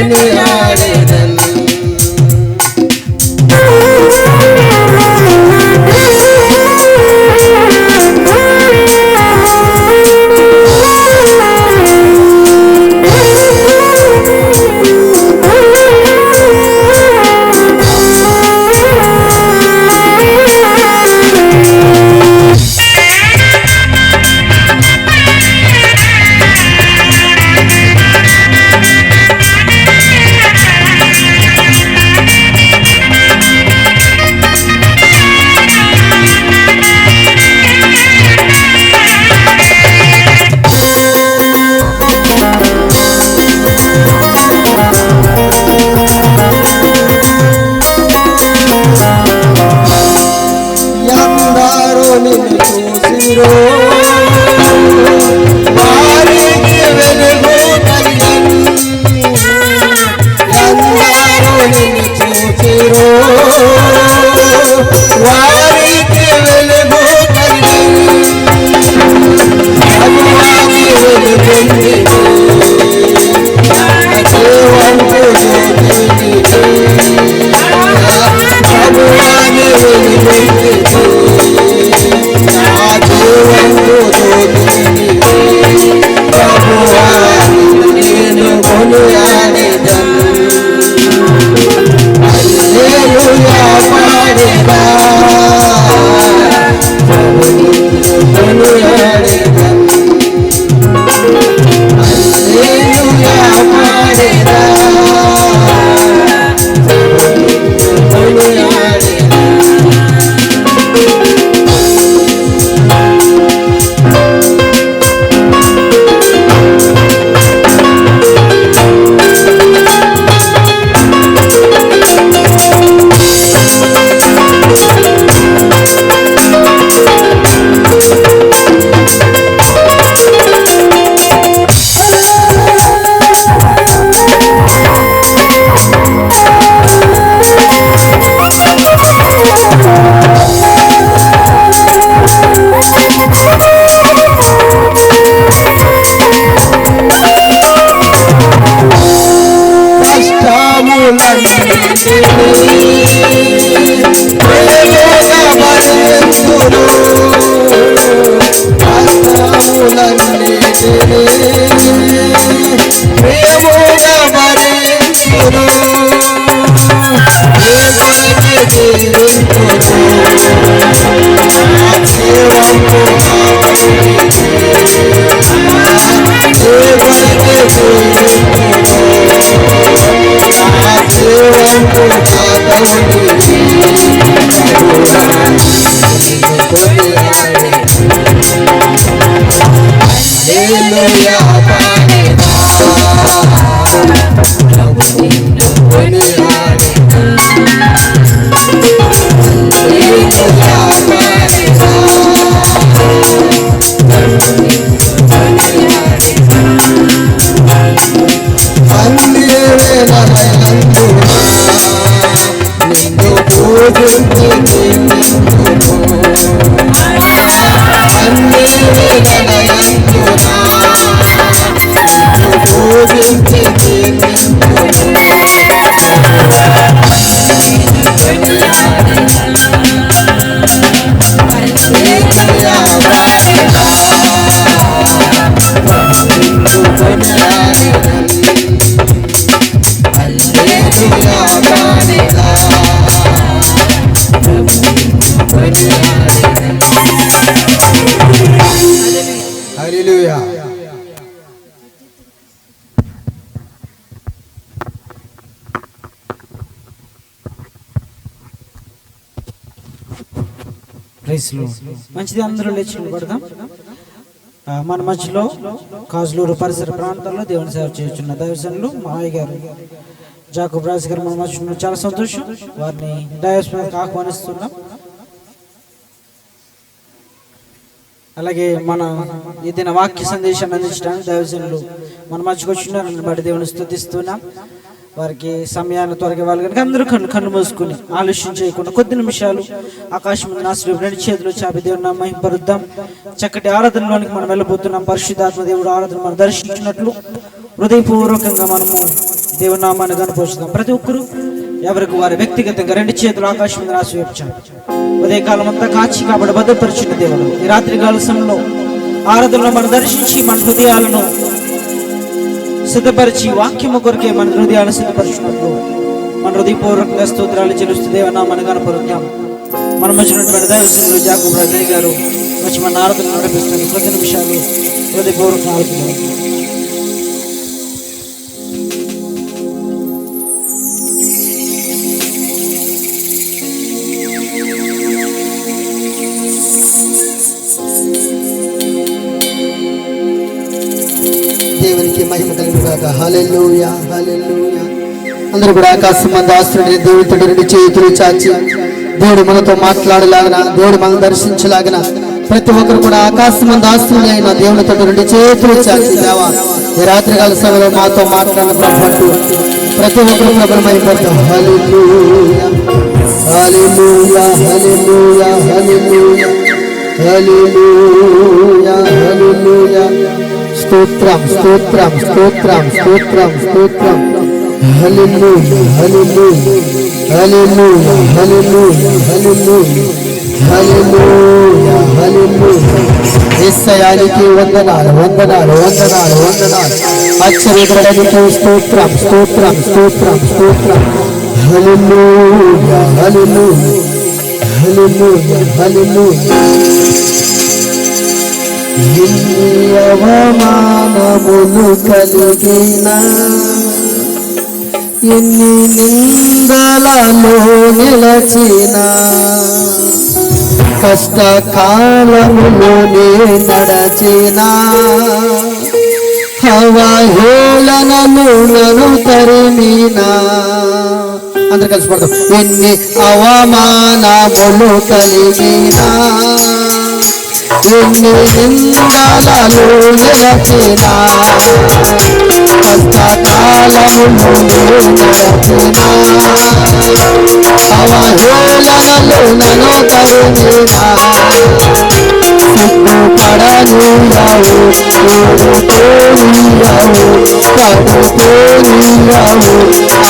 కొనియాడెదన్. వారికి వెలుగు కలిగెను, ఎందరో నిన్ను చూసిరో వారికి వెలుగు కలిగెను. ప్రభువాని వెలుగొందిని దేవంతు జ్యోతిని, ప్రభువాని వెలుగొందిని నేను కొనియాడెదన్. హల్లెలూయా పాడెదా కొనియాడెదన్. హల్లెలూయా పాడెదా కొనియాడెదన్. మంచిది, అందరూ లేచి నిలబడదాం. మన మధ్యలో కాజులూరు పరిసర ప్రాంతాల్లో దేవుని సేవ చేస్తున్న దైవజనులు మావయ్య గారు జాకబ్ రాజు గారు మన మధ్యలో చాలా సంతోషం. వారిని దైవస్మరణకు ఆహ్వానిస్తున్నాం. అలాగే మన ఏదైన వాక్య సందేశాన్ని అందించడానికి దైవజనులు మన మధ్యకు వచ్చినారని బట్టి దేవుని స్తుతిస్తున్నాం. వారికి సమయాన్ని త్వరగా వాళ్ళు కనుక అందరూ కన్ను మూసుకుని ఆలస్యం చేయకుండా కొద్ది నిమిషాలు ఆకాశం నాశనం రెండు చేతులు చాపి దేవుని మహింపరుద్దాం. చక్కటి ఆరాధనలోనికి మనం వెళ్ళబోతున్నాం. పరిశుద్ధాత్మ దేవుడు ఆరాధన మనం దర్శించినట్లు హృదయపూర్వకంగా మనము దేవుని నామాన్ని కనపరుచుదాం. ప్రతి ఒక్కరూ ఎవరికి వారి వ్యక్తిగతంగా 2 చేతులు ఆకాశం మీద రాసి వేపించారు. ఉదయకాలం అంతా కాచి కాబట్టి భద్రపరిచిన దేవుడు ఈ రాత్రి కాల సమయంలో ఆరాధనలో మనం దర్శించి మన హృదయాలను సిద్ధపరిచి వాక్యము కొరకే మన హృదయాలను సిద్ధపరిచినట్లు మన హృదయపూర్వకంగా స్తోత్రాలు చెల్లిస్తూ దేవనామాన్ని కనపరుద్దాం. మన మధ్యనటువంటి దైవజనులు జాకబ్ రాజయ్య గారు వచ్చి మన ఆరాధన నడిపిస్తున్న కొద్ది నిమిషాలు హృదయపూర్వక ఆరాధన. దేవునికి మహిమ కలుగుగాక. హల్లెలూయా హల్లెలూయా. అందరూ కూడా ఆకాశం మందు ఆశ్రయుడైన దేవుడితో 2 చేతులు చాచి దేవుడు మనతో మాట్లాడలాగన, దేవుడు మనం దర్శించలాగన ప్రతి ఒక్కరు కూడా ఆకాశం మందు ఆశ్రయుడైన దేవుడితో 2 చేతులు చాచి దేవా ఈ రాత్రికాల సమయంలో మాతో మాట్లాడిన ప్రభు అంటూ ప్రతి ఒక్కరు ప్రభుని మహిమపడతాం. హల్లెలూయా హల్లెలూయా హల్లెలూయా హల్లెలూయా హల్లెలూయా హల్లెలూయా. స్తోత్రం స్తోత్రం స్తోత్రం స్తోత్రం స్తోత్రం. హల్లెలూయా హల్లెలూయా హల్లెలూయా హల్లెలూయా హల్లెలూయా హల్లెలూయా హల్లెలూయా. యేసయ్యానికి వందనాలు వందనాలు వందనాలు వందనాలు. ఆశ్చర్యకరుడైన స్తోత్రం స్తోత్రం స్తోత్రం స్తోత్రం. హల్లెలూయా హల్లెలూయా హల్లెలూయా హల్లెలూయా. ఎన్ని అవమానములు కలిగినా, ఎన్ని నిందలలో నిలచినా, కష్టకాలములోనే నడచినా, అవహేళనలు నన్ను తరిమినా. అందరు కలిసి పడతాం. ఎన్ని అవమానములు కలిగినా, ఎన్ని నిందలలో నిలచినా, కష్టకాలములోనే నడచినా, అవహేళనలు నన్ను తరిమినా, సిగ్గుపడనీయవు, ఊరుకోనీయవు, పడుకోనీయవు,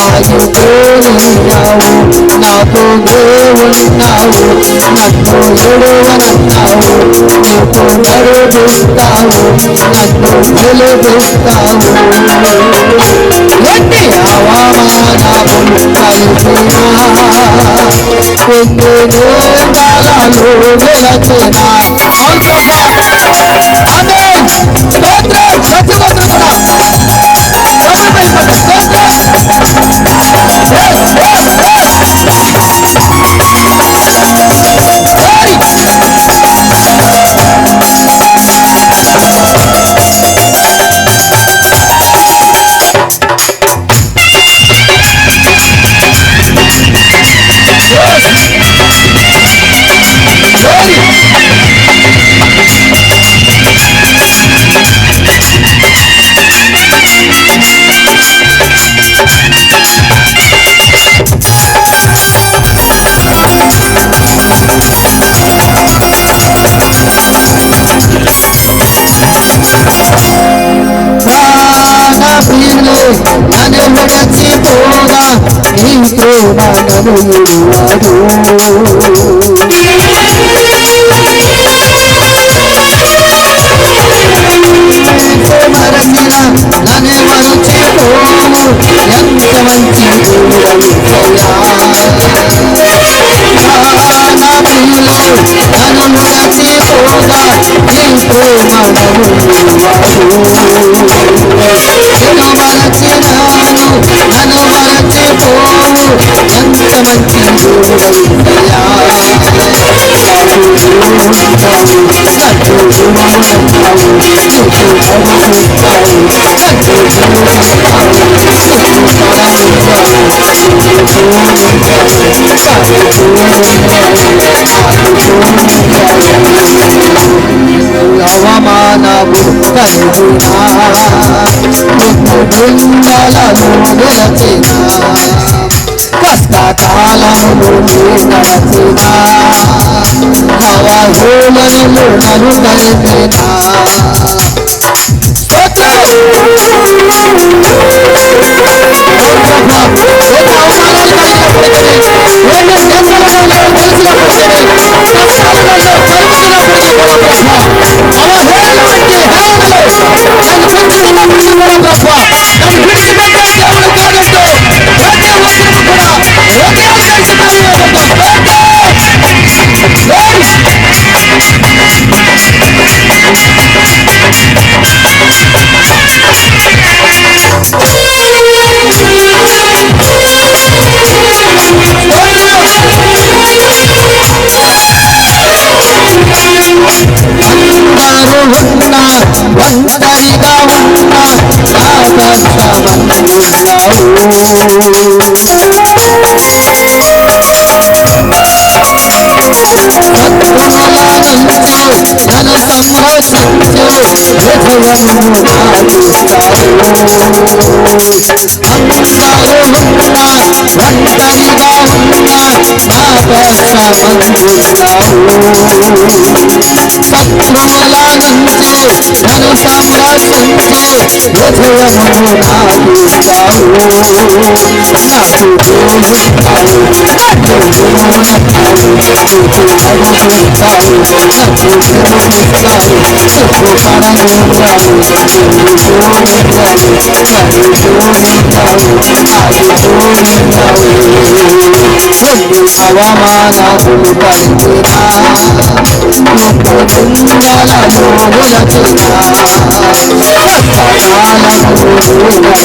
ఆగిపోనీయవు. నాతో ఉన్నావు, నన్ను ఎడవనన్నావు, నీతో నడిపిస్తావు, నన్ను గెలిపిస్తావు. ఎన్ని అవమానములు కలిగినా, ఎన్ని నిందలలో నిలచినా. నన్ను విడిచిపోగా నీ ప్రేమ నన్ను విడువదు. మరచిన నన్ను మరచిపోవు, ఎంత మంచి దేవుడయ్యా. నా ప్రియులే నన్ను విడిచిపోగా నీ ప్రేమ నన్ను విడువదు. నన్ను మరచిపోవు, ఎంత మంచి దేవుడయ్యా. అవమానములు కలిగినా, నిందలను నిలచినా, కష్టకాలములు నడచినా, అవహేళనలు నన్ను తరిమినా. స్తోత్రం ఒంటరిగా ఉన్న నన్ను సంరక్షించు హృదయము ఒంటరిగా ఉన్న నా శత్రువుల నుంచి నన్ను సంరక్షించు హృదయము అవమానములు కలిగినా నన్ను కలిగినా అవమానములు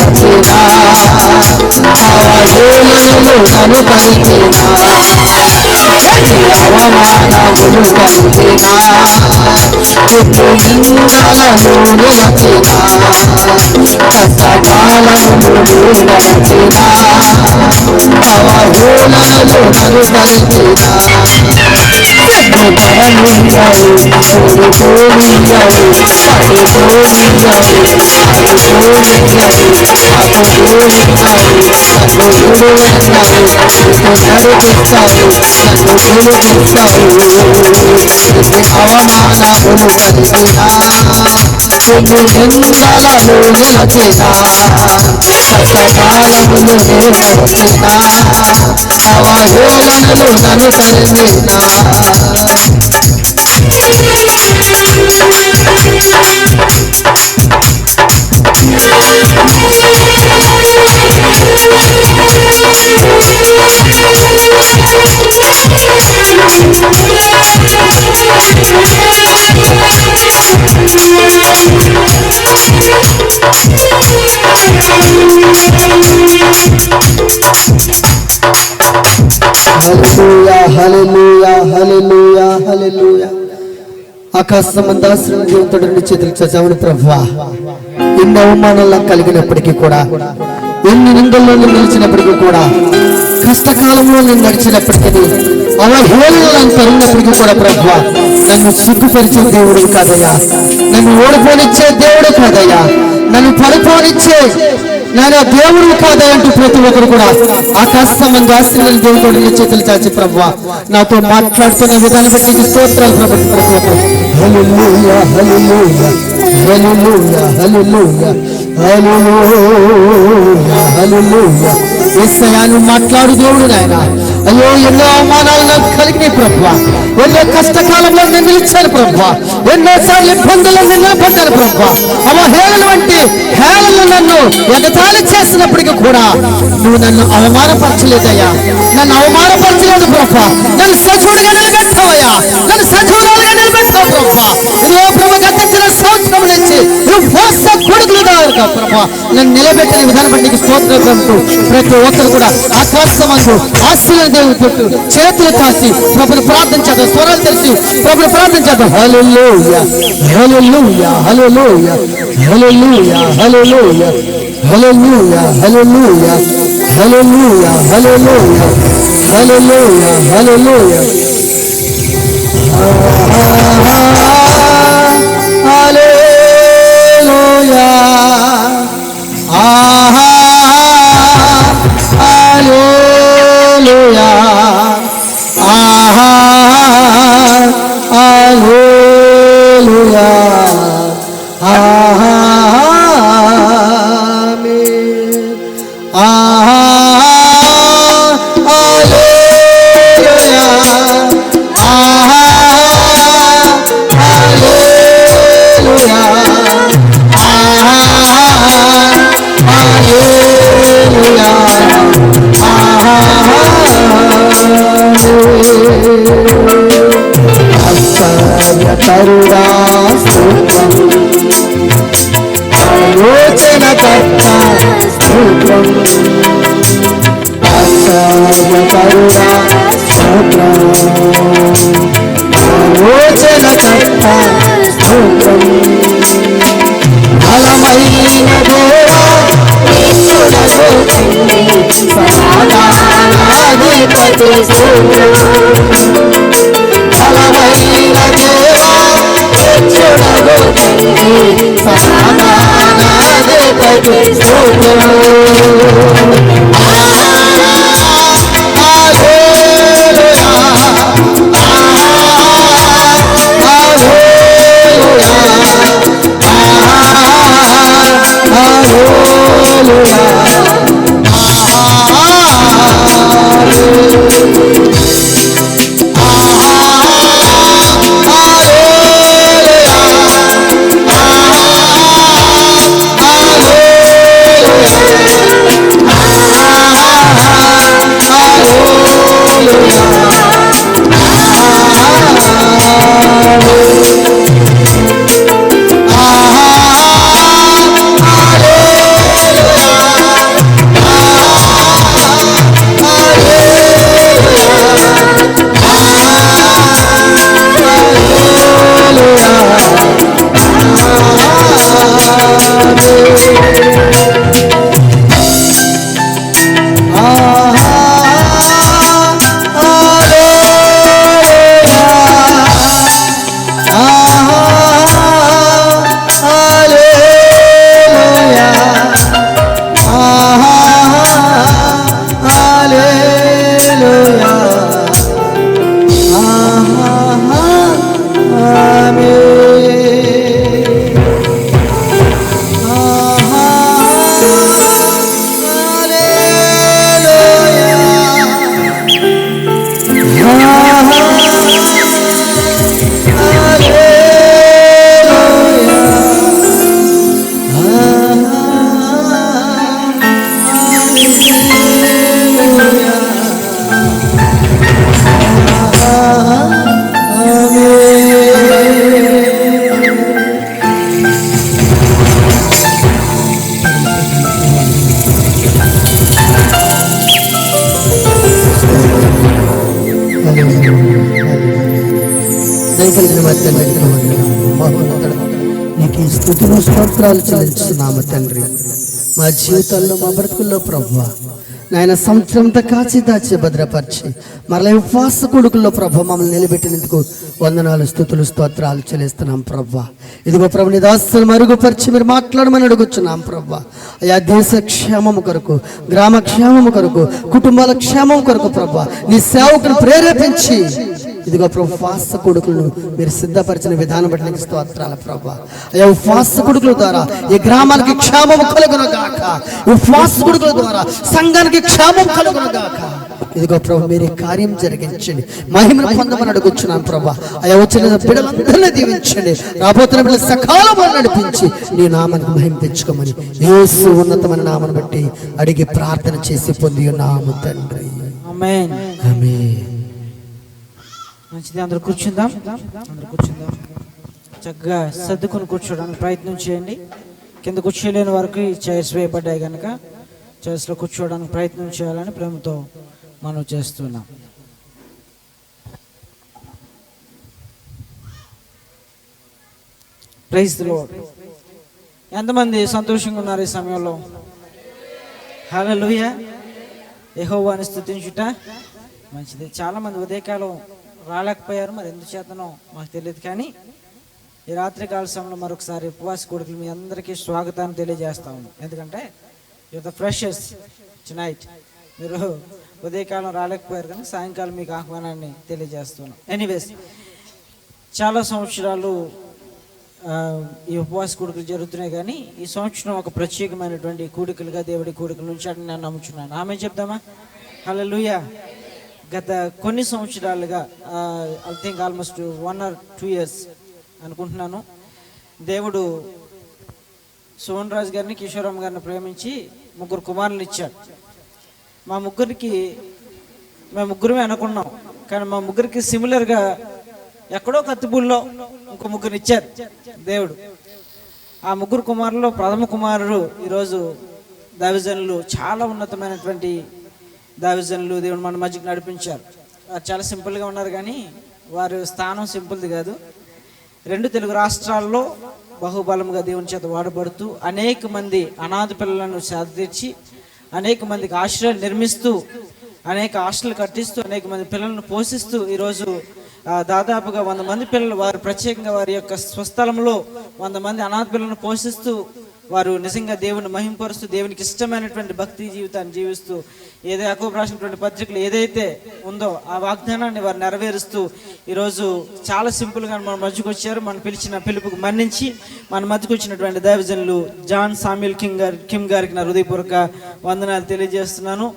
కలిగినా అవమానములు కలిగినా నిందలలో నిలచినా కష్టకాలములు నేర్చినా అవహేళనలు నన్ను తరిమినా హల్లెలూయా హల్లెలూయా హల్లెలూయా. ఆకాశమందాశ్రమ దేవుడు రెండు చేతులు చదవని ప్రభువా, ఎన్ని అవమానాలు కలిగినప్పటికీ కూడా, ఎన్ని నిందల్లో నిలిచినప్పటికీ కూడా, కష్టకాలంలో నేను నడిచినప్పటికీ, అవహేళనలను తరిగినప్పటికీ కూడా ప్రభువా, నన్ను సిగ్గుపరిచే దేవుడు కాదయ్యా, నన్ను ఓడిపోనిచ్చే దేవుడు కాదయ్యా, నన్ను పడిపోనిచ్చే నేను దేవుడు కాదయ్యా అంటూ ప్రతి ఒక్కరు కూడా ఆకాశమంది ఆశీర్వాదాలు దేవుడు చేతులు చాచి ప్రభువా నాతో మాట్లాడుతున్న విధానం బట్టి నీకు స్తోత్రాలు ప్రభు. ప్రతి ఒక్కరు హల్లెలూయా హల్లెలూయా హల్లెలూయా హల్లెలూయా హల్లెలూయా హల్లెలూయా. యేసయ్యా నువ్వు మాట్లాడు దేవుడు నాయన. అయ్యో ఎన్నో అవమానాలు నాకు కలిగినాయి ప్రభువా, ఎన్నో కష్టకాలంలో నేను నిలిచాను ప్రభువా, ఎన్నోసార్లు ఇబ్బందులు నిలబడ్డాను ప్రభువా, అవహేళన వంటి హేళనలు నన్ను ఎగతాళి చేసినప్పటికీ కూడా నువ్వు నన్ను అవమానపరచలేదయ్యా, నన్ను అవమానపరచలేదు ప్రభువా, నన్ను సజీవుడిగా నిలబెట్టావయ్యా, నన్ను సజీవులుగా నిలబెట్టావు ప్రభువా. ఇదిగో ప్రభు గతించిన సంవత్సరం నుంచి కొడుకులుగా ప్రభా నన్ను నిలబెట్టిన విధానం బట్టి నీకు స్తోత్రాలు అంటూ ప్రతి ఒక్కరు కూడా ఆకాశమందు ఆశీర్వాద దేవుడు పెట్టు చేతులు కాసి ప్రభుని ప్రార్థన చేద్దాం, స్వరాలు తెలిసి ప్రభుని ప్రార్థన చేద్దాం. హల్లెలూయా హల్లెలూయా హల్లెలూయా హల్లెలూయా హల్లెలూయా హల్లెలూయా హల్లెలూయా హల్లెలూయా హల్లెలూయా హల్లెలూయా హల్లెలూయా హల్లెలూయా ఆలోచనకర్త స్తోత్రం, ఆశ్చర్యకరుడా స్తోత్రం, ఆలోచనకర్త స్తోత్రం, బలమైన దేవా నిత్యుడగు తండ్రి, సమాధానాధిపతి స్తోత్రం, బలమైన దేవా నిత్యుడగు తండ్రి, సమాధానాధిపతి స్తోత్రం. నీకు ఈ స్తుతులు స్తోత్రాలు చెల్లించున్నాము తండ్రి. మా జీవితాల్లో మా బ్రతుకుల్లో ప్రభువా నాయన సంవత్సరంతో కాచి దాచి భద్రపరిచి మరలా ఉపవాస కొడుకుల్లో ప్రభు మమ్మల్ని నిలబెట్టినందుకు వందనాలు స్తుతులు స్తోత్రాలు చెల్లిస్తున్నాం ప్రభు. ఇదిగో ప్రభు నీ దాసులు మరుగుపరిచి మీరు మాట్లాడమని అడుగుచున్నాం ప్రభు. అయా దేశ క్షేమము కొరకు, గ్రామ క్షేమము కొరకు, కుటుంబాల క్షేమం కొరకు ప్రభు నీ సేవకులు ప్రేరేపించి ఇదిగో ప్రభు ఉపవాస కొడుకులను మీరు సిద్ధపరిచిన విధానం బట్టి నీకు స్తోత్రాలు ప్రభు. అయ్యా ఉపవాస కొడుకుల ద్వారా ఈ గ్రామానికి క్షేమము కలుగును గాక, ఉపవాస కొడుకుల ద్వారా సంఘానికి క్షేమం కలుగును గాక. ఇదిగో ప్రభు మీరే కార్యం జరిగించండి, మహిమను పొందమని అడుగుచున్నాను ప్రభు. అయ్యా వచ్చిన బిడ్డలందరినీ దీవించండి, రాబోతున్న బిడ్డలు సకాలంలో నడిపించి నీ నామానికి మహిమ తెచ్చుకోమని యేసు ఉన్నతమైన నామను బట్టి అడిగి ప్రార్థన చేసి పొంది ఉన్నాము తండ్రి. ఆమేన్. ఆమేన్. మంచిది, అందరూ కూర్చుందాం. చక్కగా సర్దుకొని కూర్చోడానికి ప్రయత్నం చేయండి. కింద కూర్చోలేని వరకు ఈ చైర్స్ వేయబడ్డాయి కనుక చైర్స్లో కూర్చోవడానికి ప్రయత్నం చేయాలని ప్రేమతో మనం చేస్తున్నాం. Praise the lord. ఎంతమంది సంతోషంగా ఉన్నారు ఈ సమయంలో? హల్లెలూయా. యెహోవాను స్తుతించుట మంచిది. చాలామంది ఉదయకాలం రాలేకపోయారు, మరి ఎందుచేతనో మాకు తెలియదు. కానీ ఈ రాత్రికాల సమయంలో మరొకసారి ఉపవాస కొడుకులు మీ అందరికీ స్వాగతాన్ని తెలియజేస్తా ఉన్నాం. ఎందుకంటే యు ద ఫ్రెషర్స్ టునైట్. మీరు ఉదయకాలం రాలేకపోయారు కానీ సాయంకాలం మీకు ఆహ్వానాన్ని తెలియజేస్తున్నాం. ఎనీవేస్, చాలా సంవత్సరాలు ఈ ఉపవాస కూడికలు జరుగుతున్నాయి, కానీ ఈ సంవత్సరం ఒక ప్రత్యేకమైనటువంటి కూడికలుగా దేవుడి కూడికలు ఉంచాడని నేను నమ్ముచున్నాను. ఆమె చెప్దామా? హల్లెలూయా. గత కొన్ని సంవత్సరాలుగా I think almost 1 or 2 years అనుకుంటున్నాను, దేవుడు సోహన్ రాజు గారిని, కిషోరమ్మ గారిని ప్రేమించి 3 కుమారులను ఇచ్చాడు. మా ముగ్గురికి మేము ముగ్గురమే అనుకున్నాం, కానీ మా ముగ్గురికి సిమిలర్గా ఎక్కడో కత్తిపూల్లో ఇంకో 3 ఇచ్చారు దేవుడు. ఆ ముగ్గురు కుమారుల్లో ప్రథమ కుమారుడు ఈరోజు దైవజనులు, చాలా ఉన్నతమైనటువంటి దైవజనులు దేవుడు మన మధ్యకి నడిపించారు. వారు చాలా సింపుల్గా ఉన్నారు, కానీ వారి స్థానం సింపుల్ది కాదు. 2 తెలుగు రాష్ట్రాల్లో బహుబలంగా దేవుని చేత వాడబడుతూ అనేక మంది అనాథ పిల్లలను తీర్చి, అనేక మందికి ఆశ్రయాలు నిర్మిస్తూ, అనేక హాస్టల్ కట్టిస్తూ, అనేక మంది పిల్లలను పోషిస్తూ ఈరోజు దాదాపుగా 100 మంది పిల్లలు వారు ప్రత్యేకంగా వారి యొక్క స్వస్థలంలో 100 మంది అనాథ పిల్లలను పోషిస్తూ, వారు నిజంగా దేవుని మహింపరుస్తూ, దేవునికి ఇష్టమైనటువంటి భక్తి జీవితాన్ని జీవిస్తూ, యాకోబు రాసినటువంటి పత్రికలు ఏదైతే ఉందో ఆ వాగ్దానాన్ని వారు నెరవేరుస్తూ ఈరోజు చాలా సింపుల్గా మన మధ్యకు వచ్చారు. మనం పిలిచిన పిలుపుకు మన్నించి మన మధ్యకు వచ్చినటువంటి దైవజనులు జాన్ సామ్యూల్ కిమ్ గారికి నా హృదయపూర్వక వందనాలు తెలియజేస్తున్నాను.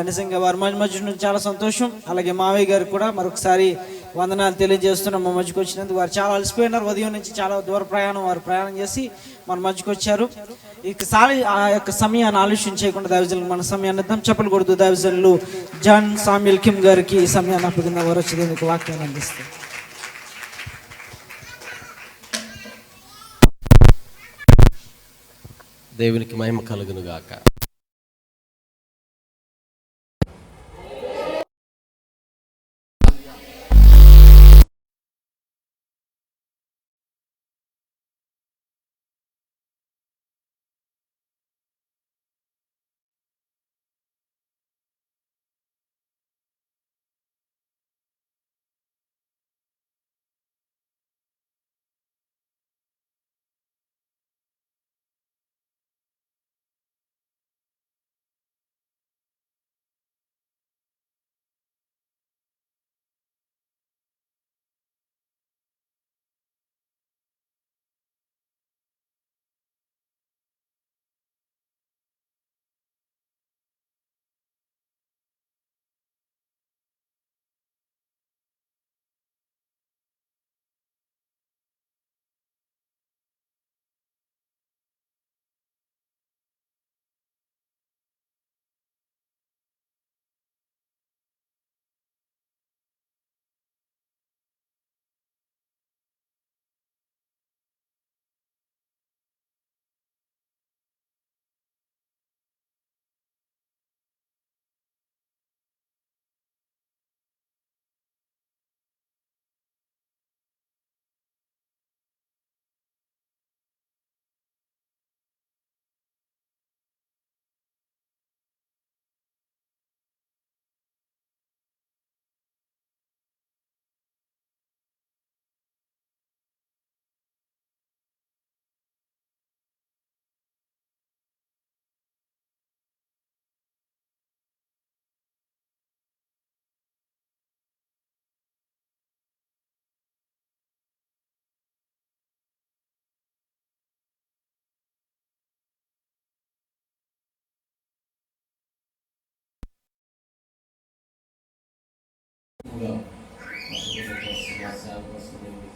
నిజంగా వారి మధ్య నుంచి చాలా సంతోషం. అలాగే మావయ్య గారికి కూడా మరొకసారి వందనాలు తెలియజేస్తున్నాం. మా మధ్యకు వచ్చినందుకు వారు చాలా అలసిపోయినారు. ఉదయం నుంచి చాలా దూర ప్రయాణం చేసి మన మధ్యకు వచ్చారు. ఈసారి ఆ యొక్క సమయాన్ని ఆలోచన చేయకుండా దైవజనులు మన సమయాన్ని ఇద్దాం. చెప్పలు కొడుతూ దైవజనులు జాన్ సామ్యూల్ కిమ్ గారికి ఈ సమయాన్ని అప్పగిందా వారు వచ్చేందుకు వాక్యాన్ని అందిస్తారు. దేవునికి మహిమ కలుగును గాక.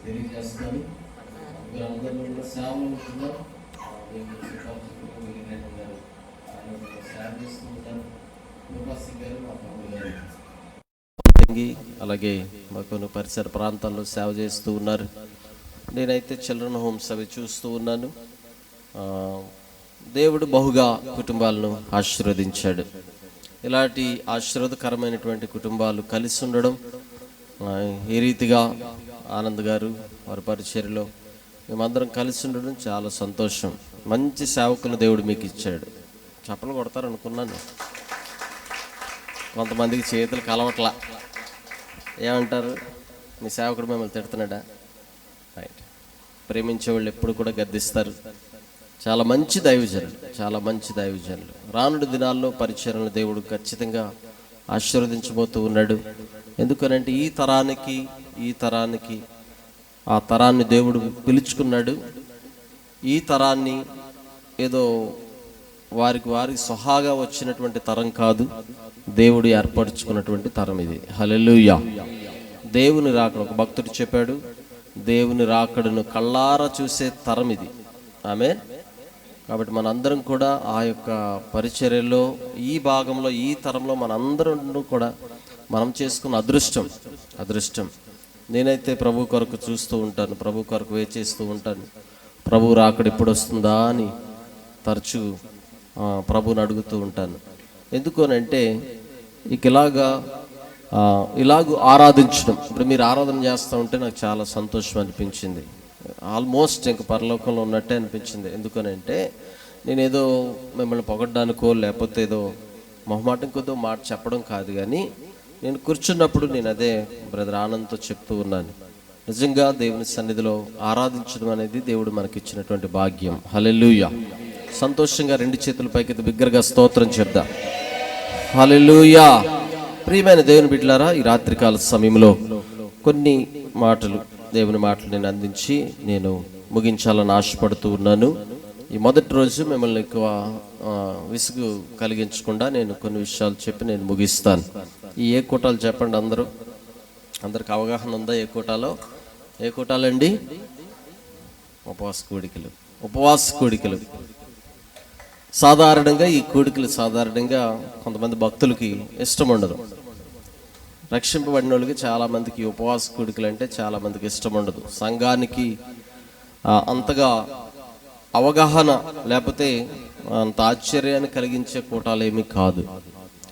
తెలియజేస్తున్నాను. అందరూ కూడా సేవలు ఉంటున్నాం. సేవ చేస్తూ ఉంటారు. గారు మా తమ్ముడు గారు అలాగే మా కొన్ని పరిసర ప్రాంతాల్లో సేవ చేస్తూ ఉన్నారు. నేనైతే చిల్డ్రన్ హోమ్స్ అవి చూస్తూ ఉన్నాను. దేవుడు బహుగా కుటుంబాలను ఆశీర్వదించాడు. ఇలాంటి ఆశీర్వాదకరమైనటువంటి కుటుంబాలు కలిసి ఉండడం, ఈ రీతిగా ఆనంద్ గారు వారి పరిచర్యలో మేమందరం కలిసి ఉండడం చాలా సంతోషం. మంచి సేవకులు దేవుడు మీకు ఇచ్చాడు. చప్పలు కొడతారు అనుకున్నాను. కొంతమందికి చేతులు కలవట్లా. ఏమంటారు? మీ సేవకుడు మిమ్మల్ని తిడుతున్నాడా? రైట్. ప్రేమించే వాళ్ళు ఎప్పుడు కూడా గద్దిస్తారు. చాలా మంచి దైవజనులు, చాలా మంచి దైవజనులు. రానుడి దినాల్లో పరిచర్యను దేవుడు ఖచ్చితంగా ఆశీర్వదించబోతూ ఉన్నాడు. ఎందుకనంటే ఈ తరానికి ఆ తరాన్ని దేవుడు పిలుచుకున్నాడు. ఈ తరాన్ని ఏదో వారికి స్వహాగా వచ్చినటువంటి తరం కాదు, దేవుడు ఏర్పరచుకున్నటువంటి తరం ఇది. హల్లెలూయా. దేవుని రాకడ, ఒక భక్తుడు చెప్పాడు, దేవుని రాకడను కళ్ళారా చూసే తరం ఇది. ఆమేన్. కాబట్టి మనందరం కూడా ఆ యొక్క పరిచర్యలో ఈ భాగంలో ఈ తరంలో మనందరం కూడా మనం చేసుకున్న అదృష్టం. నేనైతే ప్రభు కొరకు చూస్తూ ఉంటాను, ప్రభు కొరకు వేచేస్తూ ఉంటాను. ప్రభు రాకడ ఎప్పుడు వస్తుందా అని తరచూ ప్రభువుని అడుగుతూ ఉంటాను. ఎందుకు అని అంటే ఇలాగ ఆరాధించడం. ఇప్పుడు మీరు ఆరాధన చేస్తూ ఉంటే నాకు చాలా సంతోషం అనిపించింది. ఆల్మోస్ట్ ఇంక పరలోకంలో ఉన్నట్టే అనిపించింది. ఎందుకనంటే నేనేదో మిమ్మల్ని పొగడ్డానికో లేకపోతే ఏదో మొహమాటం కొద్దో మాట చెప్పడం కాదు, కానీ నేను కూర్చున్నప్పుడు నేను అదే బ్రదర్ ఆనంద్తో చెప్తూ ఉన్నాను. నిజంగా దేవుని సన్నిధిలో ఆరాధించడం అనేది దేవుడు మనకి ఇచ్చినటువంటి భాగ్యం. హల్లెలూయా. సంతోషంగా రెండు చేతుల పైకి బిగ్గరగా స్తోత్రం చెప్దాం. హల్లెలూయా. ప్రియమైన దేవుని బిడ్డలారా, ఈ రాత్రికాల సమయంలో కొన్ని మాటలు, దేవుని మాటలు నేను అందించి నేను ముగించాలని ఆశపడుతూ ఉన్నాను. ఈ మొదటి రోజు మిమ్మల్ని ఎక్కువ విసుగు కలిగించకుండా నేను కొన్ని విషయాలు చెప్పి నేను ముగిస్తాను. ఈ ఏ కూటాలు చెప్పండి, అందరికి అవగాహన ఉందా? ఏ కూటాలండి? ఉపవాస కూడికలు. సాధారణంగా ఈ కూడికలు కొంతమంది భక్తులకి ఇష్టం ఉండదు. రక్షింపబడిన వాళ్ళకి చాలామందికి ఉపవాస కూడికలు అంటే చాలామందికి ఇష్టం ఉండదు. సంఘానికి అంతగా అవగాహన లేకపోతే అంత ఆశ్చర్యాన్ని కలిగించే కూటాలు ఏమీ కాదు.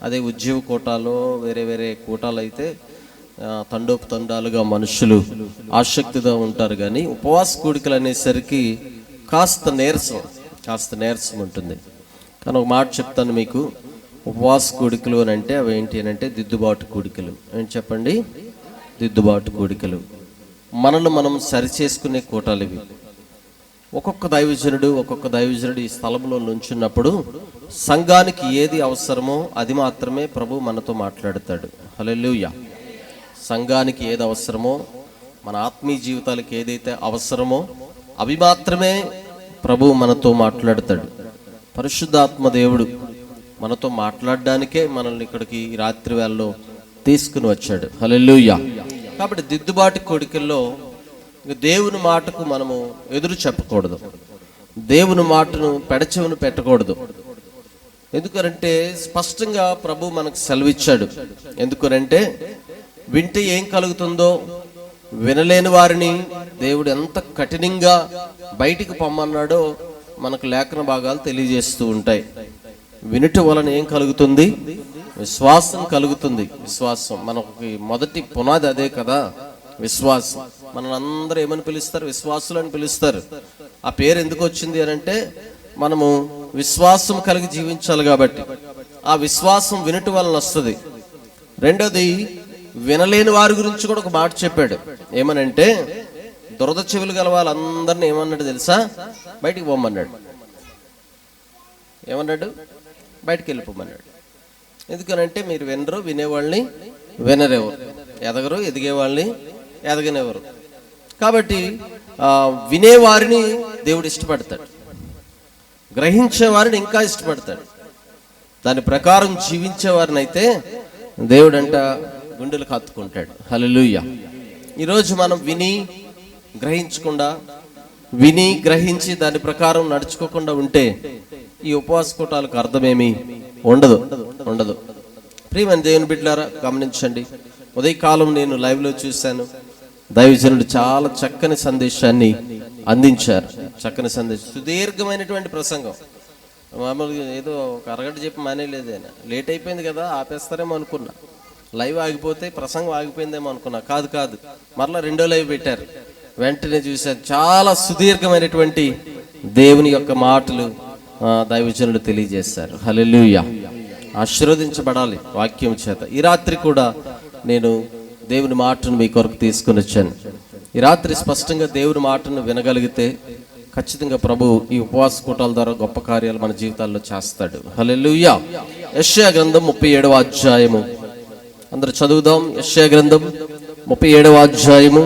అదే ఉద్యోగ కూటాలు, వేరే కూటాలు అయితే తండోపతండాలుగా మనుషులు ఆసక్తిగా ఉంటారు. కానీ ఉపవాస కూడికలు అనేసరికి కాస్త నీరసం ఉంటుంది. కానీ ఒక మాట చెప్తాను మీకు. ఉపవాస కూడికలు అని అంటే అవి ఏంటి అని అంటే దిద్దుబాటు కూడికలు. ఏంటి చెప్పండి? దిద్దుబాటు కూడికలు. మనల్ని మనం సరిచేసుకునే కూటాలు ఇవి. ఒక్కొక్క దైవజనుడు ఈ స్థలంలో నుంచున్నప్పుడు సంఘానికి ఏది అవసరమో అది మాత్రమే ప్రభు మనతో మాట్లాడతాడు. హల్లెలూయా. సంఘానికి ఏది అవసరమో, మన ఆత్మీయ జీవితాలకు ఏదైతే అవసరమో అవి మాత్రమే ప్రభు మనతో మాట్లాడతాడు. పరిశుద్ధాత్మ దేవుడు మనతో మాట్లాడడానికే మనల్ని ఇక్కడికి ఈ రాత్రి వేళలో తీసుకుని వచ్చాడు. హల్లెలూయా. కాబట్టి దిద్దుబాటు కోడికల్లో దేవుని మాటకు మనము ఎదురు చెప్పకూడదు. దేవుని మాటను పెడచెవిని పెట్టకూడదు. ఎందుకనంటే స్పష్టంగా ప్రభు మనకు సెలవిచ్చాడు. ఎందుకనంటే వింటే ఏం కలుగుతుందో, వినలేని వారిని దేవుడు ఎంత కఠినంగా బయటికి పొమ్మన్నాడో మనకు లేఖన భాగాలు తెలియజేస్తూ ఉంటాయి. వినుట వలన ఏం కలుగుతుంది? విశ్వాసం కలుగుతుంది. విశ్వాసం మనకి మొదటి పునాది అదే కదా, విశ్వాసం. మన అందరూ ఏమని పిలుస్తారు? విశ్వాసులు అని పిలుస్తారు. ఆ పేరు ఎందుకు వచ్చింది అని అంటే మనము విశ్వాసం కలిగి జీవించాలి కాబట్టి. ఆ విశ్వాసం వినుట వలన వస్తుంది. రెండోది, వినలేని వారి గురించి కూడా ఒక మాట చెప్పాడు. ఏమనంటే దురద చెవులు గల వాళ్ళందరినీ ఏమన్నాడు తెలుసా? బయటికి పోమన్నాడు. ఏమన్నాడు? బయటికి వెళ్ళిపోమన్నాడు. ఎందుకనంటే మీరు వినరు, వినేవాళ్ళని వినరెవరు, ఎదగరు, ఎదిగేవాళ్ళని ఎదగనెవరు. కాబట్టి వినేవారిని దేవుడు ఇష్టపడతాడు, గ్రహించేవారిని ఇంకా ఇష్టపడతాడు. దాని ప్రకారం జీవించేవారిని అయితే దేవుడు అంట గుండెలకు హత్తుకుంటాడు. హల్లెలూయా. ఈరోజు మనం విని గ్రహించకుండా, విని గ్రహించి దాని ప్రకారం నడుచుకోకుండా ఉంటే ఈ ఉపవాస కూటాలకు అర్థమేమి ఉండదు. ప్రియమైన దేవుని బిడ్డలారా, గమనించండి. ఉదయకాలం నేను లైవ్లో చూశాను. దైవజనుడు చాలా చక్కని సందేశాన్ని అందించారు. చక్కని సందేశం, సుదీర్ఘమైనటువంటి ప్రసంగం. మామూలుగా ఏదో ఒక అరగంట చెప్పి మానేలేదేనా, లేట్ అయిపోయింది కదా ఆపేస్తారేమో అనుకున్నా. లైవ్ ఆగిపోతే ప్రసంగం ఆగిపోయిందేమో అనుకున్నా. కాదు, మరలా రెండో లైవ్ పెట్టారు. వెంటనే చూశాను, చాలా సుదీర్ఘమైనటువంటి దేవుని యొక్క మాటలు దైవజనుడు తెలియజేశారు. హల్లెలూయా. ఆశీర్వదించబడాలి వాక్యం చేత. ఈ రాత్రి కూడా నేను దేవుని మాటను మీ కొరకు తీసుకుని వచ్చాను. ఈ రాత్రి స్పష్టంగా దేవుని మాటను వినగలిగితే ఖచ్చితంగా ప్రభు ఈ ఉపవాస కూటాల ద్వారా గొప్ప కార్యాలు మన జీవితాల్లో చేస్తాడు. హల్లెలూయా. యెషయా గ్రంథం 37వ అధ్యాయము అందరూ చదువుదాం. యెషయా గ్రంథం 37వ అధ్యాయము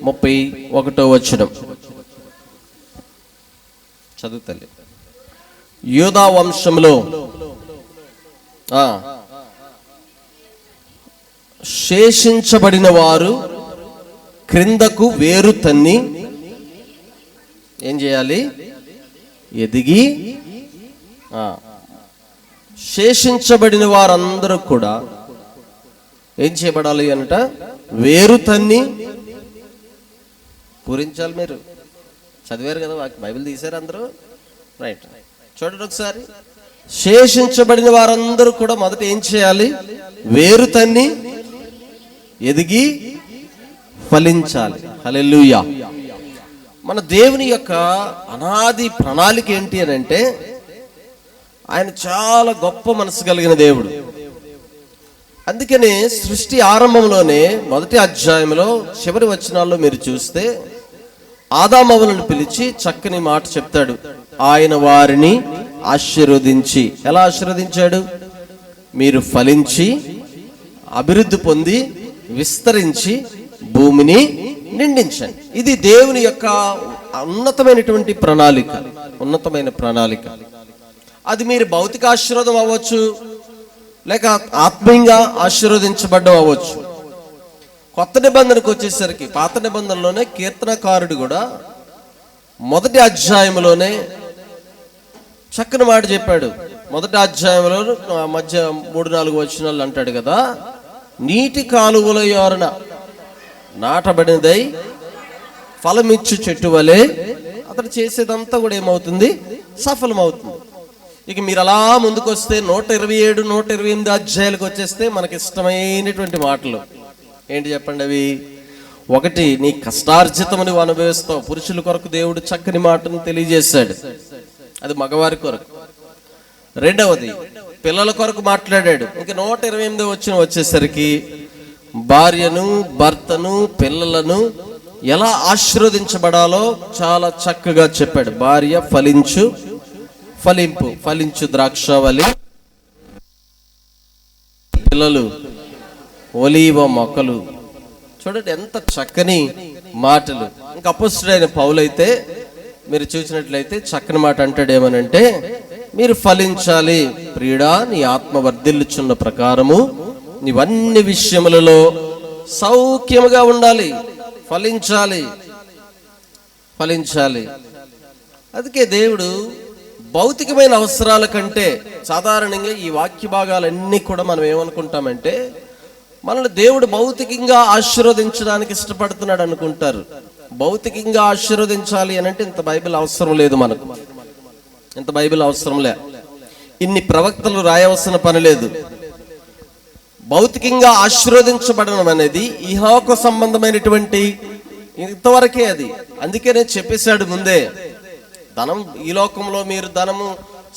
31వ వచనం చదువుతలే. యూదా వంశంలో శేషించబడిన వారు క్రిందకు వేరు తన్ని ఏం చేయాలి? ఎదిగి శేషించబడిన వారందరూ కూడా ఏం చేయబడాలి అనట? వేరు తన్ని పూరించాలి. మీరు చదివారు కదా, బైబిల్ తీశారు అందరూ, రైట్. చూడండి ఒకసారి, శేషించబడిన వారందరూ కూడా మొదట ఏం చేయాలి? వేరు తన్ని ఎదిగి ఫలించాలి. హల్లెలూయా. మన దేవుని యొక్క అనాది ప్రణాళిక ఏంటి అని అంటే, ఆయన చాలా గొప్ప మనసు కలిగిన దేవుడు. అందుకనే సృష్టి ఆరంభంలోనే మొదటి అధ్యాయంలో చివరి వచనాల్లో మీరు చూస్తే ఆదామవ్వలను పిలిచి చక్కని మాట చెప్తాడు. ఆయన వారిని ఆశీర్వదించి, ఎలా ఆశీర్వదించాడు? మీరు ఫలించి అభివృద్ధి పొంది విస్తరించి భూమిని నిండించండి. ఇది దేవుని యొక్క ఉన్నతమైనటువంటి ప్రణాళిక, ఉన్నతమైన ప్రణాళిక. అది మీరు భౌతిక ఆశీర్వాదం అవ్వచ్చు, లేక ఆత్మీయంగా ఆశీర్వదించబడ్డం అవ్వచ్చు. కొత్త నిబంధనకు వచ్చేసరికి, పాత నిబంధనలోనే కీర్తనకారుడు కూడా మొదటి అధ్యాయంలోనే చక్కని మాట చెప్పాడు. మొదటి అధ్యాయంలో మధ్య 3-4 వచనాలు అంటాడు కదా, నీటి కాలువల యోరన నాటబడినదై ఫలమిచ్చు చెట్టు వలె అతను చేసేదంతా కూడా ఏమవుతుంది? సఫలమవుతుంది. ఇక మీరు అలా ముందుకు వస్తే 127, 128 అధ్యాయాలకు వచ్చేస్తే మనకి ఇష్టమైనటువంటి మాటలు ఏంటి చెప్పండి? అవి ఒకటి, నీ కష్టార్జితము నువ్వు అనుభవిస్తావు. పురుషుల కొరకు దేవుడు చక్కని మాటను తెలియజేశాడు, అది మగవారి కొరకు. రెండవది, పిల్లల కొరకు మాట్లాడాడు. ఇంకా 128 వచ్చేసరికి భార్యను, భర్తను, పిల్లలను ఎలా ఆశీర్వదించబడాలో చాలా చక్కగా చెప్పాడు. భార్య ఫలించు ద్రాక్షవల్లి, పిల్లలు ఒలీవ మొక్కలు. చూడండి ఎంత చక్కని మాటలు. ఇంకా అపొస్తలుడైన పౌలైతే మీరు చూసినట్లయితే చక్కని మాట అంటాడు. ఏమనంటే, మీరు ఫలించాలి ప్రియుడా, నీ ఆత్మ వర్ధిల్లుచున్న ప్రకారము నీవన్ని విషయములలో సౌఖ్యముగా ఉండాలి. ఫలించాలి. అందుకే దేవుడు భౌతికమైన అవసరాల కంటే, సాధారణంగా ఈ వాక్య భాగాలన్నీ కూడా మనం ఏమనుకుంటామంటే, మనల్ని దేవుడు భౌతికంగా ఆశీర్వదించడానికి ఇష్టపడుతున్నాడు అనుకుంటారు. భౌతికంగా ఆశీర్వదించాలి అని అంటే ఇంత బైబిల్ అవసరం లేదు మనకు, ఇంత బైబిల్ అవసరం లే, ఇన్ని ప్రవక్తలు రాయవలసిన పని లేదు. భౌతికంగా ఆశీర్వదించబడడం అనేది ఇహోక సంబంధమైనటువంటి ఇంతవరకే అది. అందుకే నేను చెప్పేశాడు ముందే, ధనం ఈ లోకంలో మీరు ధనము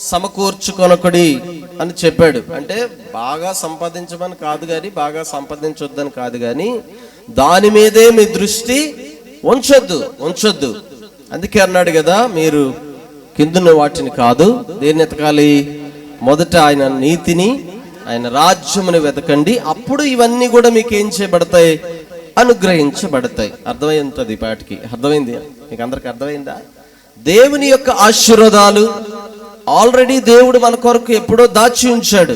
సమకూర్చుకొనకుడి అని చెప్పాడు. అంటే బాగా సంపాదించమని కాదు కానీ, బాగా సంపాదించొద్దని కాదు కానీ, దాని మీదే మీ దృష్టి ఉంచొద్దు. అందుకే అన్నాడు కదా, మీరు కిందున్న వాటిని కాదు, దేన్ని ఎతకాలి? మొదట ఆయన నీతిని, ఆయన రాజ్యమును వెతకండి, అప్పుడు ఇవన్నీ కూడా మీకు ఏం చేయబడతాయి? అనుగ్రహించబడతాయి. అర్థమైంది పాటికి? అర్థమైంది మీకు అందరికి? అర్థమైందా? దేవుని యొక్క ఆశీర్వాదాలు ఆల్రెడీ దేవుడు మన కొరకు ఎప్పుడో దాచి ఉంచాడు.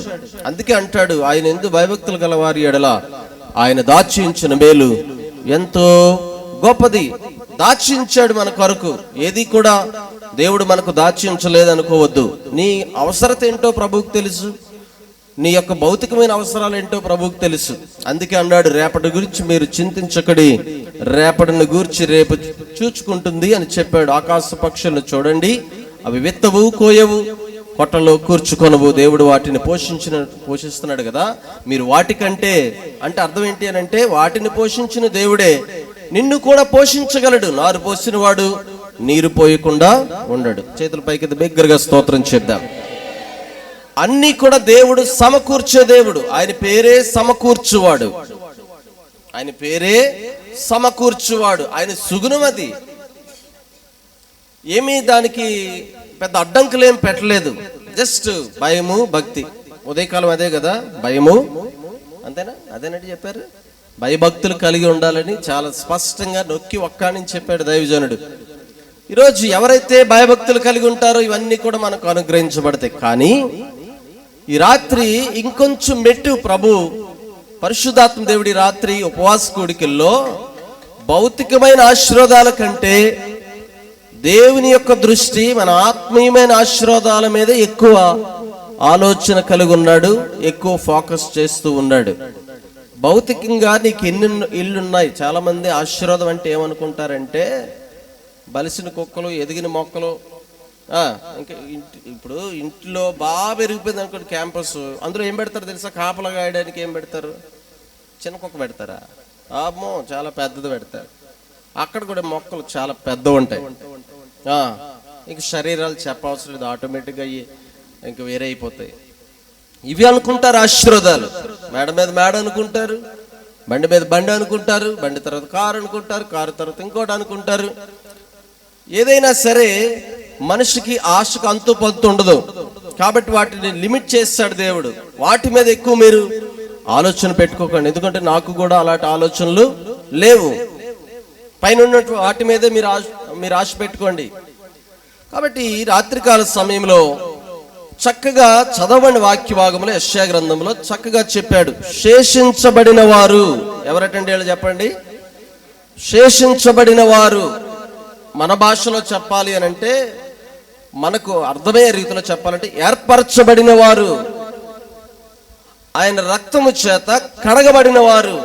అందుకే అంటాడు, ఆయన ఎందు భయభక్తులు గలవారి ఎడల ఆయన దాచి ఉంచిన మేలు ఎంతో గొప్పది. దాచి ఉంచాడు మన కొరకు. ఏది కూడా దేవుడు మనకు దాచి ఉంచలేదు అనుకోవద్దు. నీ అవసరత ఏంటో ప్రభువుకు తెలుసు, నీ యొక్క భౌతికమైన అవసరాలు ఏంటో ప్రభువుకు తెలుసు. అందుకే అన్నాడు, రేపటి గురించి మీరు చింతించకడి, రేపటిని గూర్చి రేపు చూచుకుంటుంది అని చెప్పాడు. ఆకాశ పక్షులను చూడండి, అవి విత్తవు, కోయవు, కొట్టలో కూర్చుకొనవు, దేవుడు వాటిని పోషిస్తున్నాడు కదా. మీరు వాటికంటే, అంటే అర్థం ఏంటి అని అంటే, వాటిని పోషించిన దేవుడే నిన్ను కూడా పోషించగలడు. నారు పోసిన వాడు నీరు పోయకుండా ఉండడు. చేతుల పైకి బిగ్గరగా స్తోత్రం చేద్దాం. అన్ని కూడా దేవుడు సమకూర్చే దేవుడు. ఆయన పేరే సమకూర్చువాడు. ఆయన సుగుణం. అది ఏమీ దానికి పెద్ద అడ్డంకులేం పెట్టలేదు. జస్ట్ భయము, భక్తి. ఉదయకాలం అదే కదా, భయము, అంతేనా? అదేనట్టు చెప్పారు, భయభక్తులు కలిగి ఉండాలని చాలా స్పష్టంగా నొక్కి ఒక్కని చెప్పాడు దైవజనుడు. ఈరోజు ఎవరైతే భయభక్తులు కలిగి ఉంటారో ఇవన్నీ కూడా మనకు అనుగ్రహించబడతాయి. కానీ ఈ రాత్రి ఇంకొంచెం మెట్టు ప్రభు పరిశుద్ధాత్మ దేవుడి రాత్రి ఉపవాస కూడికల్లో భౌతికమైన ఆశీర్వాదాల కంటే దేవుని యొక్క దృష్టి మన ఆత్మీయమైన ఆశీర్వాదాల మీద ఎక్కువ ఆలోచన కలిగి ఉన్నాడు, ఎక్కువ ఫోకస్ చేస్తూ ఉన్నాడు. భౌతికంగా నీకు ఎన్ని ఇళ్ళున్నాయి? చాలా మంది ఆశీర్వాదం అంటే ఏమనుకుంటారంటే, బలిసిన కుక్కలు, ఎదిగిన మొక్కలు. ఇంకా ఇప్పుడు ఇంట్లో బాగా పెరిగిపోయింది అనుకోండి క్యాంపస్, అందులో ఏం పెడతారు తెలుసా? కాపలా గాయడానికి ఏం పెడతారు? చిన్న కుక్క పెడతారా? అమ్మో, చాలా పెద్దది పెడతారు. అక్కడ కూడా మొక్కలు చాలా పెద్దవి ఉంటాయి. ఇంక శరీరాలు చెప్పవసరం లేదు, ఆటోమేటిక్గా ఇంకా వేరే అయిపోతాయి. ఇవి అనుకుంటారు ఆశీర్వాదాలు. మేడ మీద మేడ అనుకుంటారు, బండి మీద బండి అనుకుంటారు, బండి తర్వాత కారు అనుకుంటారు, కారు తర్వాత ఇంకోటి అనుకుంటారు. ఏదైనా సరే మనిషికి ఆశకు అంతు పొంతు ఉండదు. కాబట్టి వాటిని లిమిట్ చేస్తాడు దేవుడు. వాటి మీద ఎక్కువ మీరు ఆలోచన పెట్టుకోకండి, ఎందుకంటే నాకు కూడా అలాంటి ఆలోచనలు లేవు. పైన ఉన్నట్టు వాటి మీదే మీరు ఆశ పెట్టుకోండి. కాబట్టి రాత్రికాల సమయంలో చక్కగా చదవని వాక్య భాగంలో యెషయా గ్రంథంలో చక్కగా చెప్పాడు. శేషించబడిన వారు ఎవరటండి? వాళ్ళు చెప్పండి. శేషించబడిన వారు మన భాషలో చెప్పాలి అని అంటే, మనకు అర్థమయ్యే రీతిలో చెప్పాలంటే, ఏర్పరచబడిన వారు, ఆయన రక్తము చేత కడగబడిన వారు,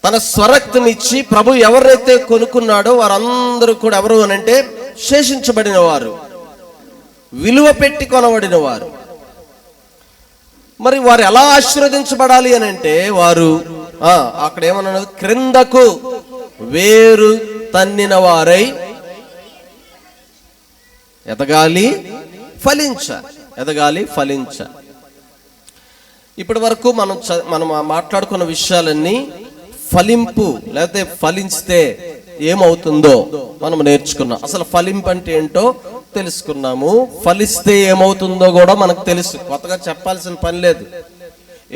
తన స్వరక్తమిచ్చి ప్రభు ఎవరైతే కొనుక్కున్నాడో వారందరూ కూడా ఎవరు అని అంటే శేషించబడిన వారు, విలువ పెట్టి కొనబడిన వారు. మరి వారు ఎలా ఆశీర్వదించబడాలి అని అంటే, వారు అక్కడ ఏమన్నా క్రిందకు వేరు తన్నిన వారై ఎదగాలి, ఫలించాలి. ఎదగాలి, ఫలించాలి. ఇప్పటి వరకు మనం మాట్లాడుకున్న విషయాలన్నీ ఫలింపు లేకపోతే ఫలించితే ఏమవుతుందో మనం నేర్చుకున్నాం. అసలు ఫలింపు అంటే ఏంటో తెలుసుకున్నాము. ఫలిస్తే ఏమవుతుందో కూడా మనకు తెలుసు, కొత్తగా చెప్పాల్సిన పని లేదు.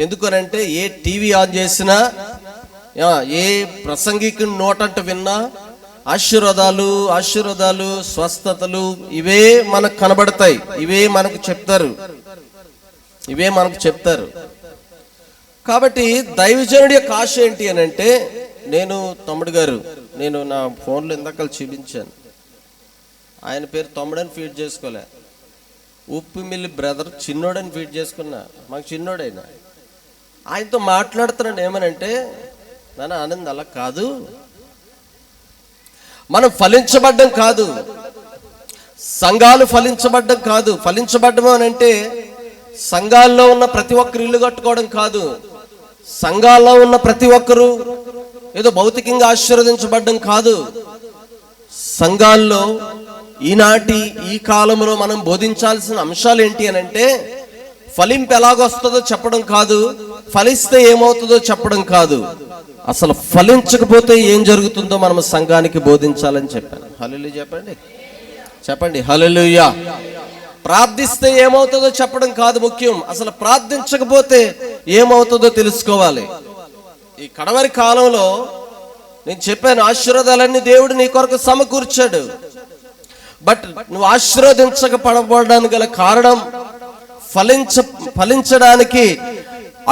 ఎందుకనంటే ఏ టీవీ ఆన్ చేసినా, ఏ ప్రసంగికుని నోటంట విన్నా ఆశీర్వాదాలు, ఆశీర్వాదాలు, స్వస్థతలు ఇవే మనకు కనబడతాయి, ఇవే మనకు చెప్తారు. కాబట్టి దైవజనుడి యొక్క ఆశ ఏంటి అని అంటే, తమ్ముడు గారు, నేను నా ఫోన్లో ఇందాక చూపించాను, ఆయన పేరు తమ్ముడని ఫీడ్ చేసుకోలే, ఉప్పు మిల్లి బ్రదర్ చిన్నోడని ఫీడ్ చేసుకున్నా. మాకు చిన్నోడైనా ఆయనతో మాట్లాడుతున్నాడు. ఏమనంటే, నాన్న ఆనంద్ అలా కాదు, మనం ఫలించబడ్డం కాదు, సంఘాలు ఫలించబడ్డం కాదు. ఫలించబడ్డం అని అంటే సంఘాల్లో ఉన్న ప్రతి ఒక్కరు ఇల్లు కట్టుకోవడం కాదు. సంఘాల్లో ఉన్న ప్రతి ఒక్కరు ఏదో భౌతికంగా ఆశీర్వదించబడ్డం కాదు. సంఘాల్లో ఈనాటి ఈ కాలంలో మనం బోధించాల్సిన అంశాలు ఏంటి అని అంటే, ఫలింపు ఎలాగొస్తుందో చెప్పడం కాదు, ఫలిస్తే ఏమవుతుందో చెప్పడం కాదు, అసలు ఫలించకపోతే ఏం జరుగుతుందో మనం సంఘానికి బోధించాలని చెప్పాను. హల్లెలూయా చెప్పండి హల్లెలూయా. ప్రార్థిస్తే ఏమవుతుందో చెప్పడం కాదు ముఖ్యం, అసలు ప్రార్థించకపోతే ఏమవుతుందో తెలుసుకోవాలి. ఈ కడవరి కాలంలో నేను చెప్పాను, ఆశీర్వాదాలన్నీ దేవుడు నీ కొరకు సమకూర్చాడు. బట్ నువ్వు ఆశీర్వదించకపోవడానికి గల కారణం, ఫలించడానికి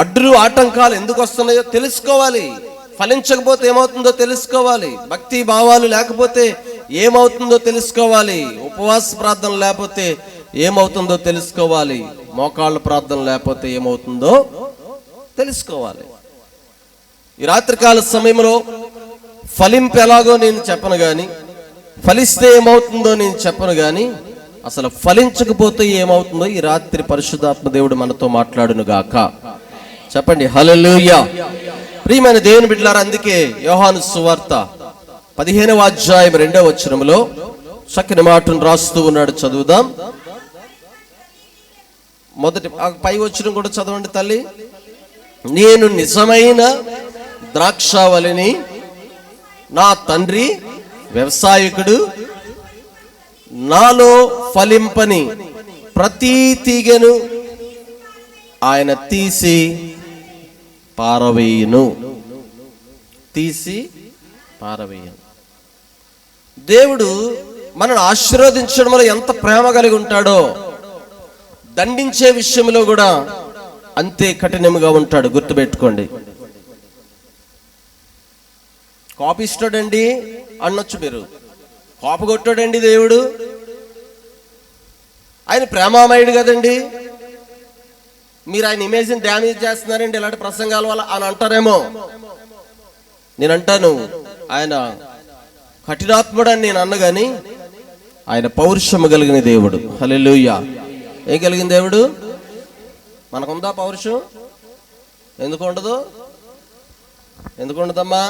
అడ్డులు ఆటంకాలు ఎందుకు వస్తున్నాయో తెలుసుకోవాలి. ఫలించకపోతే ఏమవుతుందో తెలుసుకోవాలి. భక్తి భావాలు లేకపోతే ఏమవుతుందో తెలుసుకోవాలి. ఉపవాస ప్రార్థన లేకపోతే ఏమవుతుందో తెలుసుకోవాలి. మోకాళ్ళ ప్రార్థన లేకపోతే ఏమవుతుందో తెలుసుకోవాలి. ఈ రాత్రికాల సమయంలో ఫలింపు ఎలాగో నేను చెప్పను గాని, ఫలిస్తే ఏమవుతుందో నేను చెప్పను గాని, అసలు ఫలించకపోతే ఏమవుతుందో ఈ రాత్రి పరిశుద్ధాత్మ దేవుడు మనతో మాట్లాడును గాక. చెప్పండి హల్లెలూయా. ప్రియమైన దేవుని బిడ్డలారా, అందుకే యోహాను సువార్త 15వ అధ్యాయం 2వ వచనంలో చక్కని మాటను రాస్తూ ఉన్నాడు. చదువుదాం. మొదటి పై వచనం కూడా చదవండి తల్లి. నేను నిజమైన ద్రాక్షావళిని, నా తండ్రి వ్యవసాయకుడు, నాలో ఫలింపని ప్రతి తీగెను ఆయన తీసి పారవేయును. దేవుడు మనల్ని ఆశీర్వదించడంలో ఎంత ప్రేమ కలిగి ఉంటాడో, దండించే విషయంలో కూడా అంతే కఠినంగా ఉంటాడు. గుర్తుపెట్టుకోండి. కోపిస్తాడండి అనొచ్చు మీరు, కోపగొట్టాడండి దేవుడు, ఆయన ప్రేమామయుడు కదండి, మీరు ఆయన ఇమేజ్ని డ్యామేజ్ చేస్తున్నారండి ఇలాంటి ప్రసంగాల వల్ల అని అంటారేమో. నేను అంటాను, ఆయన కఠినాత్ముడని నేను అన్నగాని ఆయన పౌరుషము కలిగిన దేవుడు. హల్లెలూయా. ఏం కలిగిన దేవుడు? మనకుందా పౌరుషం? ఎందుకు ఉండదు? ఎందుకు ఉండదమ్మా?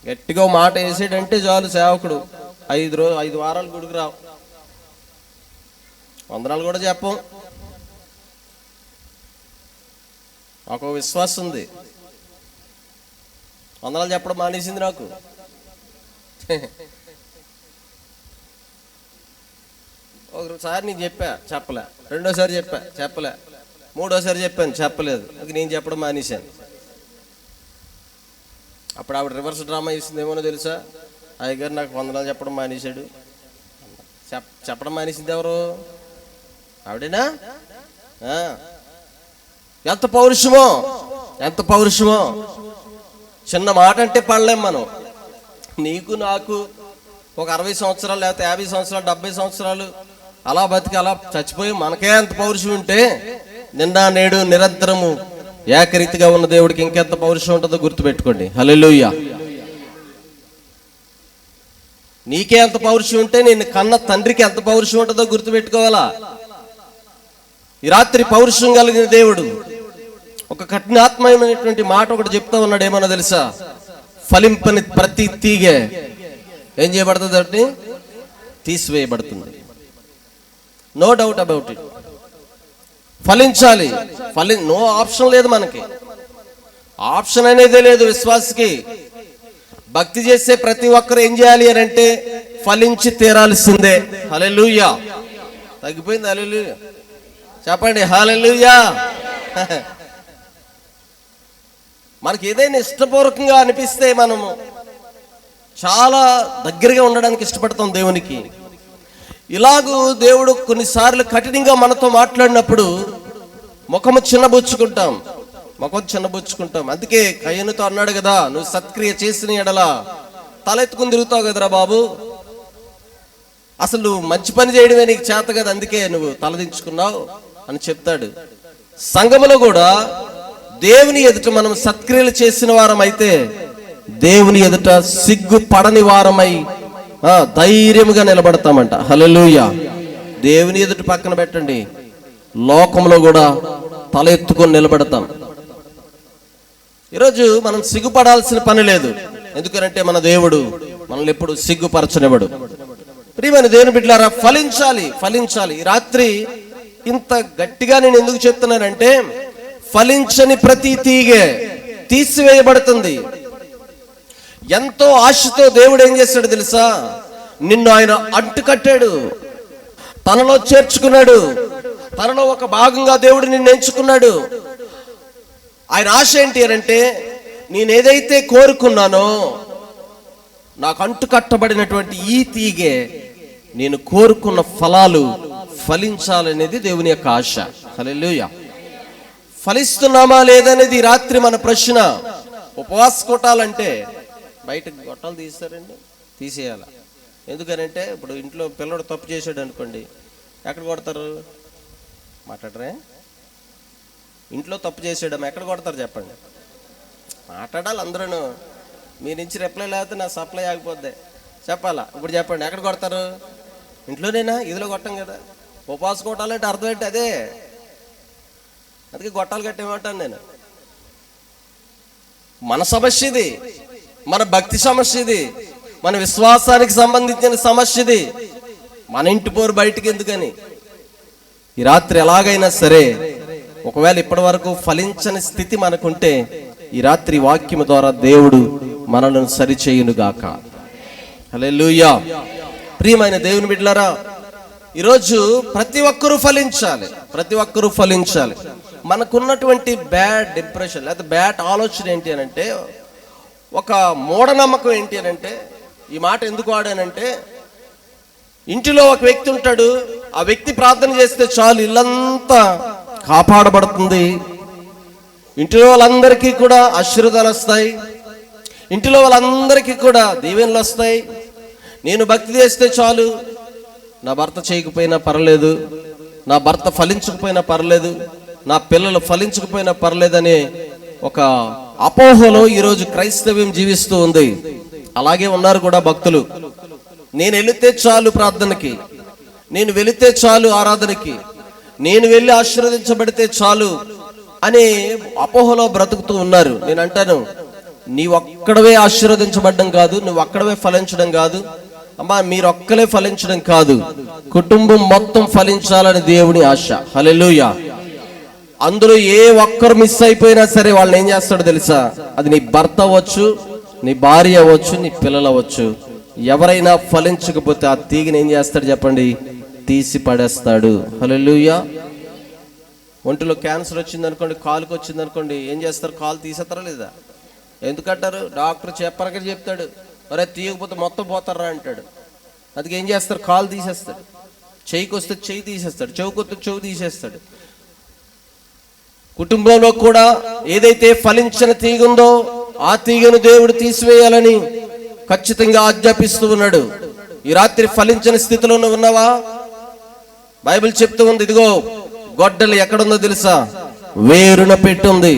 గట్టిగా మాట వేసాడంటే చాలు సేవకుడు 5 వారాలు గుడికి రావు, వందనాలు కూడా చెప్పం. నాకు విశ్వాసం ఉంది, వందనాలు చెప్పడం మానేసింది నాకు. ఒకసారి నేను చెప్పలే, రెండోసారి చెప్పలే, మూడోసారి చెప్పాను, చెప్పలేదు. నేను చెప్పడం మానేశాను. అప్పుడు ఆవిడ రివర్స్ డ్రామా వేసిందేమోనో తెలుసా? అయ్యగారు నాకు వందనాలు చెప్పడం మానేశాడు. చెప్పడం మానేసింది ఎవరు? ఆవిడేనా? ఎంత పౌరుషమో, ఎంత పౌరుషమో! చిన్న మాట అంటే పడలేం మనం. నీకు నాకు ఒక 60 సంవత్సరాలు, లేకపోతే 50 సంవత్సరాలు, 70 సంవత్సరాలు అలా బతికి అలా చచ్చిపోయి మనకే అంత పౌరుషం ఉంటే, నిన్న నేడు నిరంతరము ఏకరీతిగా ఉన్న దేవుడికి ఇంకెంత పౌరుషం ఉంటుందో గుర్తుపెట్టుకోండి. హల్లెలూయా. నీకే ఎంత పౌరుషం ఉంటే నేను కన్న తండ్రికి ఎంత పౌరుషం ఉంటుందో గుర్తుపెట్టుకోవాలా. ఈ రాత్రి పౌరుషం కలిగిన దేవుడు ఒక కఠినాత్మకమైనటువంటి మాట ఒకటి చెప్తా ఉన్నాడు. ఏమన్నా తెలుసా? ఫలింపని ప్రతి తీగె ఏం చేయబడుతుంది అంటే తీసివేయబడుతుంది. No doubt about it. ఫలించాలి. నో ఆప్షన్ లేదు మనకి. ఆప్షన్ అనేదే లేదు విశ్వాసకి. భక్తి చేసే ప్రతి ఒక్కరు ఏం చేయాలి అని అంటే ఫలించి తీరాల్సిందే. హల్లెలూయా. తగ్గిపోయింది. హల్లెలూయా చెప్పండి. హల్లెలూయా. మనకి ఏదైనా ఇష్టపూర్వకంగా అనిపిస్తే మనము చాలా దగ్గరగా ఉండడానికి ఇష్టపడతాం దేవునికి. ఇలాగూ దేవుడు కొన్నిసార్లు కఠినంగా మనతో మాట్లాడినప్పుడు ముఖం చిన్నబుచ్చుకుంటాం. అందుకే కయ్యనుతో అన్నాడు కదా, నువ్వు సత్క్రియ చేసిన ఎడల తలెత్తుకుని తిరుగుతావు కదరా బాబు, అసలు నువ్వు మంచి పని చేయడమే నీకు చేత కదా, అందుకే నువ్వు తలదించుకున్నావు అని చెప్తాడు. సంఘములో కూడా దేవుని ఎదుట మనం సత్క్రియలు చేసిన వారం అయితే దేవుని ఎదుట సిగ్గు పడని వారమై ధైర్యముగా నిలబడతామంట. హల్లెలూయా. దేవుని ఎదుట పక్కన పెట్టండి, లోకంలో కూడా తల ఎత్తుకొని నిలబడతాం. ఈరోజు మనం సిగ్గుపడాల్సిన పని లేదు. ఎందుకంటే మన దేవుడు మనల్ని ఎప్పుడు సిగ్గుపరచనివ్వడు. ప్రియమైన దేవుని బిడ్డలారా, ఫలించాలి. ఈ రాత్రి ఇంత గట్టిగా నేను ఎందుకు చెప్తున్నానంటే, ఫలించని ప్రతి తీగె తీసివేయబడుతుంది. ఎంతో ఆశతో దేవుడు ఏం చేశాడు తెలుసా? నిన్ను ఆయన అంటుకట్టాడు, తనలో చేర్చుకున్నాడు. తనలో ఒక భాగంగా దేవుడు నిన్ను ఎంచుకున్నాడు. ఆయన ఆశ ఏంటి అనంటే, నేనేదైతే కోరుకున్నానో నాకు అంటుకట్టబడినటువంటి ఈ తీగే నేను కోరుకున్న ఫలాలు ఫలించాలనేది దేవుని యొక్క ఆశ. హల్లెలూయా. ఫలిస్తున్నామా లేదనేది రాత్రి మన ప్రశ్న. ఉపవాస కొట్టాలంటే బయట గొట్టాలు తీస్తారండి, తీసేయాల. ఎందుకనంటే ఇప్పుడు ఇంట్లో పిల్లడు తప్పు చేశాడు అనుకోండి, ఎక్కడ కొడతారు? మాట్లాడరే? ఇంట్లో తప్పు చేసాడమ్మా ఎక్కడ కొడతారు చెప్పండి? మాట్లాడాలి అందరూ. మీ నుంచి రిప్లై లేకపోతే నా సప్లై ఆగిపోద్ది. చెప్పాలా? ఇప్పుడు చెప్పండి, ఎక్కడ కొడతారు? ఇంట్లోనేనా? ఇదిలో కొట్టం కదా. ఉపవాస కొట్టాలంటే అర్థం ఏంటి? అదే. అందుకే గొట్టాలు కట్టేమంటాను నేను. మన సమస్య ఇది, మన భక్తి సమస్య ఇది, మన విశ్వాసానికి సంబంధించిన సమస్య ఇది. మన ఇంటి పోరు బయటికి ఎందుకని? ఈ రాత్రి ఎలాగైనా సరే, ఒకవేళ ఇప్పటి వరకు ఫలించని స్థితి మనకుంటే, ఈ రాత్రి వాక్యము ద్వారా దేవుడు మనల్ని సరిచేయునుగాక. హల్లెలూయా. ప్రియమైన దేవుని బిడ్డలారా, ఈరోజు ప్రతి ఒక్కరూ ఫలించాలి. మనకున్నటువంటి బ్యాడ్ ఇంప్రెషన్ లేదా బ్యాడ్ ఆలోచన ఏంటి అని అంటే, ఒక మూఢనమ్మకం ఏంటి అని అంటే, ఈ మాట ఎందుకు వాడానంటే, ఇంటిలో ఒక వ్యక్తి ఉంటాడు, ఆ వ్యక్తి ప్రార్థన చేస్తే చాలు ఇల్లంతా కాపాడబడుతుంది, ఇంటిలో వాళ్ళందరికీ కూడా ఆశీర్వాదాలు వస్తాయి, ఇంటిలో వాళ్ళందరికీ కూడా దీవెనలు వస్తాయి, నేను భక్తి చేస్తే చాలు, నా భర్త చేయకపోయినా పర్లేదు, నా భర్త ఫలించకపోయినా పర్లేదు, నా పిల్లలు ఫలించకపోయినా పర్లేదనే ఒక అపోహలో ఈరోజు క్రైస్తవ్యం జీవిస్తూ ఉంది. అలాగే ఉన్నారు కూడా భక్తులు. నేను వెళితే చాలు ప్రార్థనకి, నేను వెళితే చాలు ఆరాధనకి, నేను వెళ్ళి ఆశీర్వదించబడితే చాలు అనే అపోహలో బ్రతుకుతూ ఉన్నారు. నేను అంటాను, నీవు ఒక్కడవే ఆశీర్వదించబడడం కాదు, నువ్వు ఒక్కడవే ఫలించడం కాదు అమ్మా, మీరు ఒక్కలే ఫలించడం కాదు, కుటుంబం మొత్తం ఫలించాలని దేవుని ఆశ. హల్లెలూయా. అందులో ఏ ఒక్కరు మిస్ అయిపోయినా సరే వాళ్ళని ఏం చేస్తాడో తెలుసా? అది నీ భర్త అవ్వచ్చు, నీ భార్య అవ్వచ్చు, నీ పిల్లలు అవ్వచ్చు. ఎవరైనా ఫలించకపోతే ఆ తీగని ఏం చేస్తాడు చెప్పండి? తీసి పడేస్తాడు. హల్లెలూయా. ఒంటిలో క్యాన్సర్ వచ్చింది అనుకోండి, కాలుకి వచ్చింది అనుకోండి, ఏం చేస్తారు? కాలు తీసేస్తారా లేదా? ఎందుకంటారు? డాక్టర్ చెప్పరగా చెప్తాడు, మరే తీయకపోతే మొత్తం పోతారా అంటాడు. అందుకే ఏం చేస్తారు? కాలు తీసేస్తాడు. చెయ్యికి వస్తే చెయ్యి తీసేస్తాడు, చెవుకి వస్తే చెవు తీసేస్తాడు. కుటుంబంలో కూడా ఏదైతే ఫలించిన తీగ ఉందో ఆ తీగను దేవుడు తీసివేయాలని ఖచ్చితంగా ఆజ్ఞాపిస్తూ ఉన్నాడు. ఈ రాత్రి ఫలించిన స్థితిలో ఉన్నావా? బైబిల్ చెప్తూ ఉంది, ఇదిగో గొడ్డలి ఎక్కడుందో తెలుసా? వేరున పెట్టుంది.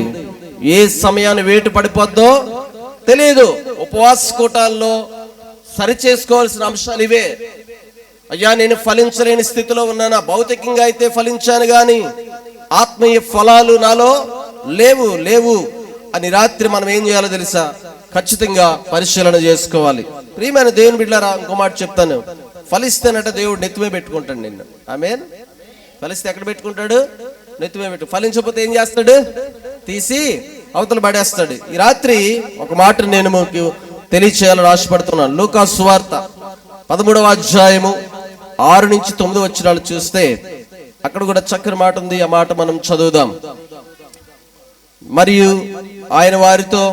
ఏ సమయాన్ని వేటు పడిపోద్దో తెలియదు. ఉపవాస కూటాల్లో సరి చేసుకోవాల్సిన అంశాలు ఇవే. అయ్యా, నేను ఫలించలేని స్థితిలో ఉన్నానా? భౌతికంగా అయితే ఫలించాను గాని ఆత్మీయ ఫలాలు నాలో లేవు లేవు అని రాత్రి మనం ఏం చేయాలో తెలుసా? ఖచ్చితంగా పరిశీలన చేసుకోవాలి. ప్రియమైన దేవుని బిడ్డలారా, ఇంకో మాట చెప్తాను. ఫలిస్తేనట దేవుడు నెత్తిమే పెట్టుకుంటాడు నిన్ను. ఆమేన్. ఫలిస్తే ఎక్కడ పెట్టుకుంటాడు? నెత్తిమే పెట్టు. ఫలించకపోతే ఏం చేస్తాడు? తీసి అవతల పడేస్తాడు. ఈ రాత్రి ఒక మాట నేను మీకు తెలియచేయాలని ఆశపడుతున్నాను. లూకా సువార్త 13వ అధ్యాయము 6 నుంచి 9 వచనాలు చూస్తే అక్కడ కూడా చక్కని మాట ఉంది. ఆ మాట మనం చదువుదాం. మరియు ఆయన వారితో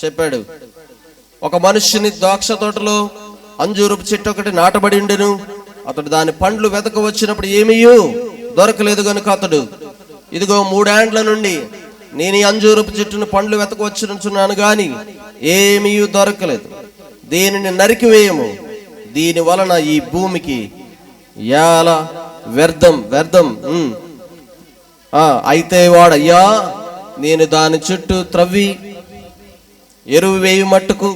చెప్పాడు, ఒక మనుష్యుని ద్రాక్ష తోటలో అంజూరపు చెట్టు ఒకటి నాటబడి ఉండెను. అతడు దాని పండ్లు వెతక వచ్చినప్పుడు ఏమీ దొరకలేదు గనుక అతడు, ఇదిగో 3 ఏండ్ల నుండి నేను ఈ అంజూరపు చెట్టును పండ్లు వెతక వచ్చినుచున్నాను గాని ఏమీ దొరకలేదు. దీనిని నరికివేయము, దీని వలన ఈ భూమికి ఎలా వ్యర్థం వ్యర్థం. అయితే వాడయ్యా, నేను దాని చుట్టూ త్రవ్వి ఎరువు వేయి మట్టుకు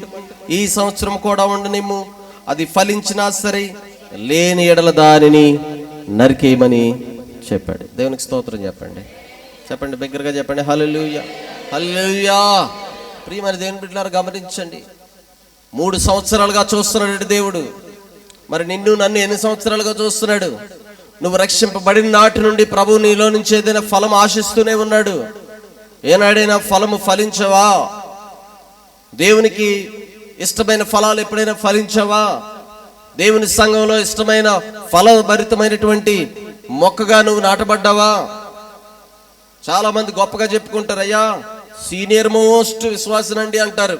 ఈ సంవత్సరం కూడా ఉండనిమ్ము, అది ఫలించినా సరే, లేని ఎడల దానిని నరికేయమని చెప్పాడు. దేవునికి స్తోత్రం చెప్పండి. చెప్పండి, బిగ్గరగా చెప్పండి. హల్లెలూయా, హల్లెలూయా. ప్రియమైన దేవుని బిడ్డలారా, గమనించండి. 3 సంవత్సరాలుగా చూస్తున్నాడు దేవుడు. మరి నిన్ను నన్ను ఎన్ని సంవత్సరాలుగా చూస్తున్నాడు? నువ్వు రక్షింపబడిన నాటి నుండి ప్రభు నీలో నుంచి ఏదైనా ఫలం ఆశిస్తూనే ఉన్నాడు. ఏనాడైనా ఫలము ఫలించవా? దేవునికి ఇష్టమైన ఫలాలు ఎప్పుడైనా ఫలించవా? దేవుని సంఘంలో ఇష్టమైన ఫలభరితమైనటువంటి మొక్కగా నువ్వు నాటబడ్డావా? చాలా మంది గొప్పగా చెప్పుకుంటారు, అయ్యా సీనియర్ మోస్ట్ విశ్వాసనండి అంటారు.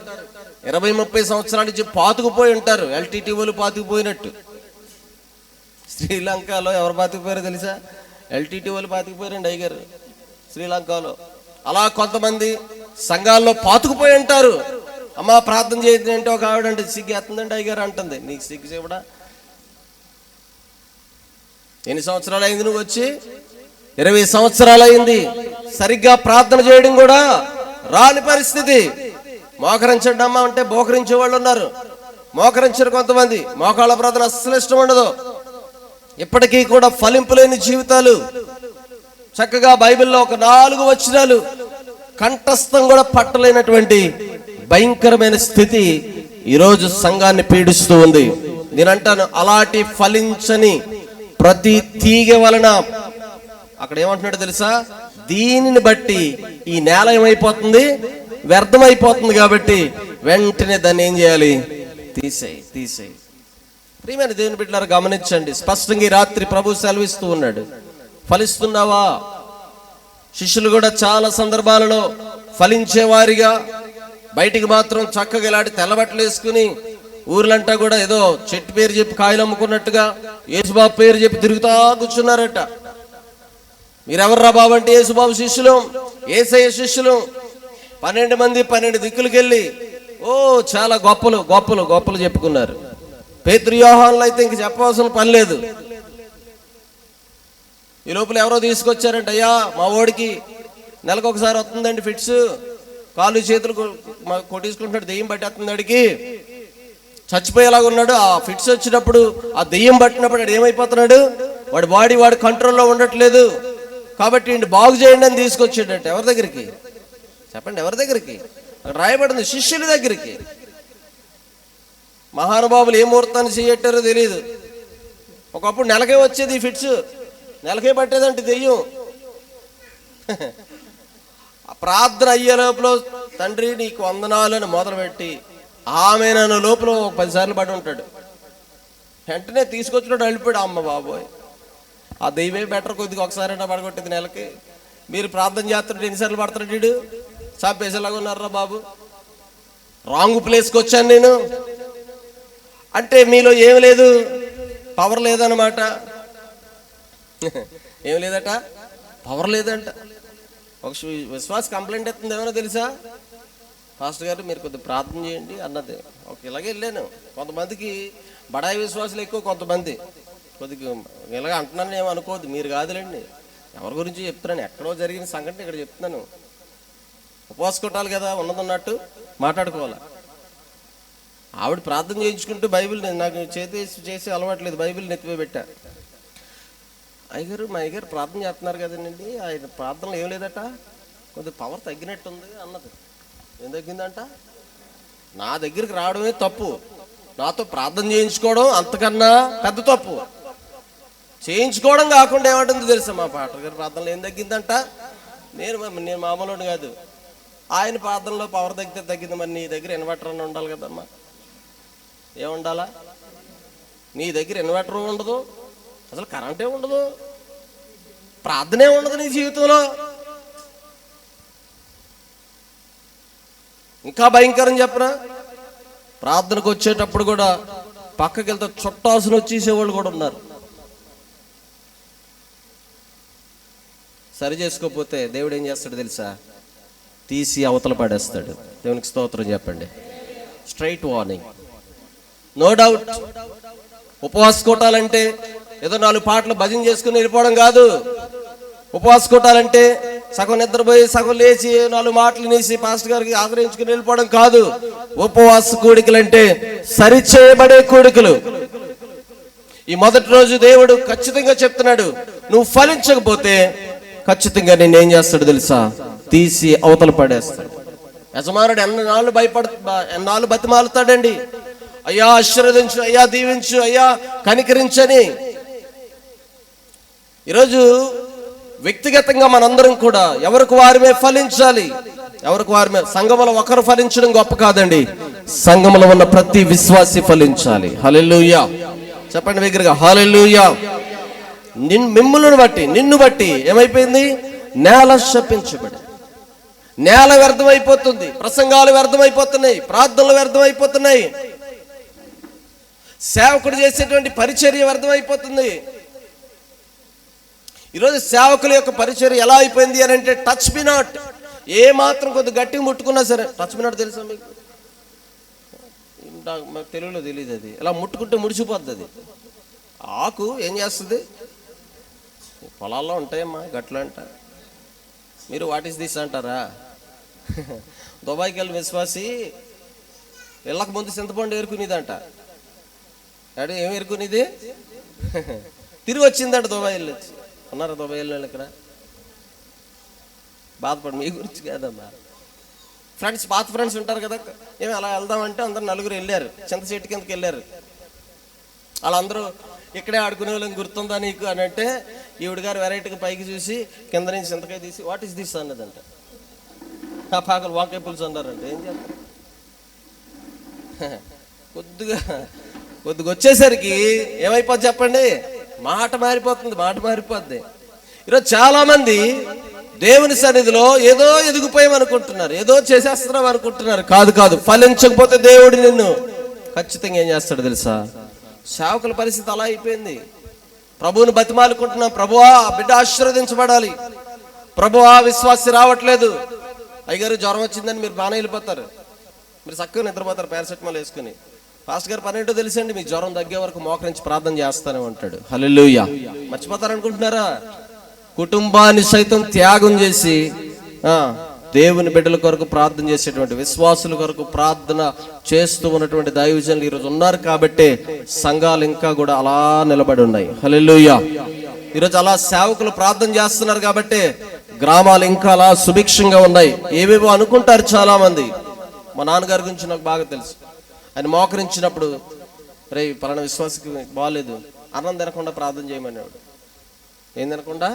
20-30 సంవత్సరాల నుంచి పాతుకుపోయి ఉంటారు. ఎల్టీటీ వాళ్ళు పాతుకుపోయినట్టు. శ్రీలంకలో ఎవరు పాతుకుపోయారో తెలుసా? ఎల్టీటీ వాళ్ళు పాతుకుపోయారండి అయ్యగారు శ్రీలంకలో. అలా కొంతమంది సంఘాల్లో పాతుకుపోయి ఉంటారు. అమ్మా ప్రార్థన చేయండి అంటే ఒక ఆవిడంటే సిగ్గు ఎత్తుందండి అయ్యగారు అంటుంది. నీకు సిగ్గు చెప్పడా? ఎన్ని సంవత్సరాలు అయింది నువ్వు వచ్చి? 20 సంవత్సరాలు అయింది. సరిగ్గా ప్రార్థన చేయడం కూడా రాని పరిస్థితి. మోకరించండి అమ్మా అంటే మోకరించే వాళ్ళు ఉన్నారు, మోకరించరు కొంతమంది. మోకాళ్ళ ప్రార్థన అస్సలు ఇష్టం ఉండదు. ఇప్పటికీ కూడా ఫలింపు లేని జీవితాలు. చక్కగా బైబిల్లో ఒక 4 వచనాలు కంఠస్థం కూడా పట్టలేనటువంటి భయంకరమైన స్థితి ఈరోజు సంఘాన్ని పీడిస్తూ ఉంది. నేనంటాను, అలాంటి ఫలించని ప్రతి తీగ వలన అక్కడ ఏమంటున్నాడు తెలుసా? దీనిని బట్టి ఈ నేల ఏమైపోతుంది? వ్యర్థమైపోతుంది. కాబట్టి వెంటనే దాన్ని ఏం చేయాలి? తీసేయి. ప్రియమైన దేవుని బిడ్డలారా, గమనించండి. స్పష్టంగా ఈ రాత్రి ప్రభు సెలవిస్తూ ఉన్నాడు. ఫలిస్తున్నావా? శిష్యులు కూడా చాలా సందర్భాలలో ఫలించేవారిగా, బయటికి మాత్రం చక్కగా ఇలాంటి తెల్లబట్టలు వేసుకుని ఊర్లంటా కూడా ఏదో చెట్టు పేరు చెప్పి కాయలు అమ్ముకున్నట్టుగా యేసుబాబు పేరు చెప్పి తిరుగుతా కూర్చున్నారట. మీరెవర్రా బాబు అంటే యేసుబాబు శిష్యులు, యేసయ్య శిష్యులు. 12 మంది 12 దిక్కులకు వెళ్ళి చాలా గొప్పలు చెప్పుకున్నారు. పేతురు యోహానులు అయితే ఇంక చెప్పవలసిన పని లేదు. ఈ లోపల ఎవరో తీసుకొచ్చారంట, అయ్యా మా ఓడికి నెలకు ఒకసారి వస్తుందండి ఫిట్స్, కాళ్ళు చేతులు కొట్టేసుకుంటున్నాడు, దెయ్యం పట్టేస్తుంది అడిగి, చచ్చిపోయేలాగా ఉన్నాడు. ఆ ఫిట్స్ వచ్చినప్పుడు, ఆ దెయ్యం పట్టినప్పుడు వాడు ఏమైపోతున్నాడు, వాడి బాడీ వాడి కంట్రోల్లో ఉండట్లేదు. కాబట్టి బాగు చేయండి అని తీసుకొచ్చాడట. ఎవరి దగ్గరికి చెప్పండి, ఎవరి దగ్గరికి? అక్కడ రాయబడింది, శిష్యుల దగ్గరికి. మహానుభావులు ఏ ముహూర్తాన్ని చేయట్టారో తెలియదు. ఒకప్పుడు నెలకే వచ్చేది ఈ ఫిట్స్, నెలకే పట్టేదంటే దెయ్యం. ప్రార్థన అయ్యే లోపల తండ్రి నీకు వందనాలని మొదలుపెట్టి ఆమె నన్ను లోపల 10 సార్లు పడి ఉంటాడు. వెంటనే తీసుకొచ్చినట్టు వెళ్ళిపోయాడు. అమ్మ బాబోయ్, ఆ దెయ్యమే బెటర్, కొద్దిగా ఒకసారైనా పడగొట్టేది నెలకి. మీరు ప్రార్థన చేస్తుంటే ఎన్నిసార్లు పడుతున్నాడు వీడు, చంపేసేలాగా ఉన్నారా బాబు, రాంగ్ ప్లేస్కి వచ్చాను నేను అంటే మీలో ఏమి లేదు, పవర్ లేదన్నమాట. ఏమి లేదట, పవర్ లేదంట. ఒక విశ్వాస కంప్లైంట్ ఎత్తుంది, ఏమైనా తెలుసా, పాస్టర్ గారు మీరు కొద్దిగా ప్రార్థన చేయండి అన్నది. ఇలాగే వెళ్ళాను. కొంతమందికి బడాయి విశ్వాసాలు ఎక్కువ, కొంతమంది కొద్దిగా ఇలాగ అంటున్నాను ఏమో అనుకోవద్దు, మీరు కాదులేండి, ఎవరి గురించి చెప్తున్నాను, ఎక్కడో జరిగిన సంఘటన ఇక్కడ చెప్తున్నాను. ఉపవాస కొట్టాలి కదా, ఉన్నదన్నట్టు మాట్లాడుకోవాలి. ఆవిడ ప్రార్థన చేయించుకుంటూ బైబిల్ నాకు చేసి అలవాట్లేదు, బైబిల్ నెత్తిపోయి పెట్టా. అయ్యగారు మా అయ్యగారు ప్రార్థన చేస్తున్నారు కదండి, ఆయన ప్రార్థనలో ఏం లేదట, కొద్దిగా పవర్ తగ్గినట్టుంది అన్నది. ఏం తగ్గిందంట, నా దగ్గరికి రావడమే తప్పు, నాతో ప్రార్థన చేయించుకోవడం అంతకన్నా పెద్ద తప్పు. చేయించుకోవడం కాకుండా ఏమంటుందో తెలుసా, మా పాటర్ గారి ప్రార్థనలో ఏం తగ్గిందంట. నేను మామూలు కాదు, ఆయన ప్రార్థనలో పవర్ తగ్గింది. మరి నీ దగ్గర ఇన్వర్టర్ అని ఉండాలి కదమ్మా, ఏముండాలా? నీ దగ్గర ఇన్వర్టర్ ఉండదు, అసలు కరెంటే ఉండదు, ప్రార్థనే ఉండదు నీ జీవితంలో. ఇంకా భయంకరం చెప్పరా, ప్రార్థనకు వచ్చేటప్పుడు కూడా పక్కకి వెళ్తే చుట్టాసులు వచ్చేసేవాళ్ళు కూడా ఉన్నారు. సరి చేసుకోకపోతే దేవుడు ఏం చేస్తాడు తెలుసా, తీసి అవతల పడేస్తాడు. దేవునికి స్తోత్రం చెప్పండి. Straight warning, no doubt. ఉపవాస కోటాలంటే ఏదో 4 పాటలు భజన చేసుకుని వెళ్ళిపోవడం కాదు. ఉపవాస కోటాలంటే సగం నిద్రపోయి సగం లేచి 4 మాటలు నేసి పాస్టర్ గారికి ఆదరించుకుని వెళ్ళిపోవడం కాదు. ఉపవాస కోడికలు అంటే సరిచేయబడే కోడికలు. ఈ మొదటి రోజు దేవుడు ఖచ్చితంగా చెప్తున్నాడు, నువ్వు ఫలించకపోతే ఖచ్చితంగా నేనేం చేస్తాడు తెలుసా, తీసి అవతల పడేస్తాడు. యజమానుడు ఎన్నాళ్ళు బతిమాలుతాడండి, అయ్యా ఆశీర్వదించు, అయ్యా దీవించు, అయ్యా కనికరించని. ఈరోజు వ్యక్తిగతంగా మనందరం కూడా ఎవరికి వారిమే ఫలించాలి, ఎవరికి వారిమే. సంఘములో ఒకరు ఫలించడం గొప్ప కాదండి, సంఘములో ఉన్న ప్రతి విశ్వాసి ఫలించాలి. హల్లెలూయా చెప్పండి దగ్గరగా, హల్లెలూయా. మిమ్ములను బట్టి నిన్ను బట్టి ఏమైపోయింది, నేల శపించబడి, నేల వ్యర్థమైపోతుంది, ప్రసంగాలు వ్యర్థమైపోతున్నాయి, ప్రార్థనలు వ్యర్థమైపోతున్నాయి, సేవకుడు చేసేటువంటి పరిచర్య వ్యర్థమైపోతుంది. ఈరోజు సేవకుల యొక్క పరిచర్య ఎలా అయిపోయింది అని అంటే, టచ్ మీ నాట్. ఏ మాత్రం కొద్దిగా గట్టిగా ముట్టుకున్నా సరే, టచ్ మీ నాట్ తెలుసా మీకు? తెలుగులో తెలియదు. అది ఇలా ముట్టుకుంటే ముడిచిపోద్ది. అది ఆకు ఏం చేస్తుంది, పొలాల్లో ఉంటాయమ్మా గట్లు అంట. మీరు వాట్ ఈస్ దిస్ అంటారా? దుబాయ్కి వెళ్ళి విశ్వాసి వెళ్ళక ముందు చింతపండు ఏరుకునేదంట. అంటే ఏం ఏరుకునేది, తిరిగి వచ్చిందంట దుబాయ్ వెళ్ళి. వచ్చి ఉన్నారా దుబాయ్ వెళ్ళి ఇక్కడ? బాధపడి మీ గురించి కాదమ్మా, ఫ్రెండ్స్, పాత ఫ్రెండ్స్ ఉంటారు కదా, ఏమి అలా వెళ్దామంటే అందరు 4 వెళ్ళారు, చింత చెట్టు కిందకి వెళ్ళారు. వాళ్ళందరూ ఇక్కడే ఆడుకునే వాళ్ళని గుర్తుందా నీకు అని అంటే, ఈవిడ గారు వెరైటీగా పైకి చూసి కింద నుంచి చింతకాయ తీసి వాట్ ఈస్ దిస్ అన్నదంట. ఆ పాకలు వాకాయ పులుసు అన్నారంట. ఏం చేస్తారు, కొద్దిగా వచ్చేసరికి ఏమైపోద్ది చెప్పండి, మాట మారిపోద్ది. ఈరోజు చాలా మంది దేవుని సన్నిధిలో ఏదో ఎదిగిపోయామనుకుంటున్నారు, ఏదో చేసేస్తున్నాం అనుకుంటున్నారు. కాదు, ఫలించకపోతే దేవుడు నిన్ను ఖచ్చితంగా ఏం చేస్తాడు తెలుసా? సేవకుల పరిస్థితి అలా అయిపోయింది. ప్రభువుని బతిమాలుకుంటున్నాం, ప్రభువా బిడ్డ ఆశీర్వదించబడాలి, ప్రభువా విశ్వాసి రావట్లేదు, అయ్యగారు జ్వరం వచ్చిందని మీరు బాగానే వెళ్ళిపోతారు, మీరు చక్కగా నిద్రపోతారు పారాసెటమాల్ వేసుకుని. పాస్టర్ గారు పని ఏంటో తెలుసండి, మీ జ్వరం తగ్గే వరకు మోకరించి ప్రార్థన చేస్తానే ఉంటాడు. హల్లెలూయా. మర్చిపోతారనుకుంటున్నారా? కుటుంబాన్ని సైతం త్యాగం చేసి దేవుని బిడ్డల కొరకు ప్రార్థన చేసేటువంటి విశ్వాసుల కొరకు ప్రార్థన చేస్తూ ఉన్నటువంటి దైవజనులు ఈరోజు ఉన్నారు కాబట్టి సంఘాలు ఇంకా కూడా అలా నిలబడి ఉన్నాయి. హల్లెలూయా. ఈరోజు అలా సేవకులు ప్రార్థన చేస్తున్నారు కాబట్టి గ్రామాలు ఇంకా అలా సుభిక్షంగా ఉన్నాయి. ఏవేవో అనుకుంటారు చాలా మంది. మా నాన్నగారి గురించి నాకు బాగా తెలుసు. ఆయన మోకరించినప్పుడు రే పలానా విశ్వాసకి బాగాలేదు, అన్నం తినకుండా ప్రార్థన చేయమనేవాడు. ఏం తినకుండా?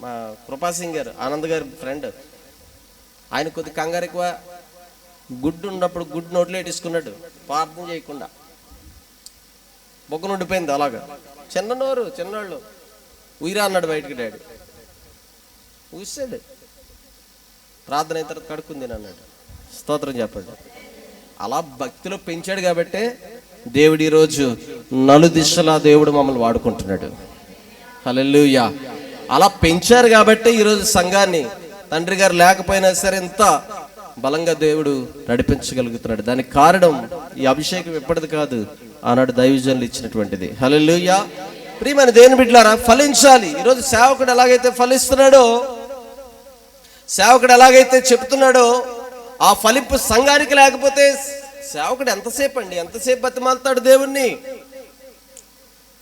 మా కృపాసింగ్ గారు, ఆనంద్ గారి ఫ్రెండ్, ఆయన కొద్ది కంగారు ఎక్కువ. గుడ్డు ఉన్నప్పుడు గుడ్డు నోట్లో ఇట్టుకున్నాడు ప్రార్థన చేయకుండా. బొగ్గ ఉండిపోయింది అలాగా. చిన్ననోరు, చిన్నోళ్ళు. ఉయిరా అన్నాడు బయటికి డాడీ. ఊసాడు. ప్రార్థన అయిన తర్వాత కడుక్కుంది అన్నాడు. స్తోత్రం చెప్పండి. అలా భక్తిలో పెంచాడు కాబట్టి దేవుడు ఈరోజు నలుదిశలా దేవుడు మమ్మల్ని వాడుకుంటున్నాడు. హల్లెలూయా. అలా పెంచారు కాబట్టి ఈరోజు సంఘాన్ని తండ్రి గారు లేకపోయినా సరే ఇంత బలంగా దేవుడు నడిపించగలుగుతున్నాడు. దానికి కారణం ఈ అభిషేకం ఎప్పటిది కాదు, ఆనాడు దైవజనులు ఇచ్చినటువంటిది. హల్లెలూయా. ప్రియమైన దేవుని బిడ్డలారా, ఫలించాలి. ఈరోజు సేవకుడు ఎలాగైతే ఫలిస్తున్నాడో, సేవకుడు ఎలాగైతే చెప్తున్నాడో, ఆ ఫలింపు సంఘానికి లేకపోతే సేవకుడు ఎంతసేపు అండి, ఎంతసేపు బతిమాలుతాడు దేవుణ్ణి?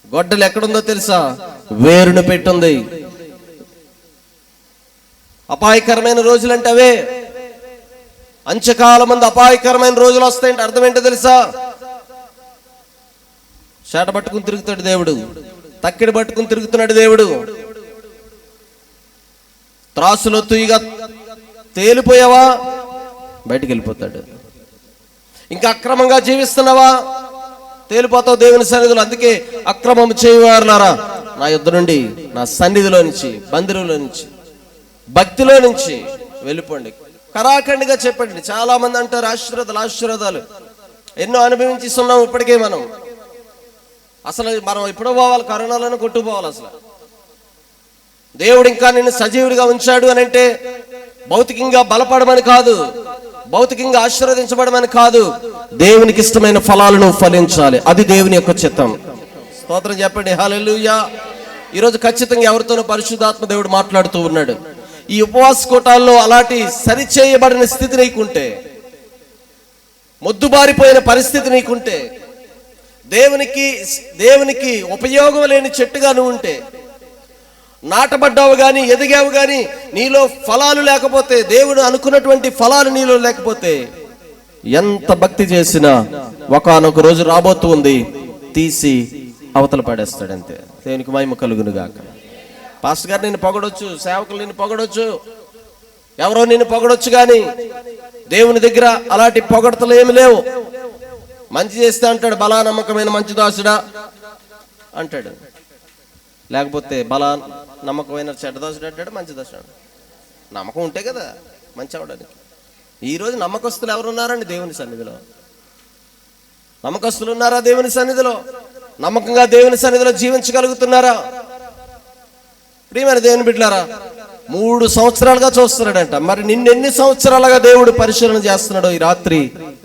గొడ్డలు ఎక్కడుందో తెలుసా? వేరును పెట్టుంది. అపాయకరమైన రోజులు అంటే అవే. అంత్యకాలం మంది అపాయకరమైన రోజులు వస్తాయంటే అర్థం ఏంటో తెలుసా? చేట పట్టుకుని తిరుగుతాడు దేవుడు, తక్కిడి పట్టుకుని తిరుగుతున్నాడు దేవుడు. త్రాసులో తుయ్యగా తేలిపోయావా, బయటికి వెళ్ళిపోతాడు. ఇంకా అక్రమంగా జీవిస్తున్నావా, తేలిపోతావు దేవుని సన్నిధిలో. అందుకే అక్రమం చేయవారులారా నా యుద్ధ నుండి, నా సన్నిధిలో నుంచి, మందిరంలో నుంచి, భక్తిలో నుంచి వెళ్ళిపోండి. కరాఖండిగా చెప్పండి. చాలా మంది అంటారు ఆశీర్వాదాలు ఎన్నో అనుభవించిస్తున్నాం ఇప్పటికే. మనం ఎప్పుడో పోవాలి, కరోనాలోనే కొట్టుకుపోవాలి. అసలు దేవుడు ఇంకా నిన్ను సజీవుడిగా ఉంచాడు అని అంటే భౌతికంగా బలపడమని కాదు, భౌతికంగా ఆశీర్వదించబడమని కాదు, దేవునికి ఇష్టమైన ఫలాలను ఫలించాలి. అది దేవుని యొక్క చిత్తం. స్తోత్రం చెప్పండి. హల్లెలూయా. ఈరోజు ఖచ్చితంగా ఎవరితోనో పరిశుద్ధాత్మ దేవుడు మాట్లాడుతూ ఉన్నాడు. ఈ ఉపవాస కూటాల్లో అలాంటి సరిచేయబడిన స్థితి నీకుంటే, మొద్దుబారిపోయిన పరిస్థితి నీకుంటే, దేవునికి ఉపయోగం లేని చెట్టుగా నువ్వు ఉంటే, నాటబడ్డావు గాని ఎదిగావు గాని నీలో ఫలాలు లేకపోతే, దేవుడు అనుకున్నటువంటి ఫలాలు నీలో లేకపోతే, ఎంత భక్తి చేసినా ఒకానొక రోజు రాబోతూ ఉంది, తీసి అవతల పడేస్తాడు. అంతే. దేవునికి మహిమ కలుగును గాక. పాస్టర్ గారు నిన్ను పొగడొచ్చు, సేవకులు నిన్ను పొగడొచ్చు, ఎవరో నిన్ను పొగడొచ్చు, కానీ దేవుని దగ్గర అలాంటి పొగడతలు ఏమి లేవు. మంచి చేస్తే అంటాడు బలా నమ్మకమైన మంచి దాసుడా అంటాడు, లేకపోతే బలా నమ్మకమైన చెడ్డ దాసుడు అంటాడు, మంచి దాసుడు. నమ్మకం ఉంటే కదా మంచి అవడానికి. ఈరోజు నమ్మకస్తులు ఎవరున్నారండి దేవుని సన్నిధిలో? నమ్మకస్తులు ఉన్నారా దేవుని సన్నిధిలో? నమ్మకంగా దేవుని సన్నిధిలో జీవించగలుగుతున్నారా? ప్రియమైన దేవుని బిడ్డలారా, 3 సంవత్సరాలుగా చూస్తున్నాడంట. మరి నిన్నెన్ని సంవత్సరాలుగా దేవుడు పరిశీలన చేస్తున్నాడో ఈ రాత్రి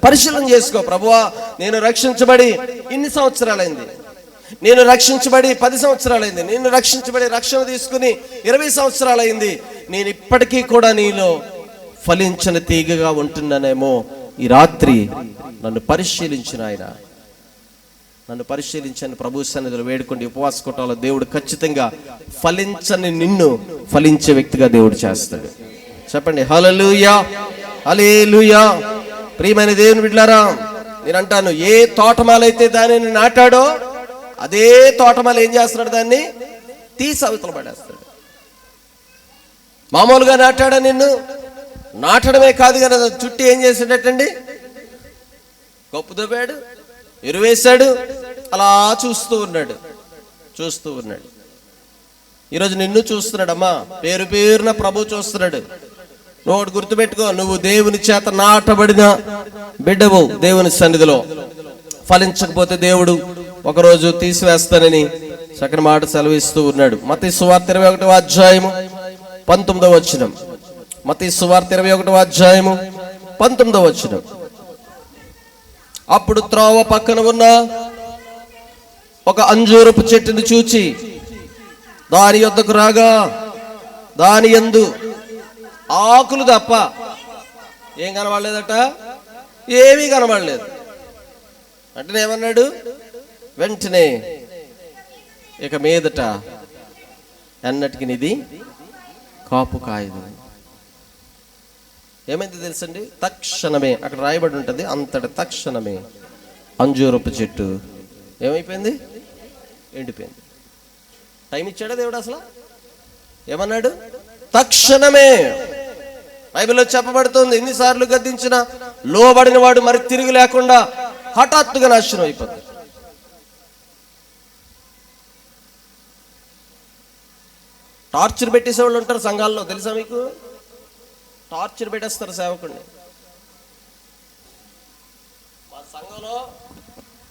పరిశీలన చేసుకో. ప్రభువా, నేను రక్షించబడి ఇన్ని సంవత్సరాలైంది, నేను రక్షించబడి 10 సంవత్సరాలైంది, నేను రక్షించబడి రక్షణ తీసుకుని 20 సంవత్సరాలైంది, నేను ఇప్పటికీ కూడా నీలో ఫలించిన తీగగా ఉంటున్నానేమో. ఈ రాత్రి నన్ను పరిశీలించిన ఆయన, నన్ను పరిశీలించని ప్రభు సన్నిధిలో వేడుకోండి. ఉపవాస కూటాల్లో దేవుడు ఖచ్చితంగా ఫలించని నిన్ను ఫలించే వ్యక్తిగా దేవుడు చేస్తాడు. చెప్పండి హల్లెలూయా, హల్లెలూయా. ప్రియమైన దేవుని బిడ్డలారా, నేను అంటాను, ఏ తోటమాలైతే దానిని నాటాడో అదే తోటమాల ఏం చేస్తున్నాడు? దాన్ని తీసి అవతల పడేస్తాడు. మామూలుగా నాటాడా నిన్ను? నాటడమే కాదు కదా, చుట్టూ ఏం చేసేటట్టండి? గొప్ప దొబ్బాడు, ఎరువేశాడు, అలా చూస్తూ ఉన్నాడు. ఈరోజు నిన్ను చూస్తున్నాడమ్మా, పేరు పేరున ప్రభు చూస్తున్నాడు. నువ్వు ఒకటి గుర్తుపెట్టుకో, నువ్వు దేవుని చేత నాటబడిన బిడ్డవు. దేవుని సన్నిధిలో ఫలించకపోతే దేవుడు ఒకరోజు తీసివేస్తానని చక్కని మాట సెలవిస్తూ ఉన్నాడు. మత్తయి సువార్త 21వ అధ్యాయము 19వ వచనం. మత్తయి సువార్త 21వ అధ్యాయము 19వ వచనం. అప్పుడు త్రోవ పక్కన ఉన్న ఒక అంజూరపు చెట్టును చూచి దాని యొద్దకు రాగా దాని యందు ఆకులు తప్ప ఏం కనబడలేదట, ఏమీ కనబడలేదు. అంటే ఏమన్నాడు, వెంటనే ఇక మీదట అన్నటికి ఇది కాపు కాయదు. ఏమైంది తెలుసండి, తక్షణమే అక్కడ రాయబడి ఉంటుంది, అంతటి తక్షణమే అంజూరపు చెట్టు ఏమైపోయింది, ఎండిపోయింది. టైం ఇచ్చాడా దేవుడు? అసలు ఏమన్నాడు, తక్షణమే. బైబిల్లో చెప్పబడుతుంది, ఎన్నిసార్లు గద్దించినా లోబడిన వాడు మరి తిరిగి లేకుండా హఠాత్తుగా నాశనం అయిపోతుంది. టార్చర్ పెట్టేసేవాళ్ళు ఉంటారు సంఘాల్లో, తెలుసా మీకు? టార్చర్ పెట్టేస్తారు సేవకుడిని. మా సంఘంలో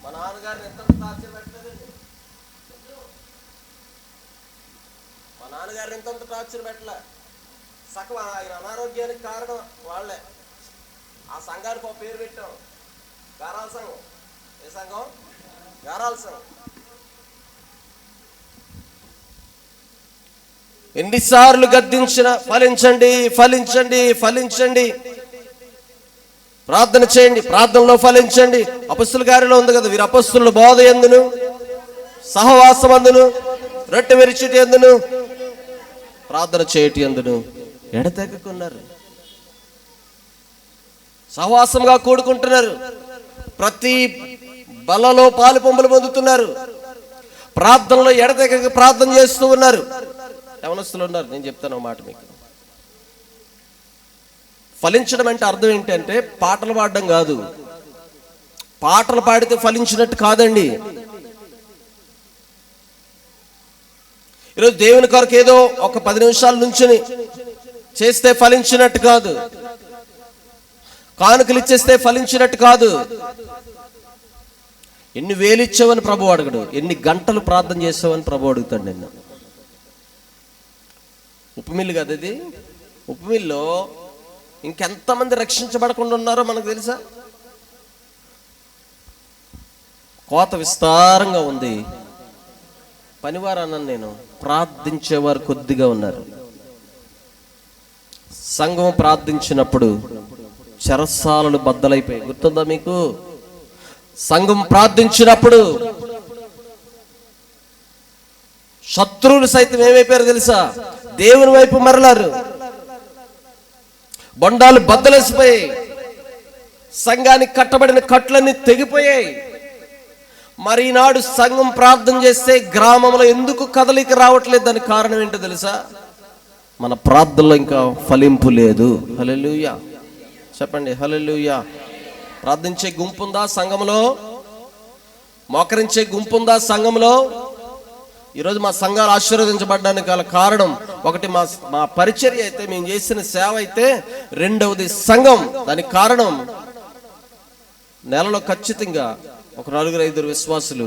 మా నాన్నగారిని ఎంత టార్చర్ పెట్టలేదండి, మా నాన్నగారిని ఎంత టార్చర్ పెట్టలే. సగం ఆయన అనారోగ్యానికి కారణం వాళ్ళే. ఆ సంఘానికి ఒక పేరు పెట్టాం, గారాల సంఘం. ఏ సంఘం? గారాల సంఘం. ఎన్నిసార్లు గద్దించిన ఫలించండి, ఫలించండి, ఫలించండి, ప్రార్థన చేయండి, ప్రార్థనలో ఫలించండి. అపొస్తలుల కార్యంలో ఉంది కదా, వీరు అపొస్తలుల బోధ యందును సహవాసం అందును రొట్టె విరిచిటి యందును ప్రార్థన చేయటి యందును ఎడతెగకున్నారు. సహవాసంగా కూడుకుంటున్నారు, ప్రతి బలలో పాలు పంపులు పొందుతున్నారు, ప్రార్థనలో ఎడతెగక ప్రార్థన చేస్తూ ఉన్నారు. యవనస్తులు ఉన్నారు, నేను చెప్తాను మాట మీకు. ఫలించడం అంటే అర్థం ఏంటంటే పాటలు పాడడం కాదు. పాటలు పాడితే ఫలించినట్టు కాదండి. ఈరోజు దేవుని కొరకు ఏదో ఒక 10 నిమిషాల నుంచుని చేస్తే ఫలించినట్టు కాదు, కానుకలు ఇచ్చేస్తే ఫలించినట్టు కాదు. ఎన్ని వేలు ఇచ్చావని ప్రభు అడగడు, ఎన్ని గంటలు ప్రార్థన చేసావని ప్రభు అడుగుతాడు నిన్ను. ఉప్పు మిల్లు కదా ఇది, ఉప్పు మిల్లో ఇంకెంతమంది రక్షించబడకుండా ఉన్నారో మనకు తెలుసా? కోత విస్తారంగా ఉంది, పనివారు అన్నాను నేను, ప్రార్థించేవారు కొద్దిగా ఉన్నారు. సంఘం ప్రార్థించినప్పుడు చెరసాలలు బద్దలైపోయాయి, గుర్తుందా మీకు? సంఘం ప్రార్థించినప్పుడు శత్రువులు సైతం ఏమైపోయారు తెలుసా? దేవుని వైపు మరలారు, బొండాలు బద్దలేసిపోయాయి, సంఘానికి కట్టబడిన కట్లన్నీ తెగిపోయాయి. మరి ఈనాడు సంఘం ప్రార్థన చేస్తే గ్రామంలో ఎందుకు కదలిక రావట్లేదు? దానికి కారణం ఏంటో తెలుసా? మన ప్రార్థనలో ఇంకా ఫలింపు లేదు. హల్లెలూయా చెప్పండి, హల్లెలూయా. ప్రార్థించే గుంపు ఉందా సంఘంలో? మోకరించే గుంపు ఉందా సంఘంలో? ఈరోజు మా సంఘాలు ఆశీర్వదించబడడానికి గల కారణం ఒకటి మా పరిచర్య అయితే, మేము చేసిన సేవ అయితే, రెండవది సంఘం. దానికి కారణం నెలలో ఖచ్చితంగా ఒక 4-5 విశ్వాసులు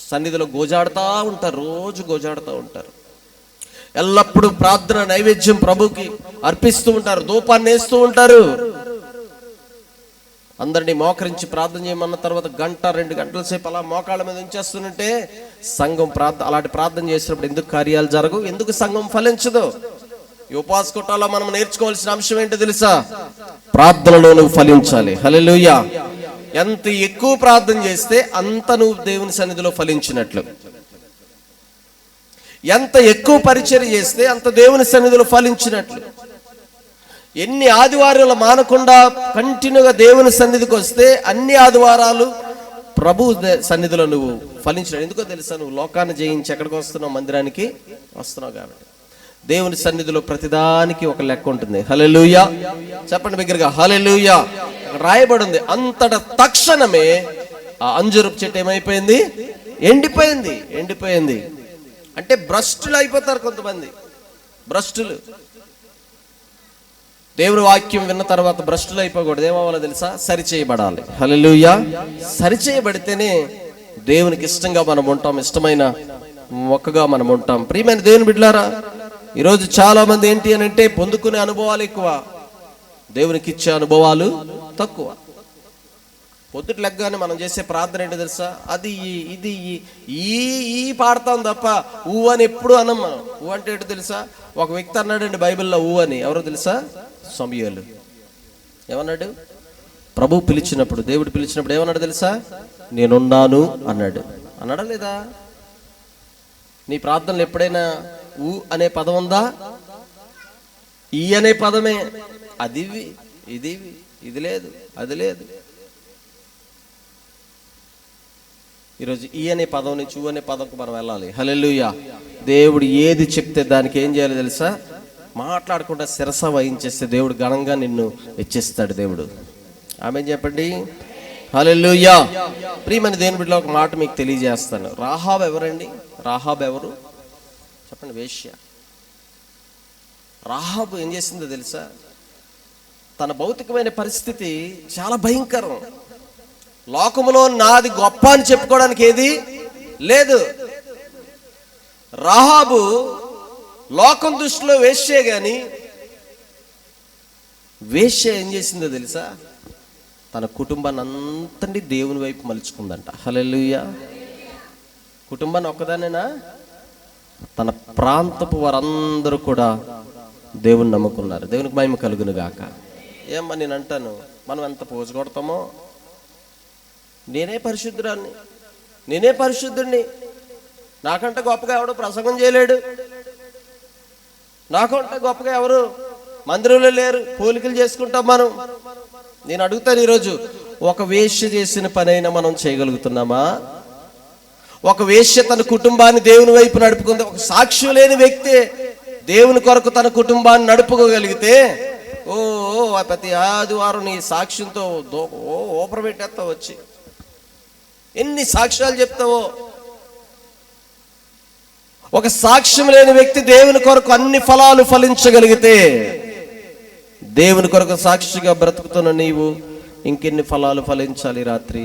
సన్నిధిలో గోజాడుతూ ఉంటారు, రోజు గోజాడుతూ ఉంటారు. ఎల్లప్పుడూ ప్రార్థన నైవేద్యం ప్రభుకి అర్పిస్తూ ఉంటారు, ధూపాన్ని వేస్తూ ఉంటారు. అందరినీ మోకరించి ప్రార్థన చేయమన్న తర్వాత 1-2 గంటల సేపు అలా మోకాళ్ళ మీద ఉంచేస్తుంటే సంఘం అలాంటి ప్రార్థన చేసినప్పుడు ఎందుకు కార్యాలు జరగవు? ఎందుకు సంఘం ఫలించదు? ఈ ఉపవాస కుట్టాలో మనం నేర్చుకోవాల్సిన అంశం ఏంటో తెలుసా? ప్రార్థనలో నువ్వు ఫలించాలి. హల్లెలూయా. ఎంత ఎక్కువ ప్రార్థన చేస్తే అంత నువ్వు దేవుని సన్నిధిలో ఫలించినట్లు. ఎంత ఎక్కువ పరిచర్య చేస్తే అంత దేవుని సన్నిధిలో ఫలించినట్లు. ఎన్ని ఆదివారాలు మానకుండా కంటిన్యూగా దేవుని సన్నిధికి వస్తే అన్ని ఆదివారాలు ప్రభు సన్నిధిలో నువ్వు ఫలించినాడు. ఎందుకో తెలుసా? నువ్వు లోకాన్ని జయించి ఎక్కడికి వస్తున్నావు? మందిరానికి వస్తున్నావు కాబట్టి. దేవుని సన్నిధిలో ప్రతిదానికి ఒక లెక్క ఉంటుంది. హల్లెలూయా చెప్పండి బిగ్గరగా, హల్లెలూయా. రాయబడి ఉంది, అంతట తక్షణమే ఆ అంజూరపు చెట్టు ఏమైపోయింది? ఎండిపోయింది. ఎండిపోయింది అంటే భ్రష్టులు అయిపోతారు కొంతమంది, భ్రష్టులు. దేవుని వాక్యం విన్న తర్వాత భ్రష్టులు అయిపోకూడదు. ఏమవ్వాలో తెలుసా? సరిచేయబడాలి. హల్లెలూయా. సరిచేయబడితేనే దేవునికి ఇష్టంగా మనం ఉంటాం, ఇష్టమైన మొక్కగా మనం ఉంటాం. ప్రియమైన దేవుని బిడ్డలారా, ఈరోజు చాలా మంది ఏంటి అని అంటే పొందుకునే అనుభవాలు ఎక్కువ, దేవునికి ఇచ్చే అనుభవాలు తక్కువ. పొద్దుట లెగ్గానే మనం చేసే ప్రార్థన ఏంటో తెలుసా? అది ఇది ఈ పాడతాం తప్ప ఊ అని ఎప్పుడు అనం మనం. ఊ అంటే ఏంటో తెలుసా? ఒక వ్యక్తి అన్నాడండి బైబిల్లో ఊ అని. ఎవరో తెలుసా? సమూయేలు. ఏమన్నాడు? ప్రభు పిలిచినప్పుడు, దేవుడు పిలిచినప్పుడు ఏమన్నాడు తెలుసా? నేనున్నాను అన్నాడు. అన్నాడా లేదా? నీ ప్రార్థనలు ఎప్పుడైనా ఊ అనే పదం ఉందా? ఈ అనే పదమే. అది ఇది లేదు, అది లేదు. ఈరోజు ఈ అనే పదం నుంచి ఊ అనే పదంకు మనం వెళ్ళాలి. హల్లెలూయా. దేవుడు ఏది చెప్తే దానికి ఏం చేయాలి తెలుసా? మాట్లాడకుండా శిరస వహించేస్తే దేవుడు ఘనంగా నిన్ను హెచ్చిస్తాడు దేవుడు. ఆమేన్ చెప్పండి. హల్లెలూయా. ప్రియమైన దేవుని బిడ్డలో ఒక మాట మీకు తెలియజేస్తాను. రాహాబు ఎవరండి? రాహాబు ఎవరు చెప్పండి? వేశ్య. రాహాబు ఏం చేసిందో తెలుసా? తన భౌతికమైన పరిస్థితి చాలా భయంకరం. లోకములో నాది గొప్ప అని చెప్పుకోవడానికి ఏది లేదు. రాహాబు లోకం దృష్టిలో వేశ్యే గాని వేశ్య ఏం చేసిందో తెలుసా? తన కుటుంబాన్ని అంతటి దేవుని వైపు మలుచుకుందంట. హల్లెలూయా. కుటుంబాన్ని ఒక్కదానేనా? తన ప్రాంతపు వారందరూ కూడా దేవుని నమ్ముకున్నారు. దేవునికి మహిమ కలుగును గాక. ఏమ్మా నేను అంటాను, మనం ఎంత పోజు కొడతామో, నేనే పరిశుద్ధురాన్ని, నేనే పరిశుద్ధుడిని, నాకంటే గొప్పగా ఎవడు ప్రసంగం చేయలేడు, నాకంటే గొప్పగా ఎవరు మందిరంలో లేరు, పోలికలు చేసుకుంటాం మనం. నేను అడుగుతాను ఈరోజు, ఒక వేశ్య చేసిన పనైనా మనం చేయగలుగుతున్నామా? ఒక వేశ్య తన కుటుంబాన్ని దేవుని వైపు నడుపుకుంది. ఒక సాక్ష్యం లేని వ్యక్తి దేవుని కొరకు తన కుటుంబాన్ని నడుపుకోగలిగితే ప్రతి ఆదివారం నీ సాక్ష్యంతో ఓపర పెట్టేస్తావు. వచ్చి ఎన్ని సాక్ష్యాలు చెప్తావో. ఒక సాక్ష్యం లేని వ్యక్తి దేవుని కొరకు అన్ని ఫలాలు ఫలించగలిగితే, దేవుని కొరకు సాక్షిగా బ్రతుకుతున్న నీవు ఇంకెన్ని ఫలాలు ఫలించాలి? రాత్రి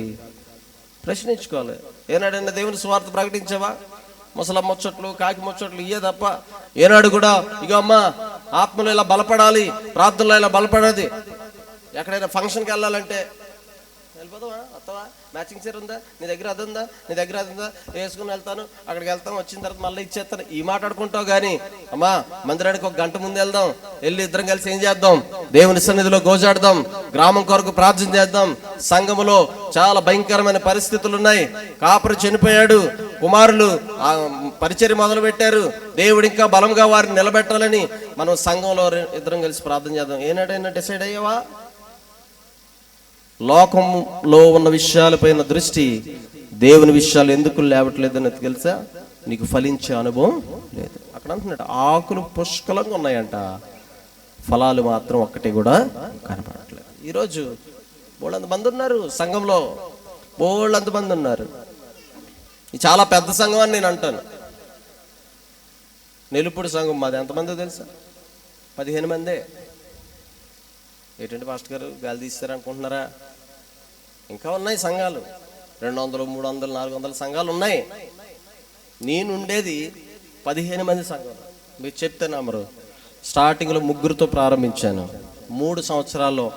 ప్రశ్నించుకోవాలి. ఏనాడైనా దేవుని సువార్త ప్రకటించావా? ముసలమ్మ ముచ్చట్లు, కాకి ముచ్చట్లు ఇయ్యే తప్ప ఏనాడు కూడా ఇక అమ్మ ఆత్మలో ఇలా బలపడాలి, ప్రార్థనలో ఇలా బలపడాలి. ఎక్కడైనా ఫంక్షన్కి వెళ్ళాలంటే వెళ్ళిపోతావా? వస్తావా? మ్యాచింగ్ చీర ఉందా నీ దగ్గర? అది ఉందా నీ దగ్గర? అది ఉందా? వేసుకుని వెళ్తాను, అక్కడికి వెళ్తాం, వచ్చిన తర్వాత మళ్ళీ ఇచ్చేస్తాను, ఈ మాట్లాడుకుంటావు. కానీ అమ్మా మందిరానికి 1 గంట ముందు వెళ్దాం, వెళ్ళి ఇద్దరం కలిసి ఏం చేద్దాం? దేవుని సన్నిధిలో గోజాడదాం, గ్రామం కొరకు ప్రార్థన చేద్దాం. సంఘములో చాలా భయంకరమైన పరిస్థితులు ఉన్నాయి. కాపరి చనిపోయాడు, కుమారులు పరిచర్య మొదలు పెట్టారు. దేవుడు ఇంకా బలంగా వారిని నిలబెట్టాలని మనం సంఘంలో ఇద్దరం కలిసి ప్రార్థన చేద్దాం. ఏనాడైనా డిసైడ్ అయ్యావా? లోకంలో ఉన్న విషయాలపైన దృష్టి దేవుని విషయాలు ఎందుకు లేవట్లేదని తెలుసా? నీకు ఫలించే అనుభవం లేదు. అక్కడ అంటున్నాడు, ఆకులు పుష్కలంగా ఉన్నాయంట, ఫలాలు మాత్రం ఒక్కటి కూడా కనపడట్లేదు. ఈరోజు బోళ్ళంత మంది ఉన్నారు సంఘంలో, బోళ్ళంత మంది ఉన్నారు. ఇది చాలా పెద్ద సంఘం అని నేను అంటాను. నెలుపుడు సంఘం మాది ఎంతమందో తెలుసా? 15 మందే. ఏంటంటే పాస్టర్ గారు గాలి తీస్తారనుకుంటున్నారా? ఇంకా ఉన్నాయి సంఘాలు, 200, 300, 400 సంఘాలు ఉన్నాయి. నేనుండేది 15 మంది సంఘాలు. మీరు చెప్తే నమ్మరు. స్టార్టింగ్లో 3 ప్రారంభించాను. 3 సంవత్సరాల్లో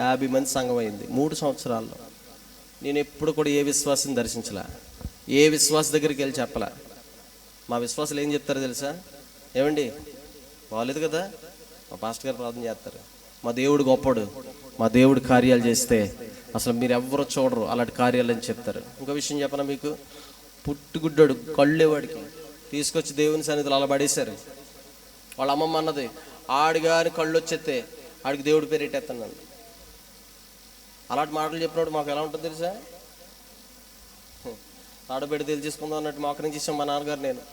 50 మంది సంఘం అయింది. 3 సంవత్సరాల్లో నేను ఎప్పుడు కూడా ఏ విశ్వాసం దర్శించలే, ఏ విశ్వాస దగ్గరికి వెళ్ళి చెప్పలే. మా విశ్వాసాలు ఏం చెప్తారో తెలుసా? ఏమండి బాగలేదు కదా, మా పాస్టర్ గారు ప్రార్థన చేస్తారు, మా దేవుడు గొప్పడు, మా దేవుడు కార్యాలు చేస్తే అసలు మీరు ఎవరు చూడరు అలాంటి కార్యాలు అని చెప్తారు. ఇంకో విషయం చెప్పనా మీకు? పుట్టుగుడ్డాడు కళ్ళేవాడికి తీసుకొచ్చి దేవుని సన్నిధిలో అలా పడేశారు. వాళ్ళ అమ్మమ్మ అన్నది, ఆడిగాని కళ్ళు వచ్చేస్తే ఆడికి దేవుడి పేరు ఎట్టేస్తున్నాను. అలాంటి మాటలు చెప్పినప్పుడు మాకు ఎలా ఉంటుంది తెలుసా? ఆడబెడి తెలిసేసుకుందాం అన్నట్టు మోకరించేసాం మా నాన్నగారు. నేను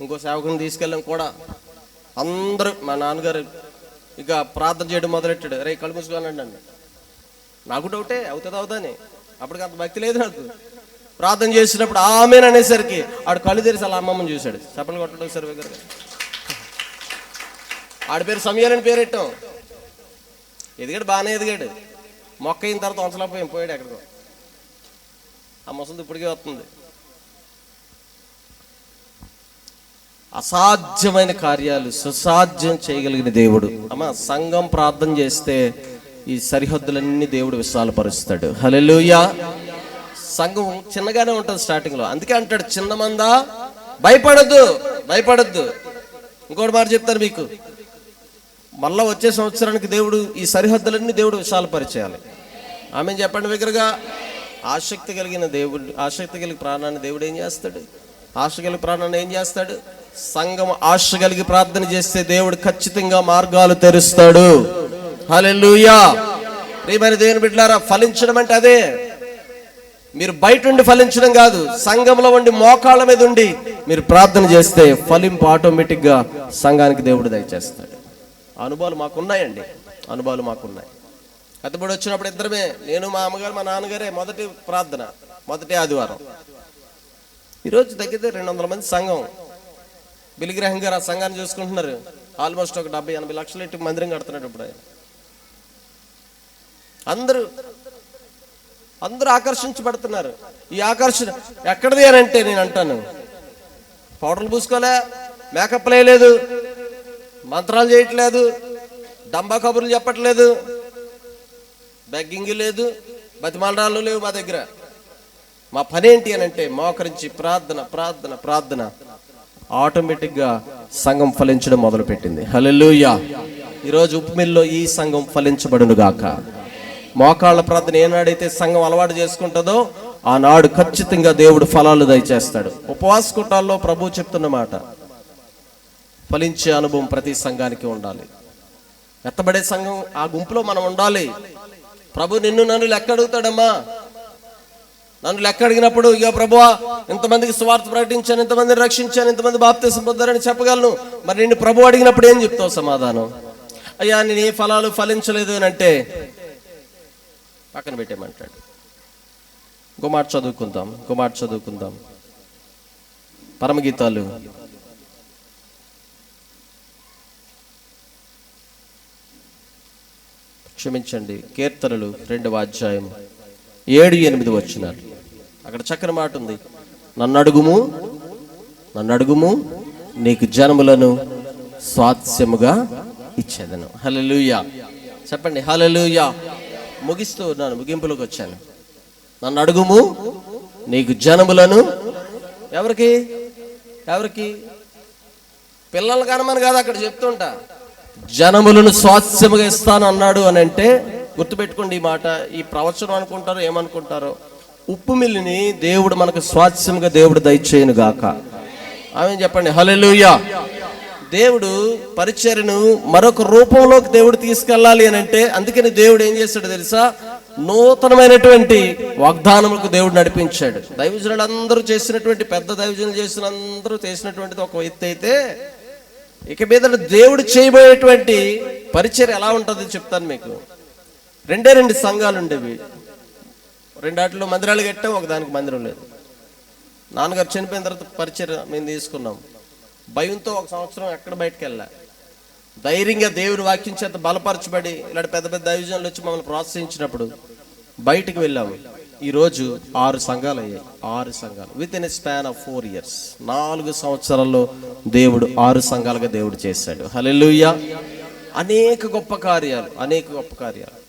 ఇంకో సేవకుని తీసుకెళ్ళాం కూడా. అందరూ మా నాన్నగారు ఇక ప్రార్థన చేయడం మొదలెట్టాడు. రే కళ్ళు మూసుకోనండి అండి. నాకు డౌటే అవుతుందని, అప్పటికి అంత భక్తి లేదు నాకు. ప్రార్థన చేసినప్పుడు ఆమెన్ అనేసరికి ఆడు కళ్ళు తెరిచి అలా అమ్మమ్మని చూశాడు. చప్పలు కొట్టడం సరే దగ్గర. ఆడి పేరు సమయాలని పేరెట్టాం. ఎదిగాడు, బాగానే ఎదిగాడు. మొక్క అయిన తర్వాత వంచలేకపోయాం, పోయాడు ఎక్కడికో. ఆ ముసలిది ఇప్పటికే వస్తుంది. అసాధ్యమైన కార్యాలు సుసాధ్యం చేయగలిగిన దేవుడు. అమ్మ సంఘం ప్రార్థన చేస్తే ఈ సరిహద్దులన్నీ దేవుడు విశాలపరుస్తాడు. హల్లెలూయా. సంఘం చిన్నగానే ఉంటుంది స్టార్టింగ్లో, అందుకే అంటాడు చిన్న మందా భయపడద్దు, భయపడద్దు. ఇంకోటి మాట చెప్తాను మీకు, మళ్ళా వచ్చే సంవత్సరానికి దేవుడు ఈ సరిహద్దులన్నీ దేవుడు విశాలపరిచేయాలి. ఆమె చెప్పండి బిగ్గరగా. ఆసక్తి కలిగిన దేవుడు, ఆసక్తి కలిగి ప్రాణాన్ని దేవుడు ఏం చేస్తాడు? ఆశ కలిగి ప్రాణాన్ని ఏం చేస్తాడు? సంఘం ఆశ కలిగి ప్రార్థన చేస్తే దేవుడు ఖచ్చితంగా మార్గాలు తెరుస్తాడు. హల్లెలూయా. ప్రియమైన దేవుని బిడ్డలారా, ఫలించడం అంటే అదే. మీరు బయట ఉండి ఫలించడం కాదు, సంఘంలో ఉండి మోకాళ్ళ మీద ఉండి మీరు ప్రార్థన చేస్తే ఫలింపు ఆటోమేటిక్గా సంఘానికి దేవుడు దయచేస్తాడు. అనుభవాలు మాకున్నాయండి, అనుభవాలు మాకున్నాయి. కత్తిపడి వచ్చినప్పుడు ఇద్దరమే, నేను మా అమ్మగారు మా నాన్నగారే మొదటి ప్రార్థన, మొదటి ఆదివారం. ఈరోజు దగ్గర 200 మంది సంఘం. బిలిగ్రహం గారు ఆ సంఘాన్ని చూసుకుంటున్నారు. ఆల్మోస్ట్ ఒక 70-80 లక్షల ఇంటికి మందిరం కడుతున్నాడు ఇప్పుడు ఆయన. అందరూ ఆకర్షించబడుతున్నారు. ఈ ఆకర్షణ ఎక్కడిది అని అంటే నేను అంటాను, పౌడర్లు పూసుకోలే, మేకప్ లేదు, మంత్రాలు చేయట్లేదు, డంబా కబుర్లు చెప్పట్లేదు, బెగ్గింగ్ లేదు, బతిమాలరాళ్ళు లేవు మా దగ్గర. మా పని ఏంటి అని అంటే మోకరించి ప్రార్థన ప్రార్థన ప్రార్థన. ఆటోమేటిక్గా సంఘం ఫలించడం మొదలుపెట్టింది. హల్లెలూయా. ఈరోజు ఉప్పుమిల్లో ఈ సంఘం ఫలించబడును గాక. మోకాళ్ళ ప్రార్థన ఏనాడైతే సంఘం అలవాటు చేసుకుంటుందో ఆనాడు ఖచ్చితంగా దేవుడు ఫలాలు దయచేస్తాడు. ఉపవాస కూటాల్లో ప్రభు చెప్తున్న మాట, ఫలించే అనుభవం ప్రతి సంఘానికి ఉండాలి. ఎత్తబడే సంఘం ఆ గుంపులో మనం ఉండాలి. ప్రభు నన్ను లెక్క అడుగుతాడమ్మా. నన్ను లెక్క అడిగినప్పుడు, ఇక ప్రభువా ఇంతమందికి సువార్త ప్రకటించాను, ఇంతమందిని రక్షించాను, ఇంతమంది బాప్తిసం పొందారని చెప్పగలను. మరి నిన్ను ప్రభు అడిగినప్పుడు ఏం చెప్తావు సమాధానం? అయ్యా నేను ఏ ఫలాలు ఫలించలేదు అని అంటే పక్కన పెట్టేమంటాడు. ఇంకో మాట చదువుకుందాం. పరమగీతాలు 2వ అధ్యాయం 7-8 వచనాలు. అక్కడ చక్కని మాట ఉంది. నన్ను అడుగుము నీకు జనములను స్వాస్యముగా ఇచ్చేదను. హల్లెలూయా. చెప్పండి హల్లెలూయా. ముగిస్తూ ఉన్నాను, ముగింపులోకి వచ్చాను. నన్ను అడుగుము నీకు జనములను, ఎవరికి పిల్లలు కనమని కాదు అక్కడ చెప్తుంటా, జనములను స్వాస్యముగా ఇస్తాను అన్నాడు అని అంటే గుర్తుపెట్టుకోండి ఈ మాట. ఈ ప్రవచనం అనుకుంటారో ఏమనుకుంటారో, ఉప్పు మిల్లిని దేవుడు మనకు స్వాస్యముగా దేవుడు దయచేయును గాక. ఆమె చెప్పండి హల్లెలూయా. దేవుడు పరిచర్యను మరొక రూపంలోకి దేవుడు తీసుకెళ్ళాలి అని అంటే, అందుకని దేవుడు ఏం చేస్తాడు తెలుసా? నూతనమైనటువంటి వాగ్దానములకు దేవుడు నడిపించాడు. దైవజనులు అందరూ చేసినటువంటి, పెద్ద దైవజనులు అందరూ చేసినటువంటిది ఒక ఎత్తు అయితే, ఇక మీద దేవుడు చేయబోయేటువంటి పరిచర్య ఎలా ఉంటుందో చెప్తాను మీకు. 2 సంఘాలు ఉండేవి. 2 మందిరాలు కట్టాం, ఒకదానికి మందిరం లేదు. నాన్నగారు చనిపోయిన తర్వాత పరిచర్య మేము తీసుకున్నాం. భయంతో 1 సంవత్సరం ఎక్కడ బయటకు వెళ్ళా. ధైర్యంగా దేవుని వాక్యం చేత బలపరచబడి ఇలాంటి పెద్ద పెద్ద దైవజనులు వచ్చి మమ్మల్ని ప్రోత్సహించినప్పుడు బయటకు వెళ్ళాము. ఈరోజు 6 సంఘాలు అయ్యాయి. 6 సంఘాలు with in a span of 4 years. 4 సంవత్సరాల్లో దేవుడు 6 సంఘాలుగా దేవుడు చేశాడు. హల్లెలూయా. అనేక గొప్ప కార్యాలు.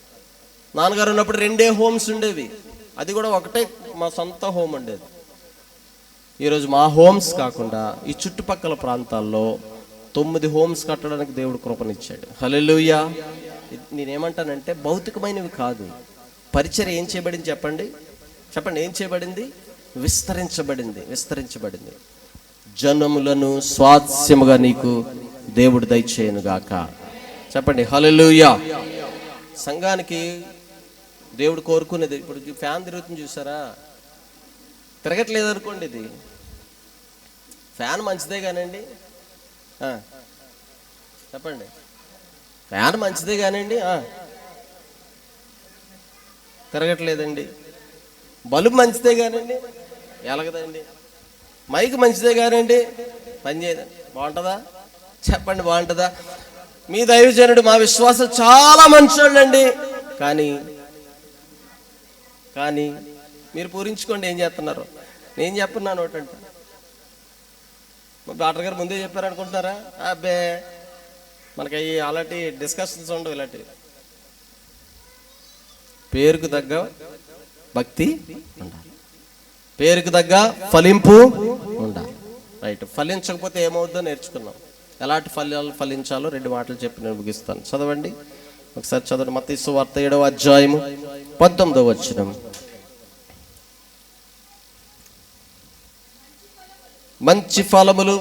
నాన్నగారు ఉన్నప్పుడు 2 హోమ్స్ ఉండేవి. అది కూడా ఒకటే మా సొంత హోమ్ ఉండేది. ఈరోజు మా హోమ్స్ కాకుండా ఈ చుట్టుపక్కల ప్రాంతాల్లో 9 హోమ్స్ కట్టడానికి దేవుడు కృపనిచ్చాడు. హల్లెలూయా. నేనేమంటానంటే భౌతికమైనవి కాదు, పరిచర్య ఏం చేయబడింది చెప్పండి ఏం చేయబడింది? విస్తరించబడింది. జనములను స్వాస్యముగా నీకు దేవుడు దయచేయును గాక. చెప్పండి హల్లెలూయా. సంఘానికి దేవుడు కోరుకునేది, ఇప్పుడు ఫ్యాన్ తిరుగుతుంది చూసారా, తిరగట్లేదు అనుకోండి, ఇది ఫ్యాన్ మంచిదే కానండి, చెప్పండి ఫ్యాన్ మంచిదే కానండి, తిరగట్లేదండి. బల్బు మంచిదే కానండి, ఎలగదండి. మైక్ మంచిదే కానండి, పని చేయదండి. బాగుంటుందా చెప్పండి? బాగుంటుందా? మీ దైవజనుడు మా విశ్వాసం చాలా మంచోళ్ళండి, కానీ మీరు పూరించుకోండి ఏం చేస్తున్నారు. నేను చెప్పున్నాను ఒకటంట, డాక్టర్ గారు ముందే చెప్పారనుకుంటున్నారా? అబ్బే మనకి అలాంటి డిస్కషన్స్ ఉండవు. ఇలాంటివి పేరుకు తగ్గ భక్తి ఉండాలి, పేరుకు తగ్గ ఫలింపు ఉండాలి. రైట్. ఫలించకపోతే ఏమవుద్దో నేర్చుకున్నాం. ఎలాంటి ఫలాలు ఫలించాలో 2 మాటలు చెప్పి నేను ముగిస్తాను. చదవండి ఒకసారి, చదవండి. మత్తయి సువార్త 7వ అధ్యాయము 19వ వచనం. మంచి ఫలములు.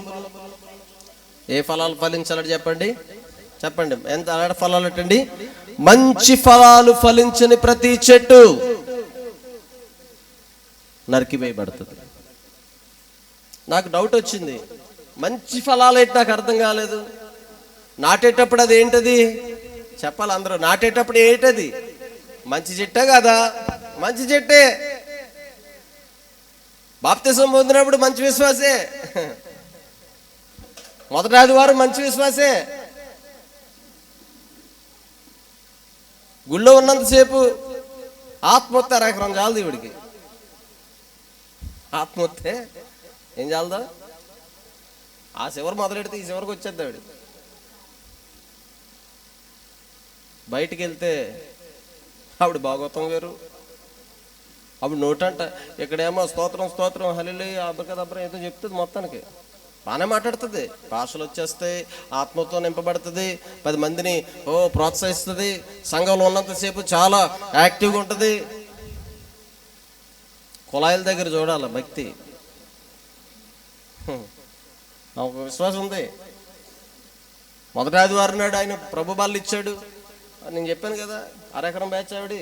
ఏ ఫలాలు ఫలించాలని చెప్పండి, చెప్పండి. ఎంత అలాంటి ఫలాలు ఏంటండి? మంచి ఫలాలు ఫలించని ప్రతి చెట్టు నరికివేయబడుతుంది. నాకు డౌట్ వచ్చింది, మంచి ఫలాలు ఏంటి నాకు అర్థం కాలేదు. నాటేటప్పుడు అది ఏంటది చెప్పాలి అందరూ. నాటేటప్పుడు ఏంటది? మంచి చెట్టే కదా? మంచి చెట్టే. బాప్తిసం పొందినప్పుడు మంచి విశ్వాసే, మొదటి ఆదివారం మంచి విశ్వాసే, గుళ్ళో ఉన్నంతసేపు ఆత్మహత్య ఎకరం చాలదు ఇవిడికి. ఆత్మహత్య ఏం చాలదా? ఆ చివరి మొదలెడితే ఈ చివరికి వచ్చేద్దాడు. బయటికి వెళ్తే ఆవిడ భాగవతం వేరు, ఆవిడ నోటంట. ఇక్కడేమో స్తోత్రం స్తోత్రం హల్లెలూయా అబ్రకదబ్ర ఏదో చెప్తుంది. మొత్తానికి బాగానే మాట్లాడుతుంది, భాషలు వచ్చేస్తాయి, ఆత్మతో నింపబడుతుంది, 10 మందిని ప్రోత్సహిస్తుంది, సంఘంలో ఉన్నంతసేపు చాలా యాక్టివ్గా ఉంటుంది. కుళాయిల దగ్గర చూడాలి భక్తి. నాకు విశ్వాసం ఉంది. మొదటి ఆదివారం నాడు ఆయన ప్రభు బళ్ళు ఇచ్చాడు. నేను చెప్పాను కదా, 1/2 ఎకరం బ్యాచ్ ఆవిడ.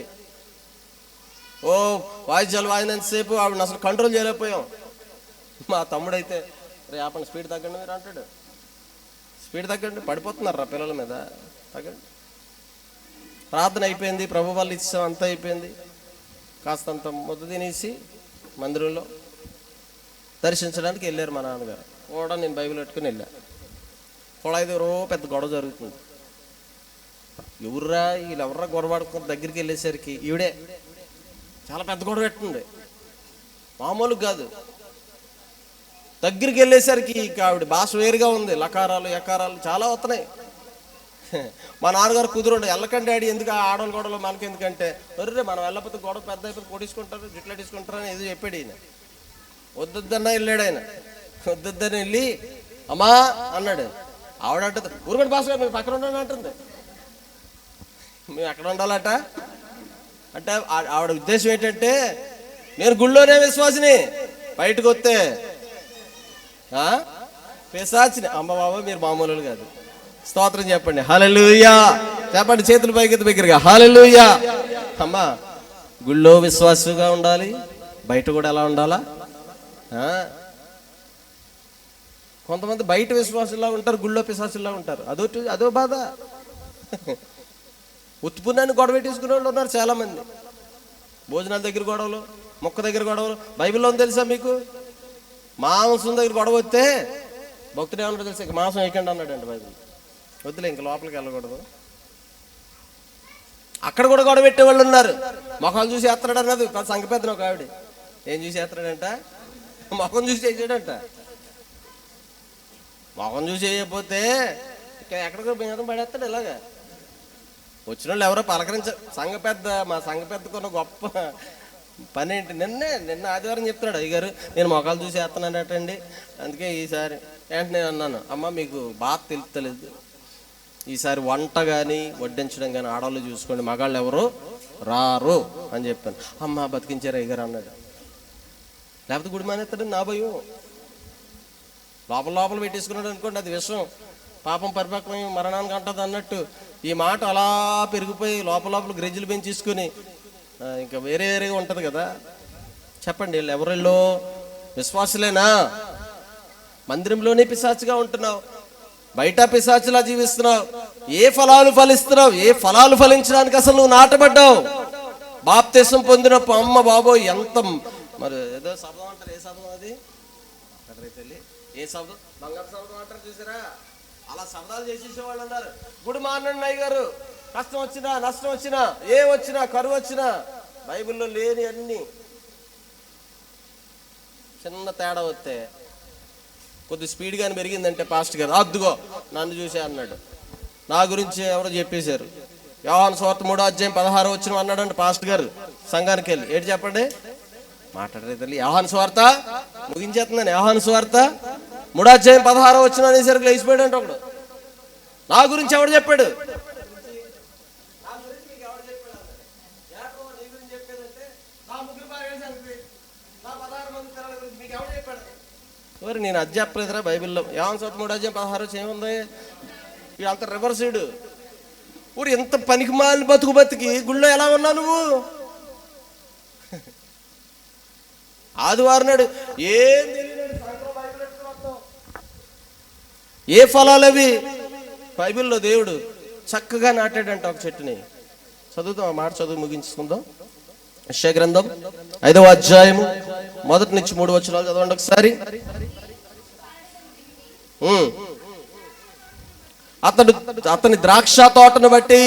వాయిద్యాలు వాయినంతసేపు ఆవిడ అసలు కంట్రోల్ చేయలేకపోయాం. మా తమ్ముడైతే రేపటి స్పీడ్ తగ్గండి మీరు అంటాడు. స్పీడ్ తగ్గండి, పడిపోతున్నారా పిల్లల మీద, తగ్గండి. ప్రార్థన అయిపోయింది, ప్రభు బళ్ళు ఇచ్చాం, అంతా అయిపోయింది. కాస్తంత ముద్ద తినేసి మందిరంలో దర్శించడానికి వెళ్ళారు మా నాన్నగారు కూడా. నేను బైబిల్ పెట్టుకుని వెళ్ళా. కుళాయి దగ్గర పెద్ద గొడవ జరుగుతుంది. ఎవర్రా వీళ్ళెవర్రా గొడవ పడుకుని దగ్గరికి వెళ్ళేసరికి ఈవిడే చాలా పెద్ద గొడవ పెట్టింది, మామూలు కాదు. దగ్గరికి వెళ్ళేసరికి ఆవిడ భాష వేరుగా ఉంది, లకారాలు ఎకారాలు చాలా వస్తున్నాయి. మా నాన్నగారు కుదురుండే, వెళ్ళకండి డాడీ, ఎందుకు ఆడవాళ్ళ గొడవలు మనకి ఎందుకంటే, ఒర్రే మనం వెళ్ళకపోతే గొడవ పెద్ద అయిపోతే కొట్టించుకుంటారు, జిట్లా తీసుకుంటారు అని ఏదో చెప్పాడు ఈయన. వద్దొద్దన్నా వెళ్ళాడు ఆయన. వద్దొద్దని వెళ్ళి అమ్మా అన్నాడు. ఆవిడ అంటుంది, ఊరుగండి భాష గారు మీరు పక్కన ఉండాలని అంటుంది. మేము ఎక్కడ ఉండాలట అంటే ఆవిడ ఉద్దేశం ఏంటంటే, నేను గుళ్ళోనే విశ్వాసిని, బయటకు వస్తే పిశాచిని. అమ్మ బాబా మీరు మామూలు కాదు. స్తోత్రం చెప్పండి, హల్లెలూయా చెప్పండి, చేతులు పైకి దగ్గరగా హల్లెలూయా. అమ్మా గుళ్ళో విశ్వాసంగా ఉండాలి, బయట కూడా ఎలా ఉండాలా? కొంతమంది బయట విశ్వాసుల్లా ఉంటారు, గుళ్ళో పిశాచుల్లా ఉంటారు. అదో బాధ. ఉత్పున్నాన్ని గొడవ పెట్టేసుకునే వాళ్ళు ఉన్నారు చాలా మంది. భోజనాల దగ్గర గొడవలు, మొక్క దగ్గర గొడవలు. బైబిల్లో ఉంది తెలుసా మీకు? మాంసం దగ్గర గొడవ వస్తే భక్తుడు ఏమన్నాడు తెలుసా? ఇక మాంసం వేయకండి అన్నాడండి బైబిల్. వద్దులే ఇంక లోపలికి వెళ్ళకూడదు. అక్కడ కూడా గొడవ పెట్టేవాళ్ళు ఉన్నారు. మొఖాలు చూసి వేస్తున్నాడు అన్నది సంఘ పెద్దన ఒక ఆవిడ. ఏం చూసి వేస్తున్నాడంట? మొఖం చూసి వేసాడంట. మొఖం చూసి వేయకపోతే ఇక్కడ ఎక్కడికో బింగం పడేస్తాడు. ఇలాగా వచ్చిన వాళ్ళు ఎవరో పలకరించారు. మా సంఘ పెద్దకున్న గొప్ప పని ఏంటి, నిన్న ఆదివారం చెప్తున్నాడు, అయ్యగారు నేను మొఖాలు చూసి వేస్తున్నానటండి, అందుకే ఈసారి ఏంటి నేను అన్నాను, అమ్మ మీకు బాగా తెలుస్తలేదు, ఈసారి వంట కానీ వడ్డించడం కానీ ఆడవాళ్ళు చూసుకోండి, మగాళ్ళు ఎవరు రారు అని చెప్పాను. అమ్మ బతికించారు అయ్యగారు అన్నాడు. లేకపోతే గుడి మానేస్తాడు నా భయం. లోపల పెట్టేసుకున్నాడు అనుకోండి, అది విషయం, పాపం పరిపక్వం మరణానికి అంటది అన్నట్టు ఈ మాట అలా పెరిగిపోయి లోపల గ్రెజ్జులు పెంచేసుకుని ఇంకా వేరేగా ఉంటుంది కదా. చెప్పండి, వీళ్ళు ఎవరిలో విశ్వాసులేనా? మందిరంలోనే పిశాచుగా ఉంటున్నావు, బయట పిశాచులా జీవిస్తున్నావు. ఏ ఫలాలు ఫలిస్తున్నావు? ఏ ఫలాలు ఫలించడానికి అసలు నువ్వు నాటబడ్డావు? బాప్తిసం పొందిన అమ్మ బాబోయ్ ఎంత మరి ఏదో శబ్దం అంటారు. ఏ శబ్దం అది? ఏ శబ్దం? బంగారు శబ్దం అంటారు చూసారా? అలా శబ్దాలు చేసేసేవాళ్ళు ఉన్నారు. గుడి మానండి అయ్య గారు, కష్టం వచ్చినా నష్టం వచ్చినా ఏ వచ్చినా కరువు వచ్చినా బైబిల్లో లేని అన్ని. చిన్న తేడా వస్తే కొద్ది స్పీడ్గానే పెరిగిందంటే పాస్ట్ గారు అద్దుగో నన్ను చూసే అన్నాడు, నా గురించి ఎవరో చెప్పేశారు, యోహాను సువార్త 3:16 అన్నాడంటే పాస్టర్ గారు సంఘానికి వెళ్ళి. ఏంటి చెప్పండి, మాట్లాడలేదు తల్లి. యోహాను సువార్త ముగించేస్తుందని. యోహాను సువార్త 3:16 అనేసరికి లేచిపోయాడు అంటే ఒకడు. నా గురించి ఎవడు చెప్పాడు? మరి నేను అది చెప్పలేదురా బైబిల్లో. యోహాను సువార్త 3:16 ఏముంది? ఇది అంత రివర్సీడు. ఊరు ఎంత పనికిమాలిన బతికి గుళ్ళో ఎలా ఉన్నావు నువ్వు? ఆదివారం నాడు ఏం ఏ ఫలాలు అవి? బైబిల్లో దేవుడు చక్కగా నాటాడంట ఒక చెట్టుని. చదువుతాం, ఆ మాట చదువు ముగించుకుందాం. యెషయా గ్రంథం 5వ అధ్యాయము 1 నుంచి 3 వచనాలు చదవండి ఒకసారి. అతని ద్రాక్ష తోటను బట్టి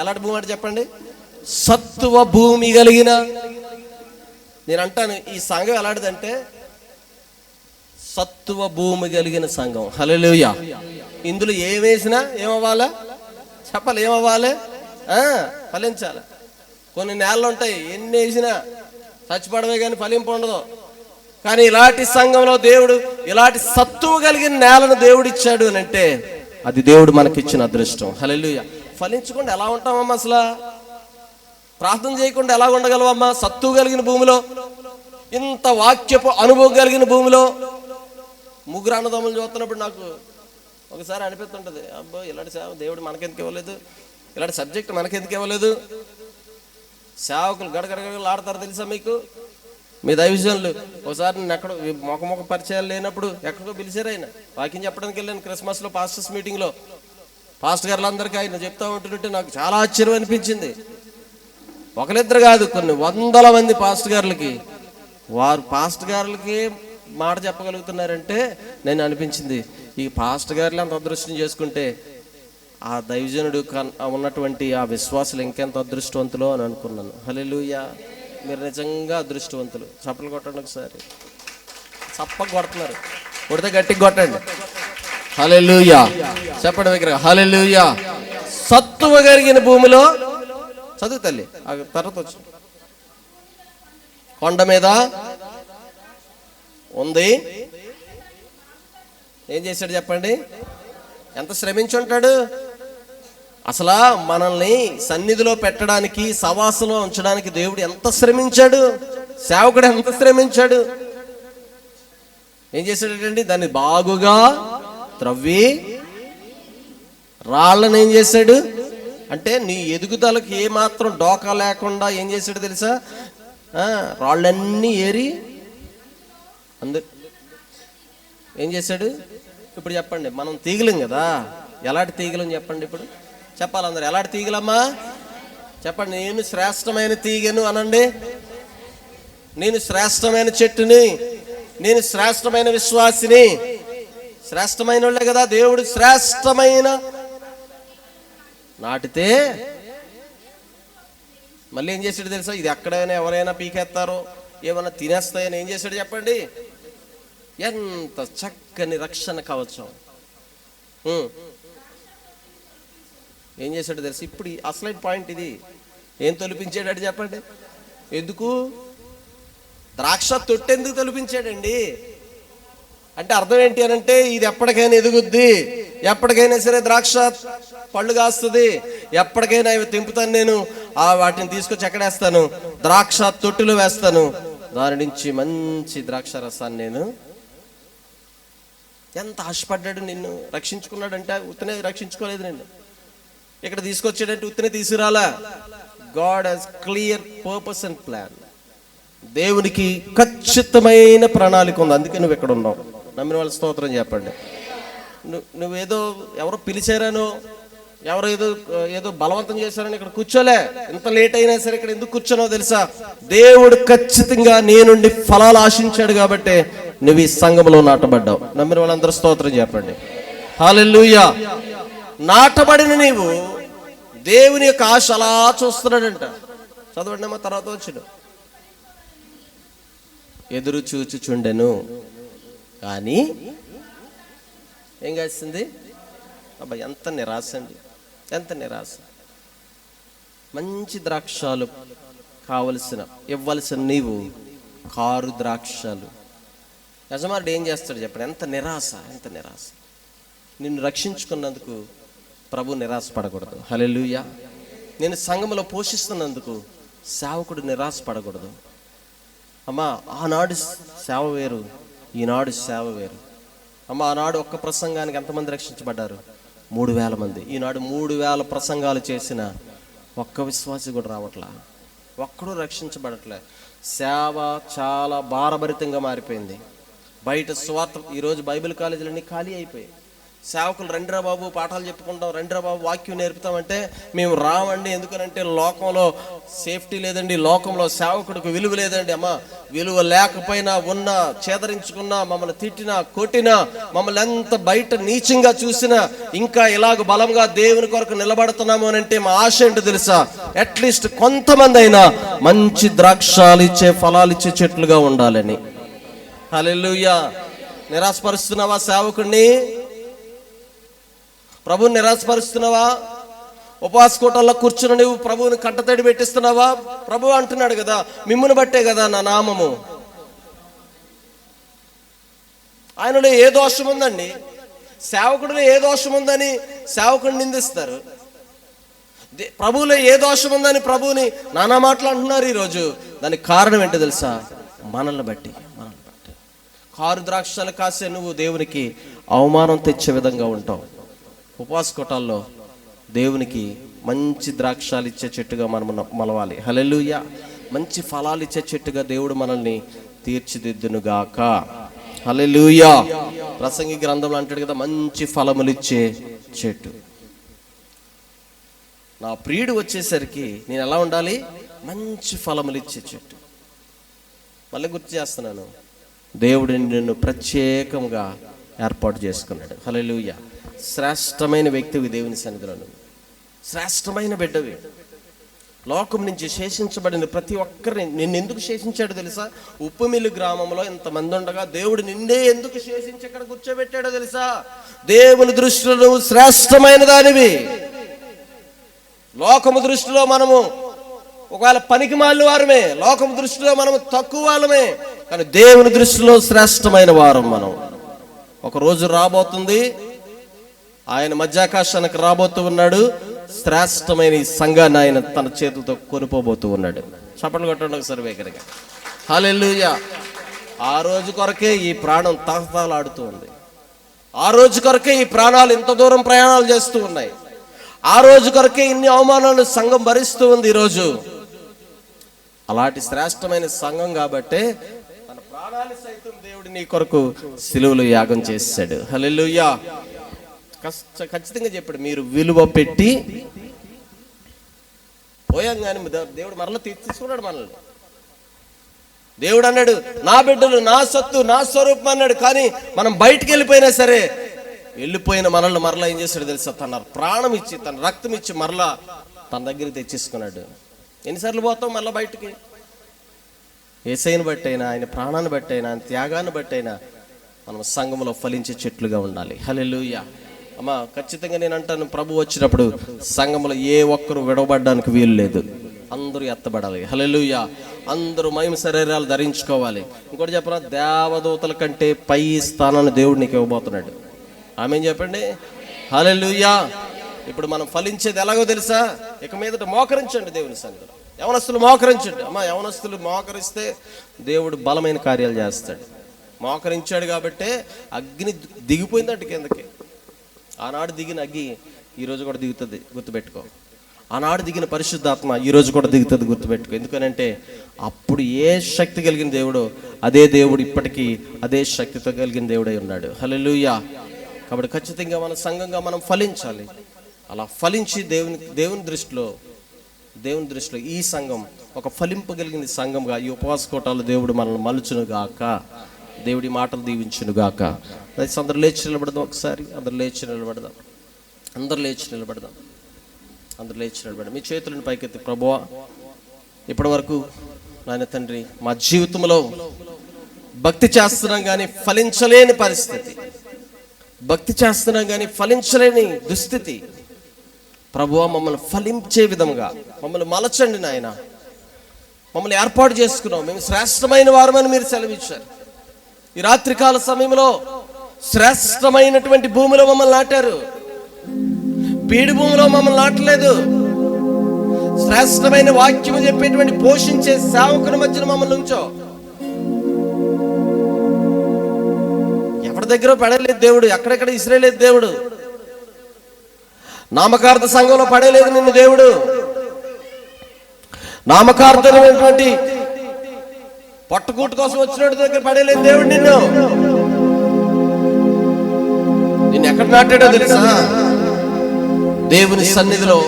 ఎలాంటి భూమి అంటే చెప్పండి? సత్వ భూమి కలిగిన. నేను అంటాను ఈ సంఘం ఎలాంటిదంటే సత్వ భూమి కలిగిన సంఘం. హల్లెలూయా. ఇందులో ఏమేసినా ఏమవ్వాలా చెప్పాలి, ఏమవ్వాలి? ఫలించాలి. కొన్ని నేలలు ఉంటాయి, ఎన్ని వేసినా చచ్చిపడవే కానీ ఫలింపు ఉండదు. కానీ ఇలాంటి సంఘంలో దేవుడు ఇలాంటి సత్తువ కలిగిన నేలను దేవుడు ఇచ్చాడు అని అంటే అది దేవుడు మనకిచ్చిన అదృష్టం. హల్లెలూయా. ఫలించకుండా ఎలా ఉంటామమ్మా? అసలు ప్రార్థన చేయకుండా ఎలా ఉండగలవమ్మా? సత్తువ కలిగిన భూమిలో, ఇంత వాక్యపు అనుభవం కలిగిన భూమిలో. ముగ్గురు అన్నదమ్ములు చూస్తున్నప్పుడు నాకు ఒకసారి అనిపిస్తుంటది, అబ్బో ఇలాంటి సేవ దేవుడు మనకెందుకు ఇవ్వలేదు, ఇలాంటి సబ్జెక్ట్ మనకెందుకు ఇవ్వలేదు. సేవకులు గడగడగడలు ఆడతారు తెలుసా మీకు? మీ దైవజనులు ఒకసారి నేను ఎక్కడో మొక్క పరిచయాలు లేనప్పుడు ఎక్కడికో పిలిచారు. ఆయన వాక్యం చెప్పడానికి వెళ్ళాను క్రిస్మస్లో పాస్టర్స్ మీటింగ్లో. పాస్టర్ గారులందరికీ ఆయన చెప్తా ఉంటుంటే నాకు చాలా ఆశ్చర్యం అనిపించింది. ఒకరిద్దరు కాదు, కొన్ని వందల మంది పాస్టర్ గారులకి, వారు పాస్టర్ గారులకి మాట చెప్పగలుగుతున్నారంటే నేను అనిపించింది ఈ పాస్టర్ గారులు అంత అదృష్టం చేసుకుంటే ఆ దైవజనుడు ఉన్నటువంటి ఆ విశ్వాసులు ఇంకెంత అదృష్టవంతులో అని అనుకున్నాను. హల్లెలూయా. మీరు నిజంగా అదృష్టవంతులు. చప్పలు కొట్టండి ఒకసారి. చప్పగా కొడుతున్నారు, కొడితే గట్టిగా కొట్టండి. హల్లెలూయా. చెప్పండి దగ్గర హల్లెలూయా. సత్తువ కలిగిన భూమిలో చదువు తల్లి. తర్వాత వచ్చి కొండ మీద ఉంది. ఏం చేశాడు చెప్పండి? ఎంత శ్రమించి ఉంటాడు అసలు మనల్ని సన్నిధిలో పెట్టడానికి, సవాసంలో ఉంచడానికి దేవుడు ఎంత శ్రమించాడు, సేవకుడు ఎంత శ్రమించాడు. ఏం చేశాడండి? దాన్ని బాగుగా త్రవ్వి రాళ్ళని ఏం చేశాడు అంటే నీ ఎదుగుదలకు ఏ మాత్రం డోకా లేకుండా ఏం చేశాడు తెలుసా? రాళ్ళన్నీ ఏరి అందరు ఏం చేశాడు? ఇప్పుడు చెప్పండి, మనం తీగలం కదా, ఎలాంటి తీగలం చెప్పండి? ఇప్పుడు చెప్పాలి అందరు, ఎలాంటి తీగలమ్మా చెప్పండి. నేను శ్రేష్టమైన తీగను అనండి. నేను శ్రేష్టమైన చెట్టుని, నేను శ్రేష్టమైన విశ్వాసిని. శ్రేష్టమైన వాళ్ళే కదా దేవుడు శ్రేష్టమైన నాటితే మళ్ళీ ఏం చేశాడు తెలుసా? ఇది ఎక్కడైనా ఎవరైనా పీకేస్తారో ఏమైనా తినేస్తాయని ఏం చేశాడు చెప్పండి? ఎంత చక్కని రక్షణ కవచం. ఏం చేశాడు తెలుసు? ఇప్పుడు అసలైన పాయింట్ ఇది. ఏం తొలిపించాడు చెప్పండి? ఎందుకు? ద్రాక్ష తొట్టెందుకు తొలిపించాడండి అంటే అర్థం ఏంటి అని అంటే ఇది ఎప్పటికైనా ఎదుగుద్ది, ఎప్పటికైనా సరే ద్రాక్ష పళ్ళు కాస్తుంది, ఎప్పటికైనా ఇవి తెంపుతాను నేను, వాటిని తీసుకొచ్చి ఎక్కడేస్తాను? ద్రాక్ష తొట్టులో వేస్తాను, దాని నుంచి మంచి ద్రాక్ష రసాన్ని నేను. ఎంత ఆశపడ్డాడు, నిన్ను రక్షించుకున్నాడంటే ఉత్తనే రక్షించుకోలేదు నిన్ను. ఇక్కడ తీసుకొచ్చాడంటే ఉత్తనే తీసుకురాలా. God has clear purpose and plan. దేవునికి ఖచ్చితమైన ప్రణాళిక ఉంది, అందుకే నువ్వు ఇక్కడ ఉన్నావు. నమ్మిన వాళ్ళ స్తోత్రం చెప్పండి. నువ్వేదో ఎవరో పిలిచారనో, ఎవరో ఏదో బలవంతం చేశారని ఇక్కడ కూర్చోలే. ఎంత లేట్ అయినా సరే ఇక్కడ ఎందుకు కూర్చోనో తెలుసా? దేవుడు ఖచ్చితంగా నీ నుండి ఫలాలు ఆశించాడు కాబట్టి నువ్వు ఈ సంఘంలో నాటబడ్డావు. నమ్మిన వాళ్ళందరూ స్తోత్రం చెప్పండి. హల్లెలూయా. నాటబడిన నీవు దేవుని యొక్క ఆశ అలా చూస్తున్నాడంట. చదవండి అమ్మా, తర్వాత వచ్చాడు. ఎదురు చూచుచుండెను కానీ ఏం కాసింది? అబ్బా ఎంత నిరాశ అండి, ఎంత నిరాశ. మంచి ద్రాక్షాలు కావలసిన ఇవ్వాల్సిన నీవు కారు ద్రాక్షాలు. యజమానుడు ఏం చేస్తాడు చెప్పండి? ఎంత నిరాశ, ఎంత నిరాశ. నిన్ను రక్షించుకున్నందుకు ప్రభు నిరాశపడకూడదు. హల్లెలూయా. నేను సంఘంలో పోషిస్తున్నందుకు సేవకుడు నిరాశపడకూడదు. అమ్మా ఆనాడు సేవ వేరు, ఈనాడు సేవ వేరు. అమ్మ ఆనాడు ఒక్క ప్రసంగానికి ఎంతమంది రక్షించబడ్డారు? 3000 మంది. ఈనాడు 3000 ప్రసంగాలు చేసిన ఒక్క విశ్వాసి కూడా రావట్లా, ఒక్కడూ రక్షించబడట్లే. సేవ చాలా భారభరితంగా మారిపోయింది. బయట సువార్త, ఈరోజు బైబిల్ కాలేజీలన్నీ ఖాళీ అయిపోయాయి. సేవకులు రండిరా బాబు పాఠాలు చెప్పుకుంటాం, రండిరా బాబు వాక్యం నేర్పుతామంటే మేము రావండి. ఎందుకనంటే లోకంలో సేఫ్టీ లేదండి, లోకంలో సేవకుడికి విలువ లేదండి. అమ్మ విలువ లేకపోయినా ఉన్నా, చేదరించుకున్నా, మమ్మల్ని తిట్టినా కొట్టినా, మమ్మల్ని ఎంత బయట నీచంగా చూసినా ఇంకా ఇలాగ బలంగా దేవుని కొరకు నిలబడుతున్నాము అని అంటే మా ఆశ ఏంటో తెలుసా? అట్లీస్ట్ కొంతమంది అయినా మంచి ద్రాక్షాలు ఇచ్చే ఫలాలు ఇచ్చే చెట్లుగా ఉండాలని. హల్లెలూయా. నిరాశపరుస్తున్నావా సేవకుడిని? ప్రభుని నిరాశపరుస్తున్నావా? ఉపవాస కూటంలో కూర్చుని నువ్వు ప్రభువుని కంటతడి పెట్టిస్తున్నావా? ప్రభు అంటున్నాడు కదా, మిమ్మును బట్టే కదా నా నామము. ఆయనలో ఏ దోషం ఉందండి? సేవకుడిలో ఏ దోషం ఉందని సేవకుడిని నిందిస్తారు. ప్రభువులో ఏ దోషం ఉందని ప్రభువుని నానా మాటలు అంటున్నారు ఈరోజు. దానికి కారణం ఏంటో తెలుసా? మనల్ని బట్టి. కారు ద్రాక్షలు కాసే నువ్వు దేవునికి అవమానం తెచ్చే విధంగా ఉంటావు. ఉపవాస కూటాల్లో దేవునికి మంచి ద్రాక్షాలు ఇచ్చే చెట్టుగా మనం మలవాలి. హల్లెలూయా. మంచి ఫలాలు ఇచ్చే చెట్టుగా దేవుడు మనల్ని తీర్చిదిద్దునుగాక. హల్లెలూయా. ప్రసంగి గ్రంథంలో అంటాడు కదా, మంచి ఫలములు ఇచ్చే చెట్టు. నా ప్రియుడు వచ్చేసరికి నేను ఎలా ఉండాలి? మంచి ఫలములు ఇచ్చే చెట్టు. మళ్ళీ గుర్తు చేస్తున్నాను, దేవుడు నిన్ను ప్రత్యేకంగా ఏర్పాటు చేసుకున్నాడు. హల్లెలూయా. శ్రేష్టమైన వ్యక్తివి దేవుని సన్నిధిలో, శ్రేష్టమైన బిడ్డవి. లోకం నుంచి శేషించబడిన ప్రతి ఒక్కరిని నిన్ను ఎందుకు శేషించాడో తెలుసా? ఉప్పుమిల్లి గ్రామంలో ఇంతమంది ఉండగా దేవుడు నిన్నే ఎందుకు శేషించి అక్కడ కూర్చోబెట్టాడో తెలుసా? దేవుని దృష్టిలో నువ్వు శ్రేష్టమైన దానివి. లోకము దృష్టిలో మనము ఒకవేళ పనికి మాలిన వారమే, లోకము దృష్టిలో మనము తక్కువ వాళ్ళమే, కానీ దేవుని దృష్టిలో శ్రేష్టమైన వారం మనం. ఒక రోజు రాబోతుంది, ఆయన మధ్యాకాశానికి రాబోతూ ఉన్నాడు. శ్రేష్టమైన ఈ సంఘాన్ని ఆయన తన చేతులతో కొనిపోబోతూ ఉన్నాడు. చప్పట్లు కొట్టండి ఒకసారి వేగరగా. హల్లెలూయా. ఆ రోజు కొరకే ఈ ప్రాణం తహతహలాడుతూ ఉంది. ఆ రోజు కొరకే ఈ ప్రాణాలు ఇంత దూరం ప్రయాణాలు చేస్తూ ఉన్నాయి. ఆ రోజు కొరకే ఇన్ని అవమానాలు సంఘం భరిస్తూ ఉంది ఈరోజు. అలాంటి శ్రేష్టమైన సంఘం కాబట్టే తన ప్రాణాలు సైతం దేవుడు నీ కొరకు సిలువలో యాగం చేశాడు. హల్లెలూయా. ఖచ్చితంగా చెప్పాడు, మీరు విలువ పెట్టి పోయాం కానీ దేవుడు మరలా తీసుకున్నాడు మనల్ని. దేవుడు అన్నాడు, నా బిడ్డలు నా సత్తు నా స్వరూపం అన్నాడు. కానీ మనం బయటికి వెళ్ళిపోయినా సరే, వెళ్ళిపోయిన మనల్ని మరలా ఏం చేశాడు తెలుసా? తన ప్రాణం ఇచ్చి, తన రక్తం ఇచ్చి మరలా తన దగ్గరికి తెచ్చేసుకున్నాడు. ఎన్నిసార్లు పోతాం మళ్ళీ బయటికి? యేసయ్యను బట్టి అయినా, ఆయన ప్రాణాన్ని బట్టి అయినా, ఆయన త్యాగాన్ని బట్టి అయినా మనం సంఘంలో ఫలించే చెట్లుగా ఉండాలి. హల్లెలూయా. అమ్మా ఖచ్చితంగా నేను అంటాను, ప్రభు వచ్చినప్పుడు సంఘంలో ఏ ఒక్కరు విడవబడడానికి వీలు లేదు, అందరూ ఎత్తబడాలి. హల్లెలూయా. అందరూ మహిమ శరీరాలు ధరించుకోవాలి. ఇంకోటి చెప్పరా, దేవదూతల కంటే పై స్థానాన్ని దేవుడు నీకు ఇవ్వబోతున్నాడు. ఆమేన్ చెప్పండి. హల్లెలూయా. ఇప్పుడు మనం ఫలించేది ఎలాగో తెలుసా? ఇక మీదట మోకరించండి దేవుని సన్నిధిలో. యవనస్తులు మోకరించండి. అమ్మా యవనస్తులు మోకరిస్తే దేవుడు బలమైన కార్యాలు చేస్తాడు. మోకరించాడు కాబట్టే అగ్ని దిగిపోయిందంట కిందకి. ఆనాడు దిగిన అగ్గి ఈరోజు కూడా దిగుతుంది, గుర్తుపెట్టుకో. ఆనాడు దిగిన పరిశుద్ధాత్మ ఈరోజు కూడా దిగుతుంది, గుర్తుపెట్టుకో. ఎందుకనంటే అప్పుడు ఏ శక్తి కలిగిన దేవుడో అదే దేవుడు ఇప్పటికీ అదే శక్తితో కలిగిన దేవుడై ఉన్నాడు. హల్లెలూయా. కాబట్టి ఖచ్చితంగా మన సంఘంగా మనం ఫలించాలి. అలా ఫలించి దేవుని దృష్టిలో ఈ సంఘం ఒక ఫలింపగలిగిన సంఘంగా ఈ ఉపవాస కూటాలు దేవుడు మనల్ని మలుచును గాక. దేవుడి మాటలు దీవించును గాక. అందరు లేచి నిలబడదాం. ఒకసారి అందరు లేచి నిలబడదాం. మీ చేతులను పైకెత్తి, ప్రభువా ఇప్పటి వరకు నాయన తండ్రి మా జీవితంలో భక్తి చేస్తున్నాం కానీ ఫలించలేని పరిస్థితి, భక్తి చేస్తున్నాం కానీ ఫలించలేని దుస్థితి. ప్రభువా, మమ్మల్ని ఫలించే విధంగా మమ్మల్ని మలచండి నాయన. మమ్మల్ని ఏర్పాటు చేసుకున్నాం, మేము శ్రేష్టమైన వారమని మీరు సెలవిచ్చారు. ఈ రాత్రికాల సమయంలో శ్రేష్టమైనటువంటి భూమిలో మమ్మల్ని నాటారు. బీడు భూమిలో మమ్మల్ని నాటలేదు. శ్రేష్టమైన వాక్యము చెప్పేటువంటి పోషించే సేవకుని మధ్యన మమ్మల్ని ఉంచో. ఎవరి దగ్గర పడలేదు దేవుడు, ఎక్కడెక్కడ ఇసిరేలేదు దేవుడు. నామకార్థ సంఘంలో పడేలేదు నిన్ను దేవుడు. నామకార్థమైనటువంటి పట్టుకూటు కోసం వచ్చినట్టు దగ్గర పడేలేదు దేవుడు నిన్ను. నిన్ను ఎక్కడ నాటాడో తెలుసా? దేవుని సన్నిధిలో,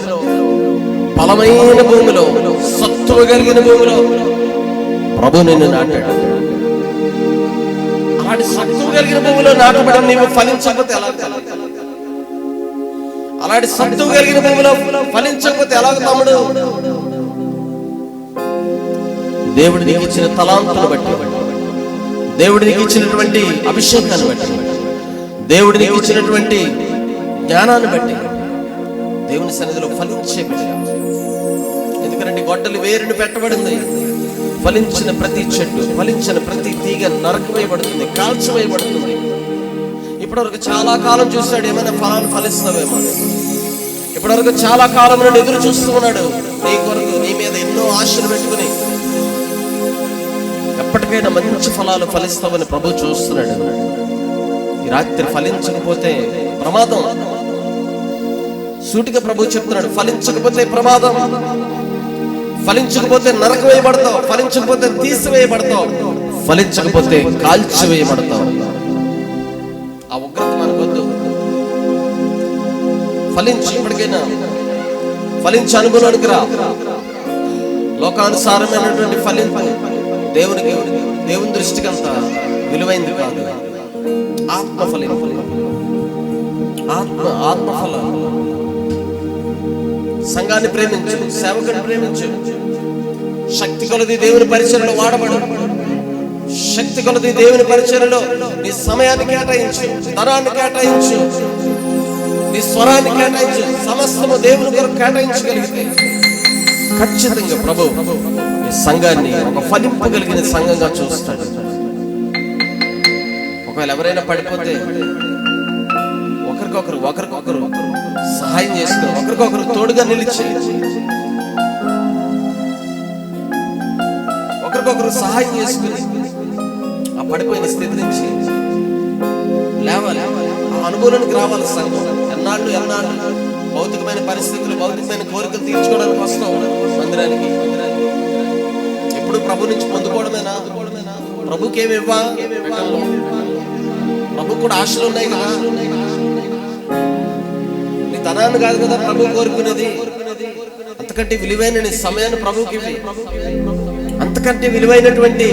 బలమైన భూమిలో, సత్తువ కలిగిన భూమిలో ప్రభు నిన్ను నాటాడు. అలాంటి సత్తువ కలిగిన భూమిలో నాటబడి నీవు ఫలించకపోతే ఎలా? అలాంటి సత్తువ కలిగిన భూమిలో ఫలించకపోతే ఎలాగ తమ్ముడు? దేవుడు నీకు ఇచ్చిన తలాంతును బట్టి, దేవుడు నీకు ఇచ్చినటువంటి అభిషేకాన్ని బట్టి, దేవుడు నీకు ఇచ్చినటువంటి జ్ఞానాన్ని బట్టి దేవుని సన్నిధిలో ఫలించే బిడ్డగా. ఎందుకంటే గొడ్డలి వేరుని పెట్టబడింది. ఫలించిన ప్రతి చెట్టు, ఫలించిన ప్రతి తీగ నరకవేయబడుతుంది, కాల్చివేయబడుతుంది. ఇప్పటివరకు చాలా కాలం చూశాడు ఏమైనా ఫలాలు ఫలిస్తావేమో. ఇప్పటివరకు చాలా కాలం నుండి ఎదురు చూస్తూ ఉన్నాడు నీ కొరకు, నీ మీద ఎన్నో ఆశలు పెట్టుకుని. ఎప్పటికైనా మంచి ఫలాలు ఫలిస్తావని ప్రభు చూస్తున్నాడు. ఈ రాత్రి ఫలించకపోతే ప్రమాదం. సూటిగా ప్రభు చెప్తున్నాడు, ఫలించకపోతే ప్రమాదం. ఫలించకపోతే నరకం వేయబడతావు, ఫలించకపోతే తీసివేయబడతావు, ఫలించకపోతే కాల్చివేయబడతావు. ఆ ఉగ్రత మనకొద్దు. ఫలించి ఇప్పటికైనా ఫలించి అనుభవానికి రా. లోకానుసారమైనటువంటి ఫలింపు దేవుని దృష్టికి అంత విలువైంది కాదు. ఆత్మఫలింపు, ఆత్మఫల. సంఘాన్ని ప్రేమించు, సేవకుని ప్రేమించు. శక్తి కొలది దేవుని పరిచర్యలో వాడబడు. శక్తి కొలది దేవుని పరిచర్యలో నీ సమయాన్ని కేటాయించు, ధనాన్ని కేటాయించు, నీ స్వరాన్ని కేటాయించు. సమస్తము దేవుని కొరకు కేటాయించగలిగితే ఖచ్చితంగా ప్రభు ఈ సంఘాన్ని ఒక ఫలింపగలిగిన సంఘంగా చూస్తాడు. ఒకవేళ ఎవరైనా పడిపోతే ఒకరికొకరు సహాయం చేసుకుని, ఒకరికొకరు తోడుగా నిలిచి, ఒకరికొకరు సహాయం చేసుకుని ఆ పడిపోయిన స్థితి నుంచి లేవాలి. ఆ అనుభవానికి రావాలి సంఘం. ఎన్నాళ్ళు భౌతికమైన పరిస్థితులు, భౌతికమైన కోరికలు తీర్చుకోవడానికి వస్తాం మందిరానికి. ఎప్పుడు ప్రభు నుంచి పొందుకోవడమేనా? ప్రభుకి ఏమి ఇవ్వాలి? ప్రభు కూడా ఆశలు ఉన్నాయి కదా. నీ ధనాన్ని కాదు కదా ప్రభు కోరుకునేది. అంతకంటే విలువైన నీ సమయాన్ని ప్రభుకి ఇవ్వి. అంతకంటే విలువైనటువంటి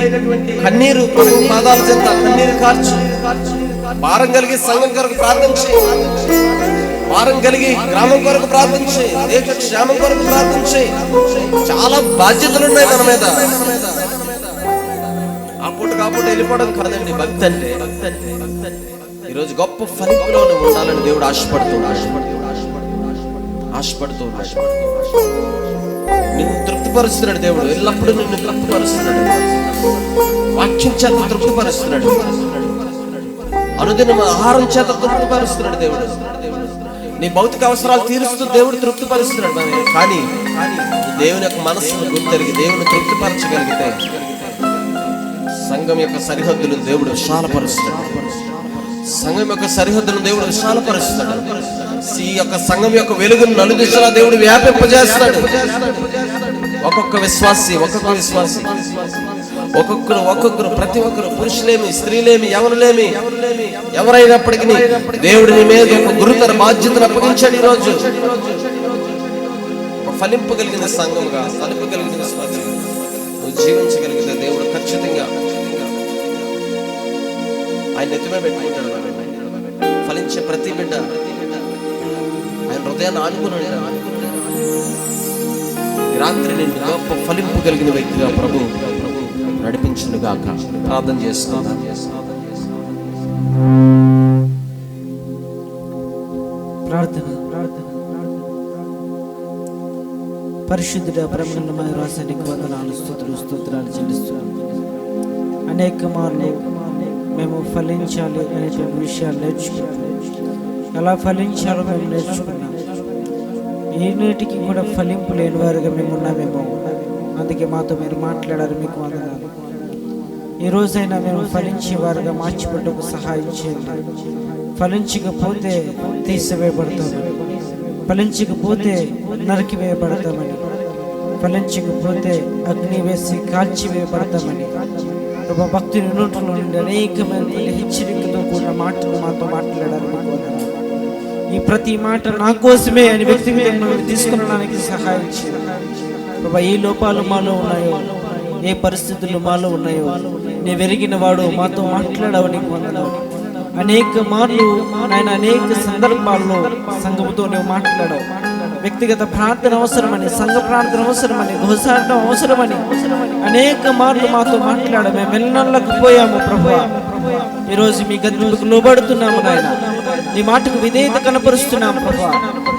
కన్నీరు ప్రభు పాదాల చెంత కన్నీరు కార్చు. భారం కలిగి సంఘం కొరకు ప్రార్థించి, భారం కలిగి గ్రామం కొరకు ప్రార్థించి, దేశ క్షేమం కొరకు ప్రార్థించి. చాలా బాధ్యతలు ఉన్నాయి మన మీద. ఆ పూట కాపూట వెళ్ళిపోవడం కాదండి భక్తి అంటే. ఈరోజు గొప్ప ఫలింపులో ఉండాలని దేవుడు ఆశపడుతున్నాడు. నిన్ను తృప్తిపరుస్తున్నాడు దేవుడు. ఎల్లప్పుడూ నిన్ను తృప్తిపరుస్తున్నాడు. వాక్యం చేత తృప్తిపరుస్తున్నాడు. అనుదినం ఆహారం చేత తృప్తిపరుస్తున్నాడు దేవుడు. నీ భౌతిక అవసరాలు తీరుస్తూ దేవుడు తృప్తిపరుస్తున్నాడు. కానీ దేవుని యొక్క మనస్సును గుర్తెరిగి దేవుని తృప్తిపరచగలిగితే సంఘం యొక్క సరిహద్దులను దేవుడు విశాలపరుస్తాడు. సంఘం యొక్క సరిహద్దులను దేవుడు విశాలపరుస్తాడు. ఈ యొక్క సంఘం యొక్క వెలుగును నలుదిశలా దేవుడు వ్యాపింపజేస్తాడు. ఒక్కొక్క విశ్వాసి ఒక్కొక్కరు ప్రతి ఒక్కరు, పురుషులేమి స్త్రీలేమి ఎవరులేమి ఎవరైనప్పటికీ దేవుడు నీ మీద ఒక గురుతర బాధ్యతను అప్పగించాడు. ఈరోజు ఒక ఫలింపగలిగిన సంఘంగా, ఫలింపగలిగిన విశ్వాసి నువ్వు జీవించగలిగితే దేవుడు ఖచ్చితంగా ఆయన ఎత్తుమే పెట్టుకుంటాడు. ఫలించే ప్రతి బిడ్డ ఆయన హృదయాన్ని ఆనుకున్నాడు. రాత్రి నేను గొప్ప ఫలింపు కలిగిన వ్యక్తిగా ప్రభు నడిపించునుగాక. ప్రార్థన చేస్తున్నాను. ప్రార్థన. పరిశుద్ధుడ బ్రహ్మణమయ రాసానికి వందనాలు, స్తోత్రాలు చెల్లిస్తున్నాం. అనేక మార్లు మేము ఫలించాలి అనేటువంటి విషయాలు నేర్చుకున్నాం. ఎలా ఫలించాలో మేము నేర్చుకున్నాం. ఏనాటికి కూడా ఫలింపు లేని వారుగా మేము ఉన్నామేమో, అందుకే మాతో మీరు మాట్లాడారు. మీకు వందనాలు. ఈ రోజైనా మేము ఫలించే వారుగా మార్చిపెట్టుకు సహాయం చేయండి. ఫలించకపోతే తీసివేయబడతామని, ఫలించకపోతే నరికివేయబడతామని, ఫలించకపోతే అగ్ని వేసి కాల్చివేయబడతామని భక్తుని నోట్లో నుండి అనేకమైన హెచ్చరికతో కూడిన మాటలు మాతో మాట్లాడారు. ఈ ప్రతి మాట నా కోసమే అని వ్యక్తిగతంగా తీసుకునడానికి సహాయం చేయండి. ప్రభా, ఏ లోపాలు మాలో ఉన్నాయో, ఏ పరిస్థితులు మాలో ఉన్నాయో నేను ఎరిగిన వాడు మాతో మాట్లాడవు. నీకు వందనాలు. అనేక మార్లు ఆయన అనేక సందర్భాల్లో సంఘముతో నువ్వు మాట్లాడవు. వ్యక్తిగత ప్రార్థన అవసరమని, సంఘ ప్రార్థన అవసరమని, గోసాటం అవసరమని అనేక మార్లు మాతో మాట్లాడ మేము వెళ్ళలేకపోయాము. ప్రభువా, ఈరోజు మీ గద్దులకు లోబడుతున్నాము నాయన. నీ మాటకు విధేయత కనపరుస్తున్నాము ప్రభువా.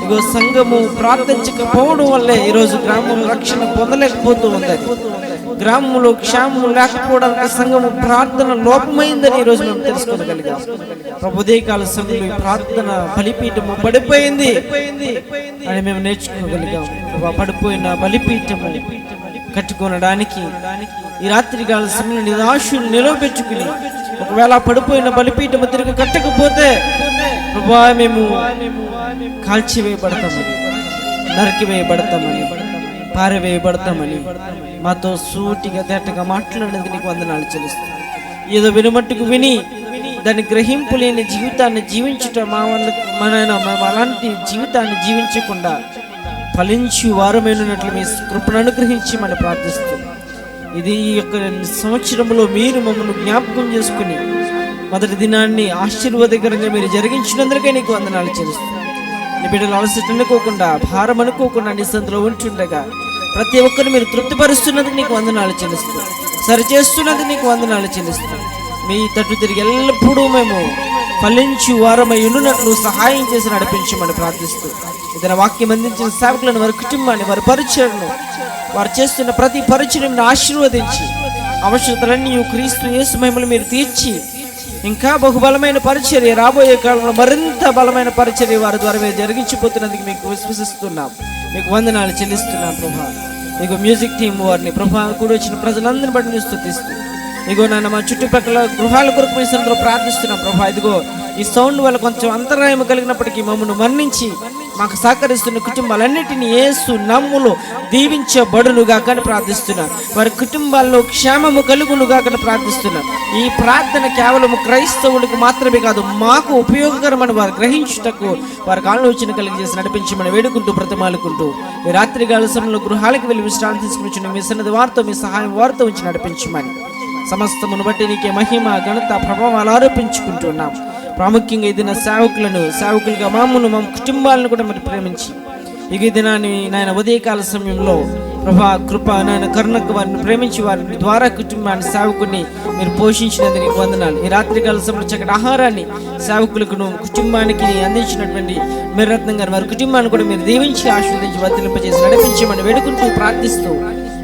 ఇగో సంఘము ప్రార్థించకపోవడం వల్లే ఈరోజు గ్రామం రక్షణ పొందలేకపోతూ ఉంది. గ్రామంలో క్షేమము లేకపోవడానికి సంఘము ప్రార్థన లోపమైందని ఈరోజు మేము తెలుసుకోగలిగాం. ప్రభు, ఉదయకాల సమయంలో ఈ ప్రార్థన బలిపీఠము పడిపోయింది అని మేము నేర్చుకోగలిగాం. పడిపోయిన బలిపీఠము కట్టుకొనడానికి ఈ రాత్రి కాల సమయంలో నిరాశను నిలవబెట్టుకుని, ఒకవేళ పడిపోయిన బలిపీఠము తిరిగి కట్టకపోతే ప్రభా మేము కాల్చివేయబడతామని, నరికివేయబడతామని, పారవేయబడతామని మాతో సూటిగా తేటగా మాట్లాడేందుకు నీకు వందనాలు చెల్లిస్తాం. ఏదో వినమట్టుకు విని దాన్ని గ్రహింపు లేని జీవితాన్ని జీవించుట మేము అలాంటి జీవితాన్ని జీవించకుండా ఫలించి వారమైనట్లు మీ కృపను అనుగ్రహించి మనం ప్రార్థిస్తాం. ఇది ఈ యొక్క సంవత్సరంలో మీరు మమ్మల్ని జ్ఞాపకం చేసుకుని మొదటి దినాన్ని ఆశీర్వాదకరంగా మీరు జరిగించినందుకే నీకు వందనాలు చెల్లిస్తాం. నీ బిడ్డలు అలసట అనుకోకుండా, భారం అనుకోకుండా నీ సందులో ఉంటుండగా ప్రతి ఒక్కరిని మీరు తృప్తిపరుస్తున్నది నీకు వందనాలు చెల్లిస్తాం. సరిచేస్తున్నది నీకు వందనాలు చెల్లిస్తాం. మీ తట్టు తిరిగి ఎల్లప్పుడూ మేము ఫలించి వారమై ఉన్నట్లు సహాయం చేసి నడిపించమని ప్రార్థిస్తూ, ఇతర వాక్యం అందించిన సేవకులను, వారి కుటుంబాన్ని, వారి పరిచయను, వారు చేస్తున్న ప్రతి పరిచయను ఆశీర్వదించి అవసరతలన్నీ క్రీస్తు యేసు మహిమలు మీరు తీర్చి ఇంకా బహుబలమైన పరిచర్య రాబోయే కాలంలో మరింత బలమైన పరిచర్య వారి ద్వారా మీరు జరిగించిపోతున్నందుకు మీకు విశ్వసిస్తున్నాం. మీకు వందనాలు చెల్లిస్తున్నాం ప్రభా. ఇగో మ్యూజిక్ టీం వారిని ప్రభా కూడా వచ్చిన ప్రజలందరిని బట్టి నేను స్తుతిస్తూ, ఇగో నన్ను మా చుట్టుపక్కల గృహాల కొరకు మీ సందరూ ప్రార్థిస్తున్నాం ప్రభా. ఇదిగో ఈ సౌండ్ వల్ల కొంచెం అంతరాయం కలిగినప్పటికీ మమ్మల్ని మన్నించి మాకు సహకరిస్తున్న కుటుంబాలన్నిటినీ యేసు నామములో దీవించబడునుగా కానీ ప్రార్థిస్తున్నాం. వారి కుటుంబాల్లో క్షేమము కలుగునుగా కానీ ప్రార్థిస్తున్నాం. ఈ ప్రార్థన కేవలం క్రైస్తవులకు మాత్రమే కాదు, మాకు ఉపయోగకరమని వారు గ్రహించుటకు వారికి ఆలోచన కలిగజేసి నడిపించమని వేడుకుంటూ బ్రతమాలుకుంటూ ఈ రాత్రికాల సమయంలో గృహాలకు వెళ్ళి విశ్రాంతి తీసుకుని మీ సన్నిధి వారితో, మీ సహాయం వారితో ఉంచి నడిపించమని సమస్తమును బట్టి నీకే మహిమ, ఘనత, ప్రభావాలు ఆరోపించుకుంటున్నాం. ప్రాముఖ్యంగా ఈ దిన సేవకులుగా మా కుటుంబాలను కూడా మరి ప్రేమించి ఈ దినాన్ని నాయన ఉదయకాల సమయంలో ప్రభా కృప నాయన కరుణకు వారిని ప్రేమించి వారి ద్వారా కుటుంబాన్ని, సేవకుని మీరు పోషించినందుకు నీకు వందనాలు. ఈ రాత్రికాల సమయంలో చక్కటి ఆహారాన్ని సేవకులకు, కుటుంబానికి అందించినటువంటి మీరు రత్నం గారు వారి కుటుంబాన్ని కూడా మీరు దీవించి ఆశీర్వదించి వర్తింపజేసి నడిపించమని వేడుకుంటూ ప్రార్థిస్తూ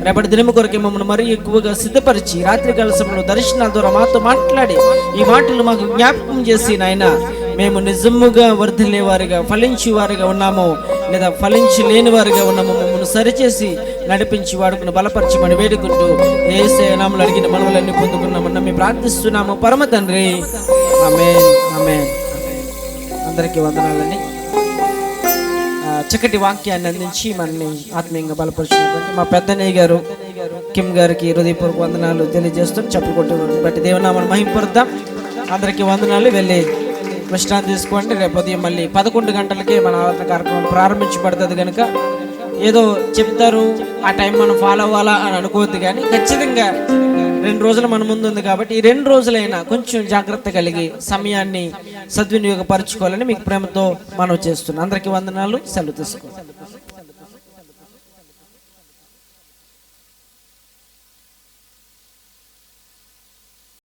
రేపటి దినము కొరకే మమ్మల్ని మరీ ఎక్కువగా సిద్ధపరిచి రాత్రికాల సమయంలో దర్శనాల ద్వారా మాతో మాట్లాడి ఈ మాటలు మాకు జ్ఞాపకం చేసి నాయన మేము నిజముగా వర్ధిల్లేవారిగా, ఫలించి వారిగా ఉన్నామో లేదా ఫలించి లేని వారిగా ఉన్నామో మమ్మల్ని సరిచేసి నడిపించి వాడుకుని బలపరచమని వేడుకుంటూ యేసయ్య నామములో అడిగిన మనవులన్నీ పొందుకున్నామని మేము ప్రార్థిస్తున్నాము పరమ తండ్రి. ఆమేన్, ఆమేన్. అందరికీ వందనాలండి. చక్కటి వాక్యాన్ని అందించి మనల్ని ఆత్మీయంగా బలపరుచుకున్నటువంటి మా పెద్దన్నయ్య గారు కిమ్ గారికి హృదయపూర్వక వందనాలు తెలియజేస్తాం. చెప్పు కొట్టు బట్టి దేవునామని మహింపరుద్దాం. అందరికీ వందనాలు. వెళ్ళి విశ్రాంతి తీసుకోండి. రేపు ఉదయం మళ్ళీ 11 గంటలకే మన ఆరాధన కార్యక్రమం ప్రారంభించబడుతుంది కనుక ఏదో చెప్తారు ఆ టైం మనం ఫాలో అవ్వాలా అని అనుకోవద్దు. కానీ ఖచ్చితంగా 2 రోజులు మన ముందు ఉంది కాబట్టి ఈ 2 రోజులైనా కొంచెం జాగ్రత్త కలిగి సమయాన్ని సద్వినియోగపరచుకోవాలని మీకు ప్రేమతో మనవి చేస్తున్నాను. అందరికీ వందనాలు. సెలవు తీసుకోండి.